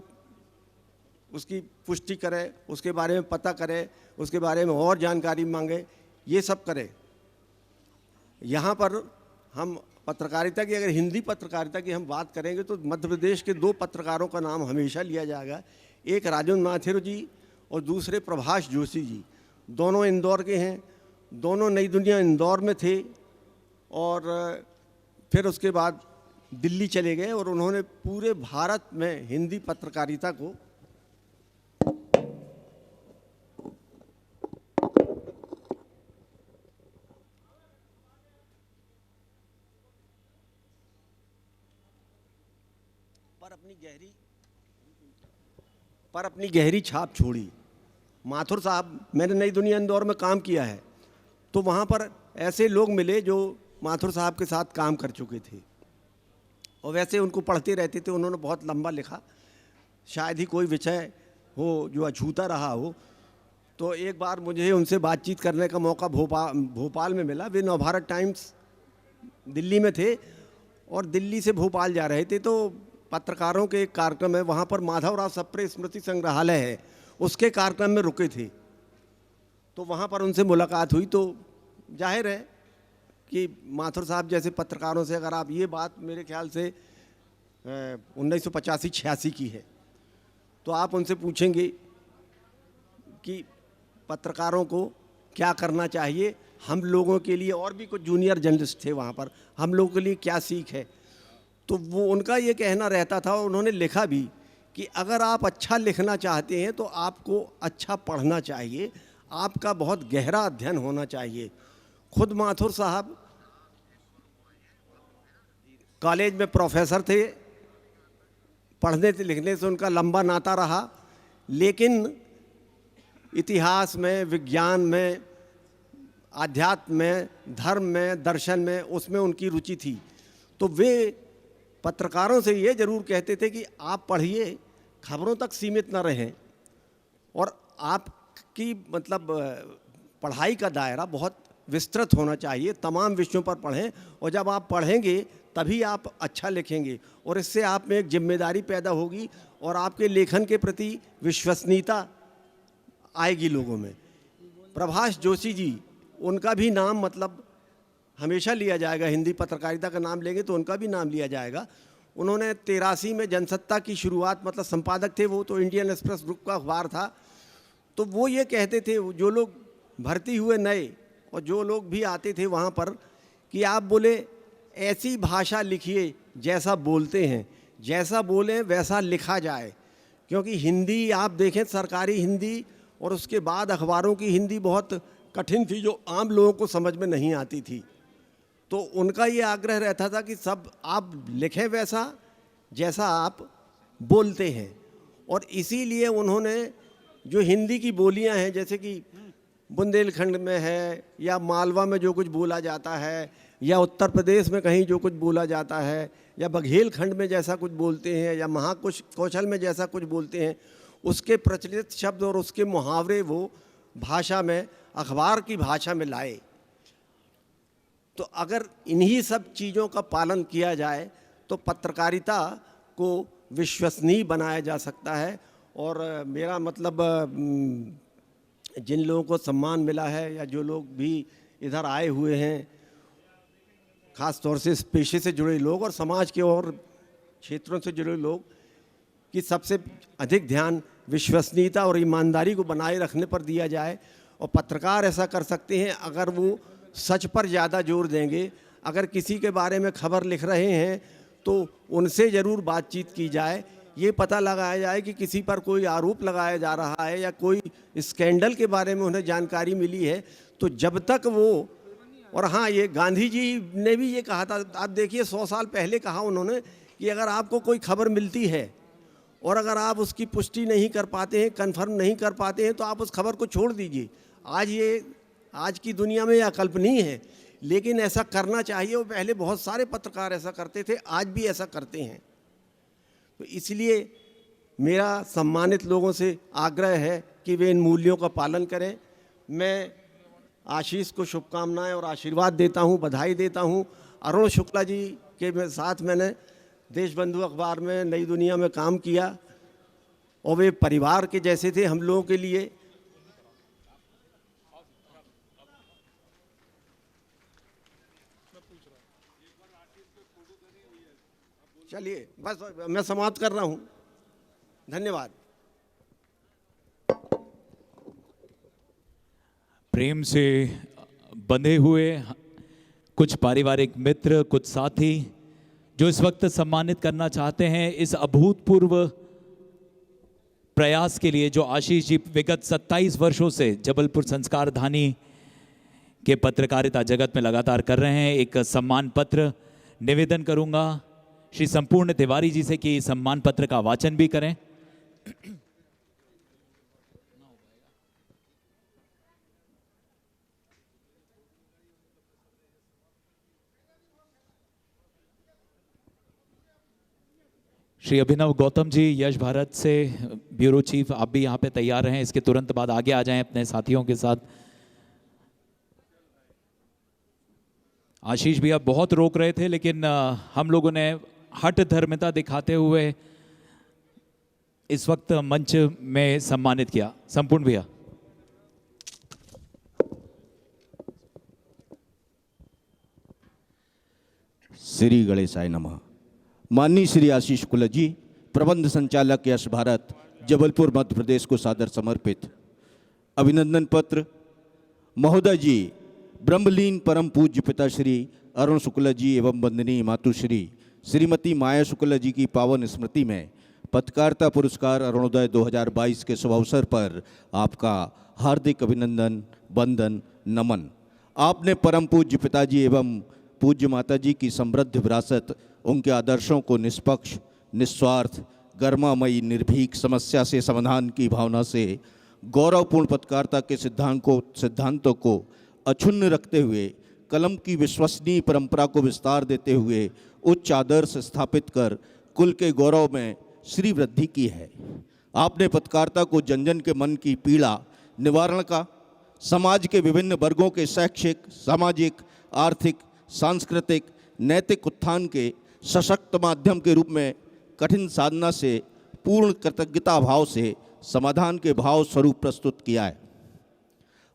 उसकी पुष्टि करे, उसके बारे में पता करे, उसके बारे में और जानकारी मांगे, ये सब करे। यहाँ पर हम पत्रकारिता की, अगर हिंदी पत्रकारिता की हम बात करेंगे तो मध्य प्रदेश के 2 पत्रकारों का नाम हमेशा लिया जाएगा। एक राजेंद्र माथुर जी और दूसरे प्रभाष जोशी जी, दोनों इंदौर के हैं। दोनों नई दुनिया इंदौर में थे और फिर उसके बाद दिल्ली चले गए और उन्होंने पूरे भारत में हिंदी पत्रकारिता को पर अपनी गहरी छाप छोड़ी। माथुर साहब, मैंने नई दुनिया इंदौर में काम किया है, तो वहाँ पर ऐसे लोग मिले जो माथुर साहब के साथ काम कर चुके थे और वैसे उनको पढ़ते रहते थे। उन्होंने बहुत लंबा लिखा, शायद ही कोई विषय हो जो अछूता रहा हो। तो एक बार मुझे उनसे बातचीत करने का मौका भोपाल में मिला। वे नवभारत टाइम्स दिल्ली में थे और दिल्ली से भोपाल जा रहे थे, तो पत्रकारों के एक कार्यक्रम है, वहाँ पर माधवराव सप्रे स्मृति संग्रहालय है, उसके कार्यक्रम में रुके थे। तो वहाँ पर उनसे मुलाकात हुई। तो जाहिर है कि माथुर साहब जैसे पत्रकारों से अगर आप ये बात मेरे ख्याल से 1985-86 की है, तो आप उनसे पूछेंगे कि पत्रकारों को क्या करना चाहिए, हम लोगों के लिए, और भी कुछ जूनियर जर्नलिस्ट थे वहाँ पर, हम लोगों के लिए क्या सीख है। तो वो उनका ये कहना रहता था और उन्होंने लिखा भी कि अगर आप अच्छा लिखना चाहते हैं तो आपको अच्छा पढ़ना चाहिए, आपका बहुत गहरा अध्ययन होना चाहिए। खुद माथुर साहब कॉलेज में प्रोफेसर थे, पढ़ने से लिखने से उनका लंबा नाता रहा, लेकिन इतिहास में, विज्ञान में, आध्यात्म में, धर्म में, दर्शन में, उसमें उनकी रुचि थी। तो वे पत्रकारों से ये ज़रूर कहते थे कि आप पढ़िए, खबरों तक सीमित न रहें, और आपकी मतलब पढ़ाई का दायरा बहुत विस्तृत होना चाहिए, तमाम विषयों पर पढ़ें, और जब आप पढ़ेंगे तभी आप अच्छा लिखेंगे और इससे आप में एक जिम्मेदारी पैदा होगी और आपके लेखन के प्रति विश्वसनीयता आएगी लोगों में। प्रभाष जोशी जी, उनका भी नाम मतलब हमेशा लिया जाएगा, हिंदी पत्रकारिता का नाम लेंगे तो उनका भी नाम लिया जाएगा। उन्होंने 83 में जनसत्ता की शुरुआत, मतलब संपादक थे वो, तो इंडियन एक्सप्रेस ग्रुप का अखबार था। तो वो ये कहते थे, जो लोग भर्ती हुए नए और जो लोग भी आते थे वहाँ पर, कि आप बोले ऐसी भाषा लिखिए जैसा बोलते हैं, जैसा बोलें वैसा लिखा जाए, क्योंकि हिंदी आप देखें, सरकारी हिंदी और उसके बाद अखबारों की हिंदी बहुत कठिन थी, जो आम लोगों को समझ में नहीं आती थी। तो उनका ये आग्रह रहता था कि सब आप लिखें वैसा जैसा आप बोलते हैं, और इसीलिए उन्होंने जो हिंदी की बोलियां हैं, जैसे कि बुंदेलखंड में है या मालवा में जो कुछ बोला जाता है, या उत्तर प्रदेश में कहीं जो कुछ बोला जाता है, या बघेलखंड में जैसा कुछ बोलते हैं, या महाकौशल में जैसा कुछ बोलते हैं, उसके प्रचलित शब्द और उसके मुहावरे वो भाषा में, अखबार की भाषा में लाए। तो अगर इन्हीं सब चीज़ों का पालन किया जाए तो पत्रकारिता को विश्वसनीय बनाया जा सकता है। और मेरा मतलब जिन लोगों को सम्मान मिला है या जो लोग भी इधर आए हुए हैं, ख़ास तौर से इस पेशे से जुड़े लोग और समाज के और क्षेत्रों से जुड़े लोग, कि सबसे अधिक ध्यान विश्वसनीयता और ईमानदारी को बनाए रखने पर दिया जाए। और पत्रकार ऐसा कर सकते हैं अगर वो सच पर ज़्यादा जोर देंगे। अगर किसी के बारे में खबर लिख रहे हैं तो उनसे ज़रूर बातचीत की जाए, ये पता लगाया जाए कि किसी पर कोई आरोप लगाया जा रहा है या कोई स्कैंडल के बारे में उन्हें जानकारी मिली है, तो जब तक वो, और हाँ, ये गांधी जी ने भी ये कहा था, आप देखिए 100 साल पहले कहा उन्होंने कि अगर आपको कोई खबर मिलती है और अगर आप उसकी पुष्टि नहीं कर पाते हैं, कन्फर्म नहीं कर पाते हैं, तो आप उस खबर को छोड़ दीजिए। आज की दुनिया में यह अकल्पनीय है, लेकिन ऐसा करना चाहिए। वो पहले बहुत सारे पत्रकार ऐसा करते थे, आज भी ऐसा करते हैं। तो इसलिए मेरा सम्मानित लोगों से आग्रह है कि वे इन मूल्यों का पालन करें। मैं आशीष को शुभकामनाएं और आशीर्वाद देता हूं, बधाई देता हूं। अरुण शुक्ला जी के साथ मैंने देशबंधु अखबार में, नई दुनिया में काम किया और वे परिवार के जैसे थे हम लोगों के लिए। चलिए, बस मैं समाप्त कर रहा हूं। धन्यवाद। प्रेम से बंधे हुए कुछ पारिवारिक मित्र, कुछ साथी जो इस वक्त सम्मानित करना चाहते हैं इस अभूतपूर्व प्रयास के लिए जो आशीष जी विगत 27 वर्षों से जबलपुर संस्कारधानी के पत्रकारिता जगत में लगातार कर रहे हैं। एक सम्मान पत्र निवेदन करूंगा श्री संपूर्ण तिवारी जी से कि सम्मान पत्र का वाचन भी करें। श्री अभिनव गौतम जी यश भारत से ब्यूरो चीफ, आप भी यहाँ पे तैयार रहें, इसके तुरंत बाद आगे आ जाएं अपने साथियों के साथ। आशीष भी आप बहुत रोक रहे थे लेकिन हम लोगों ने हठ धर्मिता दिखाते हुए इस वक्त मंच में सम्मानित किया। संपूर्ण भैया। श्री गणेशाय नमः। माननीय श्री आशीष कुलत जी, प्रबंध संचालक यश भारत, जबलपुर मध्य प्रदेश को सादर समर्पित अभिनंदन पत्र। महोदय जी, ब्रह्मलीन परम पूज्य पिता श्री अरुण शुक्ल जी एवं वंदनीय मातुश्री श्रीमती माया शुक्ल जी की पावन स्मृति में पत्रकारिता पुरस्कार अरुणोदय 2022 के शुभ अवसर पर आपका हार्दिक अभिनंदन, वंदन, नमन। आपने परम पूज्य पिताजी एवं पूज्य माताजी की समृद्ध विरासत, उनके आदर्शों को निष्पक्ष, निस्वार्थ, गर्मामयी, निर्भीक, समस्या से समाधान की भावना से गौरवपूर्ण पत्रकारिता के सिद्धांतों को अक्षुण्ण रखते हुए कलम की विश्वसनीय परंपरा को विस्तार देते हुए उच्च आदर्श स्थापित कर कुल के गौरव में श्री वृद्धि की है। आपने पत्रकारिता को जन जन के मन की पीड़ा निवारण का, समाज के विभिन्न वर्गों के शैक्षिक, सामाजिक, आर्थिक, सांस्कृतिक, नैतिक उत्थान के सशक्त माध्यम के रूप में कठिन साधना से पूर्ण कृतज्ञता भाव से समाधान के भाव स्वरूप प्रस्तुत किया है।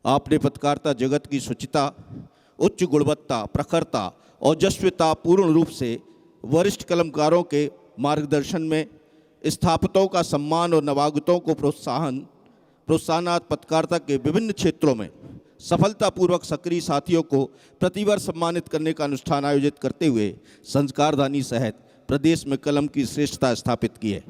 आपने पत्रकारिता जगत की शुचिता, उच्च गुणवत्ता, प्रखरता, ओजस्विता पूर्ण रूप से वरिष्ठ कलमकारों के मार्गदर्शन में स्थापितों का सम्मान और नवागतों को प्रोत्साहनार्थ पत्रकारिता के विभिन्न क्षेत्रों में सफलतापूर्वक सक्रिय साथियों को प्रतिवर्ष सम्मानित करने का अनुष्ठान आयोजित करते हुए संस्कारधानी सहित प्रदेश में कलम की श्रेष्ठता स्थापित की है।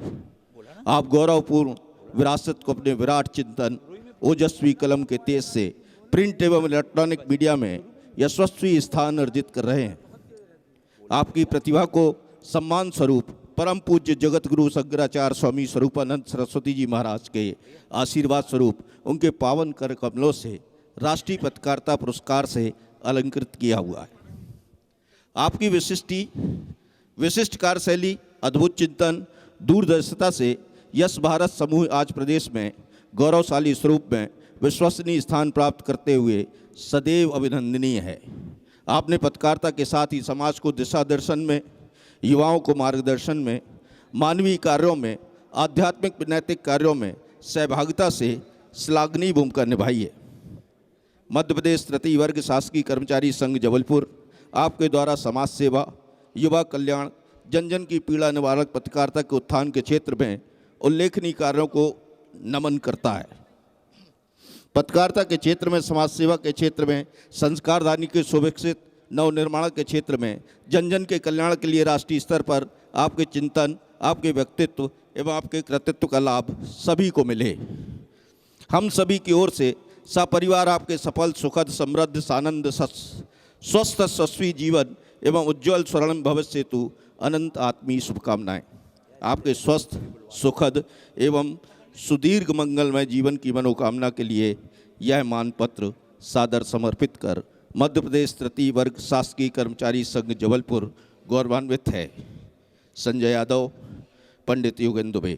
आप गौरवपूर्ण विरासत को अपने विराट चिंतन, ओजस्वी कलम के तेज से प्रिंट एवं इलेक्ट्रॉनिक मीडिया में यशस्वी स्थान अर्जित कर रहे हैं। आपकी प्रतिभा को सम्मान स्वरूप परम पूज्य जगत गुरु शंकराचार्य स्वामी स्वरूपानंद सरस्वती जी महाराज के आशीर्वाद स्वरूप उनके पावन कर कमलों से राष्ट्रीय पत्रकारिता पुरस्कार से अलंकृत किया हुआ है। आपकी विशिष्ट कार्यशैली, अद्भुत चिंतन, दूरदर्शिता से यश भारत समूह आज प्रदेश में गौरवशाली स्वरूप में विश्वसनीय स्थान प्राप्त करते हुए सदैव अभिनंदनीय है। आपने पत्रकारिता के साथ ही समाज को दिशा दर्शन में, युवाओं को मार्गदर्शन में, मानवीय कार्यों में, आध्यात्मिक नैतिक कार्यों में सहभागिता से श्लाघनीय भूमिका निभाई है। मध्य प्रदेश तृतीय वर्ग शासकीय कर्मचारी संघ जबलपुर आपके द्वारा समाज सेवा, युवा कल्याण, जन जन की पीड़ा निवारक पत्रकारिता के उत्थान के क्षेत्र में उल्लेखनीय कार्यों को नमन करता है। पत्रकारिता के क्षेत्र में, समाज सेवा के क्षेत्र में, संस्कारधानी के सुविकसित नवनिर्माण के क्षेत्र में जन जन के कल्याण के लिए राष्ट्रीय स्तर पर आपके चिंतन, आपके व्यक्तित्व एवं आपके कृतित्व का लाभ सभी को मिले। हम सभी की ओर से सपरिवार आपके सफल, सुखद, समृद्ध, सानंद, स्वस्थ, यशस्वी जीवन एवं उज्ज्वल स्वर्णिम भविष्य हेतु अनंत आत्मीय शुभकामनाएं। आपके स्वस्थ, सुखद एवं सुदीर्घ मंगलमय जीवन की मनोकामना के लिए यह मानपत्र सादर समर्पित कर मध्य प्रदेश तृतीय वर्ग शासकीय कर्मचारी संघ जबलपुर गौरवान्वित है। संजय यादव, पंडित योगेंद्र दुबे,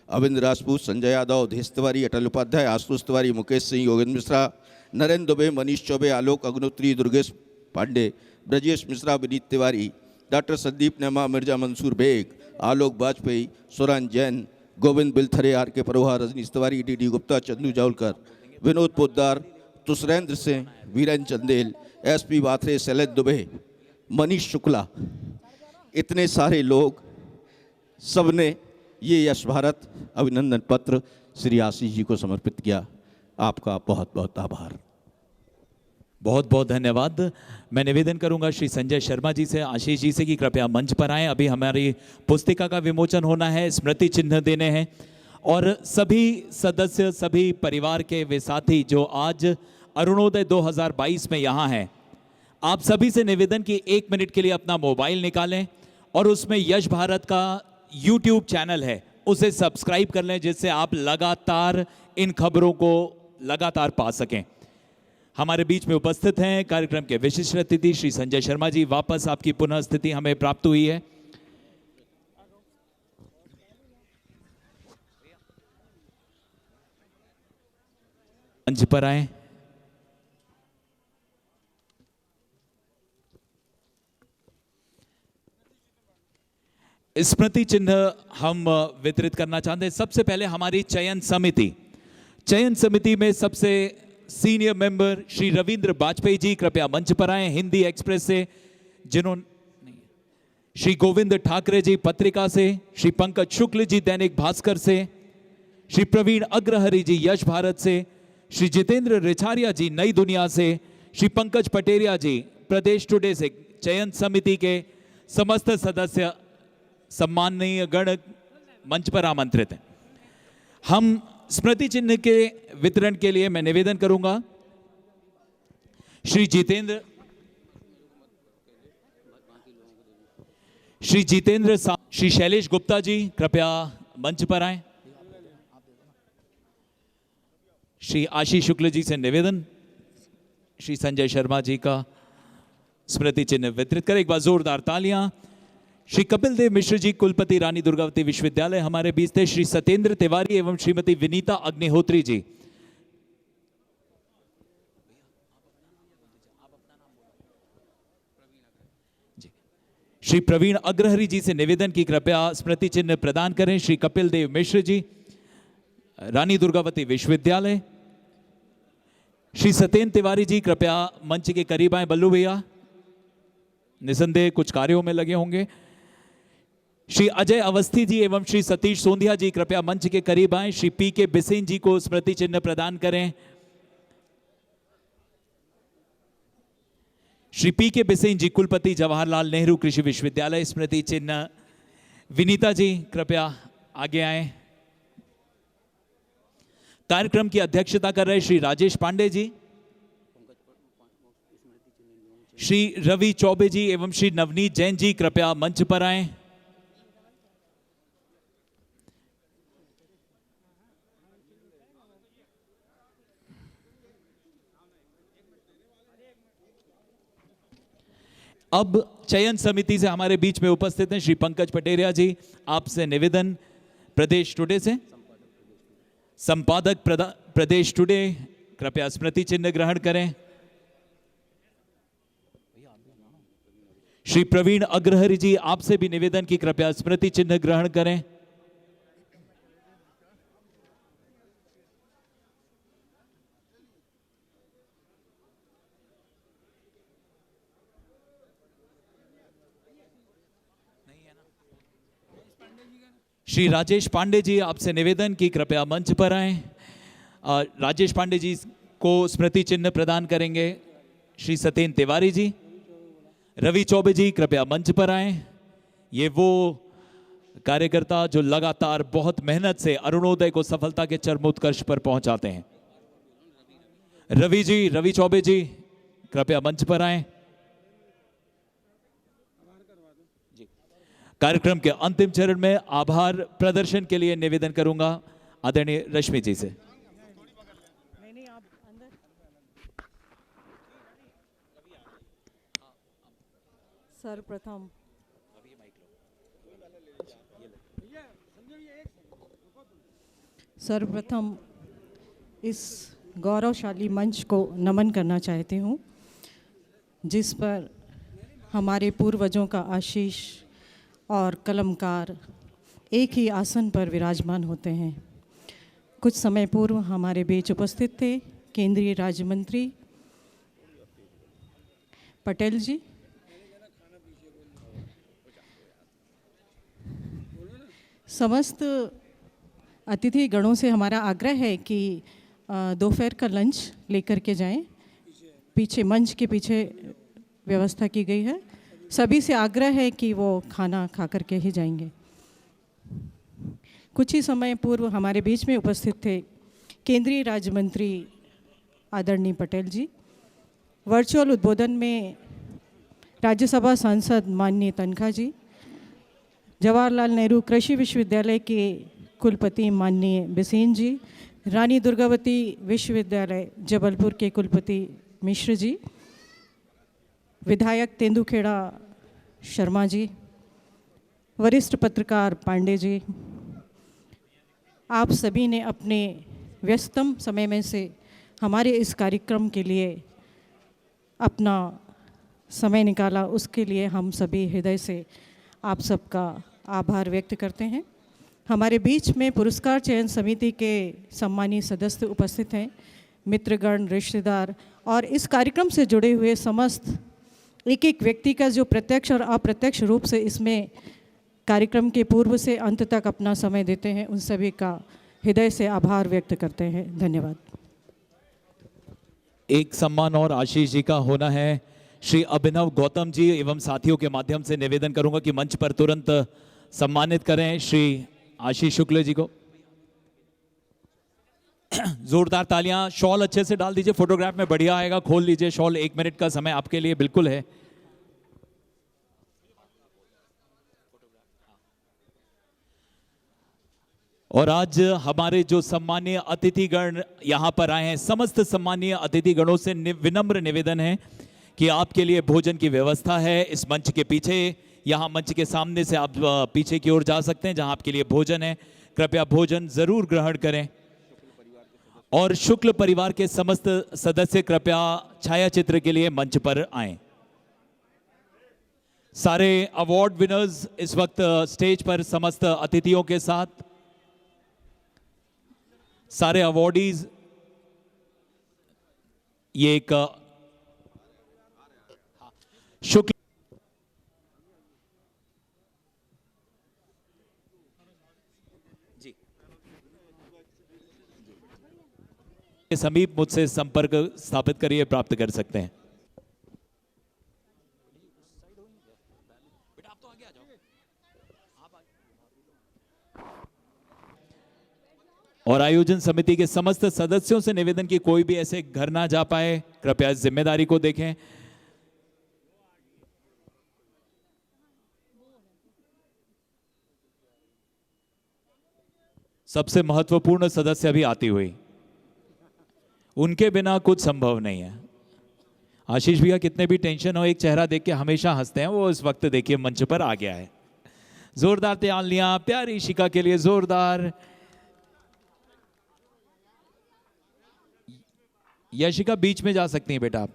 अविंद्र राजपूत, संजय यादव, धीश तिवारी, अटल उपाध्याय, आशुतोष तिवारी, मुकेश सिंह, योगेंद्र मिश्रा, नरेंद्र दुबे, मनीष चौबे, आलोक अग्नोत्री, दुर्गेश पांडे, ब्रजेश मिश्रा, विनीत तिवारी, डॉक्टर संदीप नेमा, मिर्जा मंसूर बेग, आलोक वाजपेयी, सुरन जैन, गोविंद बिलथरे, आर के परोहा, रजनीश तिवारी, डी गुप्ता, चंदू जावलकर, विनोद पोद्दार, तुषरेंद्र सिंह, वीरेन चंदेल, SP बाथरे, शैलेंद्र दुबे, मनीष शुक्ला, इतने सारे लोग सबने ये यश भारत अभिनंदन पत्र श्री आशीष जी को समर्पित किया। आपका बहुत बहुत आभार। बहुत बहुत धन्यवाद। मैं निवेदन करूंगा श्री संजय शर्मा जी से, आशीष जी से कि कृपया मंच पर आएं। अभी हमारी पुस्तिका का विमोचन होना है, स्मृति चिन्ह देने हैं और सभी सदस्य, सभी परिवार के वे साथी जो आज अरुणोदय 2022 में यहाँ हैं, आप सभी से निवेदन कि 1 मिनट के लिए अपना मोबाइल निकालें और उसमें यश भारत का YouTube चैनल है उसे सब्सक्राइब कर लें, जिससे आप लगातार इन खबरों को लगातार पा सकें। हमारे बीच में उपस्थित हैं कार्यक्रम के विशिष्ट अतिथि श्री संजय शर्मा जी। वापस आपकी पुनः स्थिति हमें प्राप्त हुई है। मंच पर आए। स्मृति चिन्ह हम वितरित करना चाहते हैं। सबसे पहले हमारी चयन समिति में सबसे सीनियर मेंबर श्री रविंद्र बाजपेयी जी कृपया मंच पर आए हिंदी एक्सप्रेस से, जिन्होंने श्री गोविंद ठाकरे जी पत्रिका से, श्री पंकज शुक्ल जी दैनिक भास्कर से, श्री प्रवीण अग्रहरि जी यश भारत से, श्री जितेंद्र रिछारिया जी नई दुनिया से, श्री पंकज पटेरिया जी प्रदेश टुडे से। चयन समिति के समस्त सदस्य सम्माननीय गण मंच पर आमंत्रित हैं। हम स्मृति चिन्ह के वितरण के लिए मैं निवेदन करूंगा श्री जितेंद्र श्री शैलेश गुप्ता जी कृपया मंच पर आए। श्री आशीष शुक्ल जी से निवेदन श्री संजय शर्मा जी का स्मृति चिन्ह वितरित करें। एक बार जोरदार तालियां। श्री कपिल देव मिश्र जी कुलपति रानी दुर्गावती विश्वविद्यालय हमारे बीच थे। श्री सत्येंद्र तिवारी एवं श्रीमती विनीता अग्निहोत्री जी। श्री प्रवीण अग्रहरि जी से निवेदन की कृपया स्मृति चिन्ह प्रदान करें। श्री कपिल देव मिश्र जी रानी दुर्गावती विश्वविद्यालय। श्री सत्येंद्र तिवारी जी कृपया मंच के करीब आए। बल्लू भैया निसंदेह कुछ कार्यों में लगे होंगे। श्री अजय अवस्थी जी एवं श्री सतीश सोंधिया जी कृपया मंच के करीब आए। श्री पी के बिसेन जी को स्मृति चिन्ह प्रदान करें। श्री पी के बिसेन जी कुलपति जवाहरलाल नेहरू कृषि विश्वविद्यालय स्मृति चिन्ह। विनीता जी कृपया आगे आए। कार्यक्रम की अध्यक्षता कर रहे श्री राजेश पांडे जी, श्री रवि चौबे जी एवं श्री नवनीत जैन जी कृपया मंच पर आए। अब चयन समिति से हमारे बीच में उपस्थित हैं श्री पंकज पटेरिया जी। आपसे निवेदन प्रदेश टुडे से, संपादक प्रदेश टुडे कृपया स्मृति चिन्ह ग्रहण करें। श्री प्रवीण अग्रहरि जी आपसे भी निवेदन की कृपया स्मृति चिन्ह ग्रहण करें। श्री राजेश पांडे जी आपसे निवेदन की कृपया मंच पर आए। राजेश पांडे जी को स्मृति चिन्ह प्रदान करेंगे श्री सत्येंद्र तिवारी जी। रवि चौबे जी कृपया मंच पर आए। ये वो कार्यकर्ता जो लगातार बहुत मेहनत से अरुणोदय को सफलता के चरमोत्कर्ष पर पहुंचाते हैं। रवि चौबे जी कृपया मंच पर आए। कार्यक्रम के अंतिम चरण में आभार प्रदर्शन के लिए निवेदन करूंगा आदरणीय रश्मि जी से। सर्वप्रथम इस गौरवशाली मंच को नमन करना चाहती हूँ, जिस पर हमारे पूर्वजों का आशीष और कलमकार एक ही आसन पर विराजमान होते हैं। कुछ समय पूर्व हमारे बीच उपस्थित थे केंद्रीय राज्य मंत्री पटेल जी। समस्त अतिथि गणों से हमारा आग्रह है कि दोपहर का लंच लेकर के जाएं। पीछे मंच के पीछे व्यवस्था की गई है। सभी से आग्रह है कि वो खाना खा कर के ही जाएंगे। कुछ ही समय पूर्व हमारे बीच में उपस्थित थे केंद्रीय राज्य मंत्री आदरणीय पटेल जी। वर्चुअल उद्बोधन में राज्यसभा सांसद माननीय तनखा जी, जवाहरलाल नेहरू कृषि विश्वविद्यालय के कुलपति माननीय बिसेन जी, रानी दुर्गावती विश्वविद्यालय जबलपुर के कुलपति मिश्र जी, विधायक तेंदुखेड़ा शर्मा जी, वरिष्ठ पत्रकार पांडे जी, आप सभी ने अपने व्यस्तम समय में से हमारे इस कार्यक्रम के लिए अपना समय निकाला, उसके लिए हम सभी हृदय से आप सबका आभार व्यक्त करते हैं। हमारे बीच में पुरस्कार चयन समिति के सम्मानीय सदस्य उपस्थित हैं, मित्रगण, रिश्तेदार और इस कार्यक्रम से जुड़े हुए समस्त एक एक व्यक्ति का जो प्रत्यक्ष और अप्रत्यक्ष रूप से इसमें कार्यक्रम के पूर्व से अंत तक अपना समय देते हैं, उन सभी का हृदय से आभार व्यक्त करते हैं। धन्यवाद। एक सम्मान और आशीष जी का होना है। श्री अभिनव गौतम जी एवं साथियों के माध्यम से निवेदन करूंगा कि मंच पर तुरंत सम्मानित करें श्री आशीष शुक्ल जी को। जोरदार तालियां। शॉल अच्छे से डाल दीजिए, फोटोग्राफ में बढ़िया आएगा। खोल लीजिए शॉल, 1 मिनट का समय आपके लिए बिल्कुल है। और आज हमारे जो सम्मानीय अतिथिगण यहाँ पर आए हैं, समस्त सम्मानीय अतिथिगणों से विनम्र निवेदन है कि आपके लिए भोजन की व्यवस्था है इस मंच के पीछे। यहाँ मंच के सामने से आप पीछे की ओर जा सकते हैं जहाँ आपके लिए भोजन है। कृपया भोजन जरूर ग्रहण करें। और शुक्ल परिवार के समस्त सदस्य कृपया छाया चित्र के लिए मंच पर आएं। सारे अवार्ड विनर्स इस वक्त स्टेज पर समस्त अतिथियों के साथ, सारे अवार्डीज, ये एक शुक्ल जी के समीप मुझसे संपर्क स्थापित करिए, प्राप्त कर सकते हैं। और आयोजन समिति के समस्त सदस्यों से निवेदन कि कोई भी ऐसे घर ना जा पाए, कृपया इस जिम्मेदारी को देखें। सबसे महत्वपूर्ण सदस्य अभी आती हुई, उनके बिना कुछ संभव नहीं है। आशीष भैया कितने भी टेंशन हो, एक चेहरा देख के हमेशा हंसते हैं, वो इस वक्त देखिए मंच पर आ गया है। जोरदार तालियां प्यारी शिका के लिए, जोरदार। यशिका बीच में जा सकती हैं बेटा आप।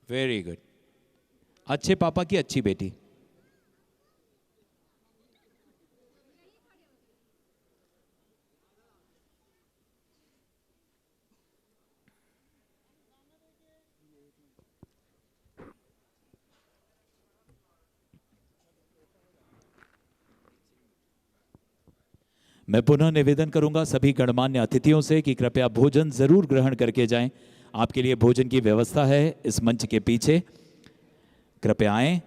वेरी गुड, अच्छे पापा की अच्छी बेटी। मैं पुनः निवेदन करूंगा सभी गणमान्य अतिथियों से कि कृपया भोजन जरूर ग्रहण करके जाएं। आपके लिए भोजन की व्यवस्था है इस मंच के पीछे, कृपया आएं।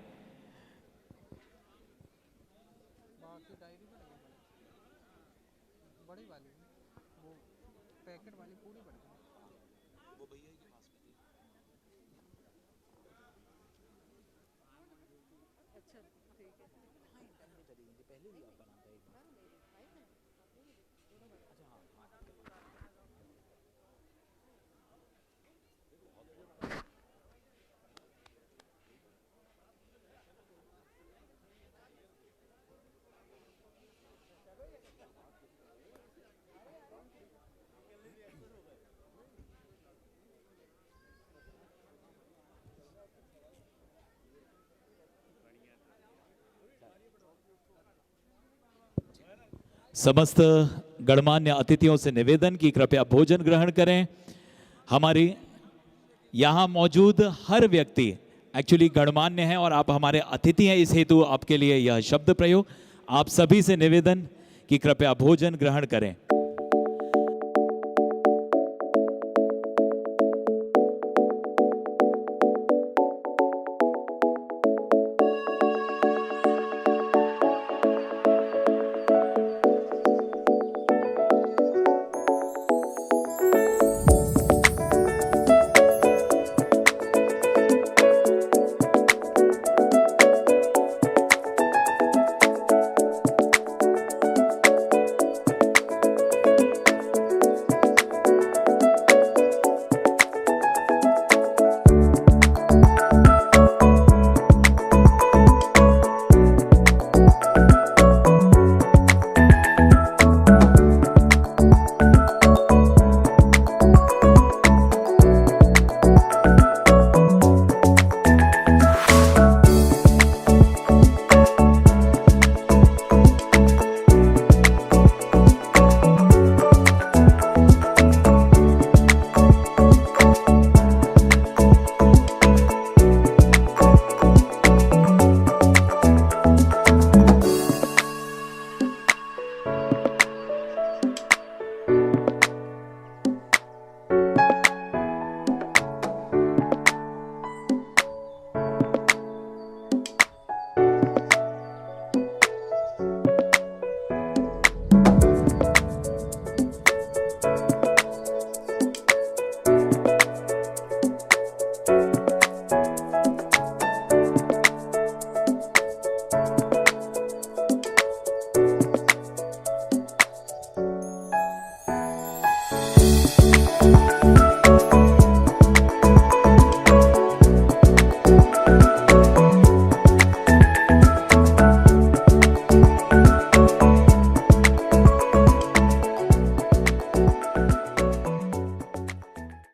समस्त गणमान्य अतिथियों से निवेदन कि कृपया भोजन ग्रहण करें। हमारी यहाँ मौजूद हर व्यक्ति एक्चुअली गणमान्य है और आप हमारे अतिथि हैं, इस हेतु आपके लिए यह शब्द प्रयोग। आप सभी से निवेदन कि कृपया भोजन ग्रहण करें।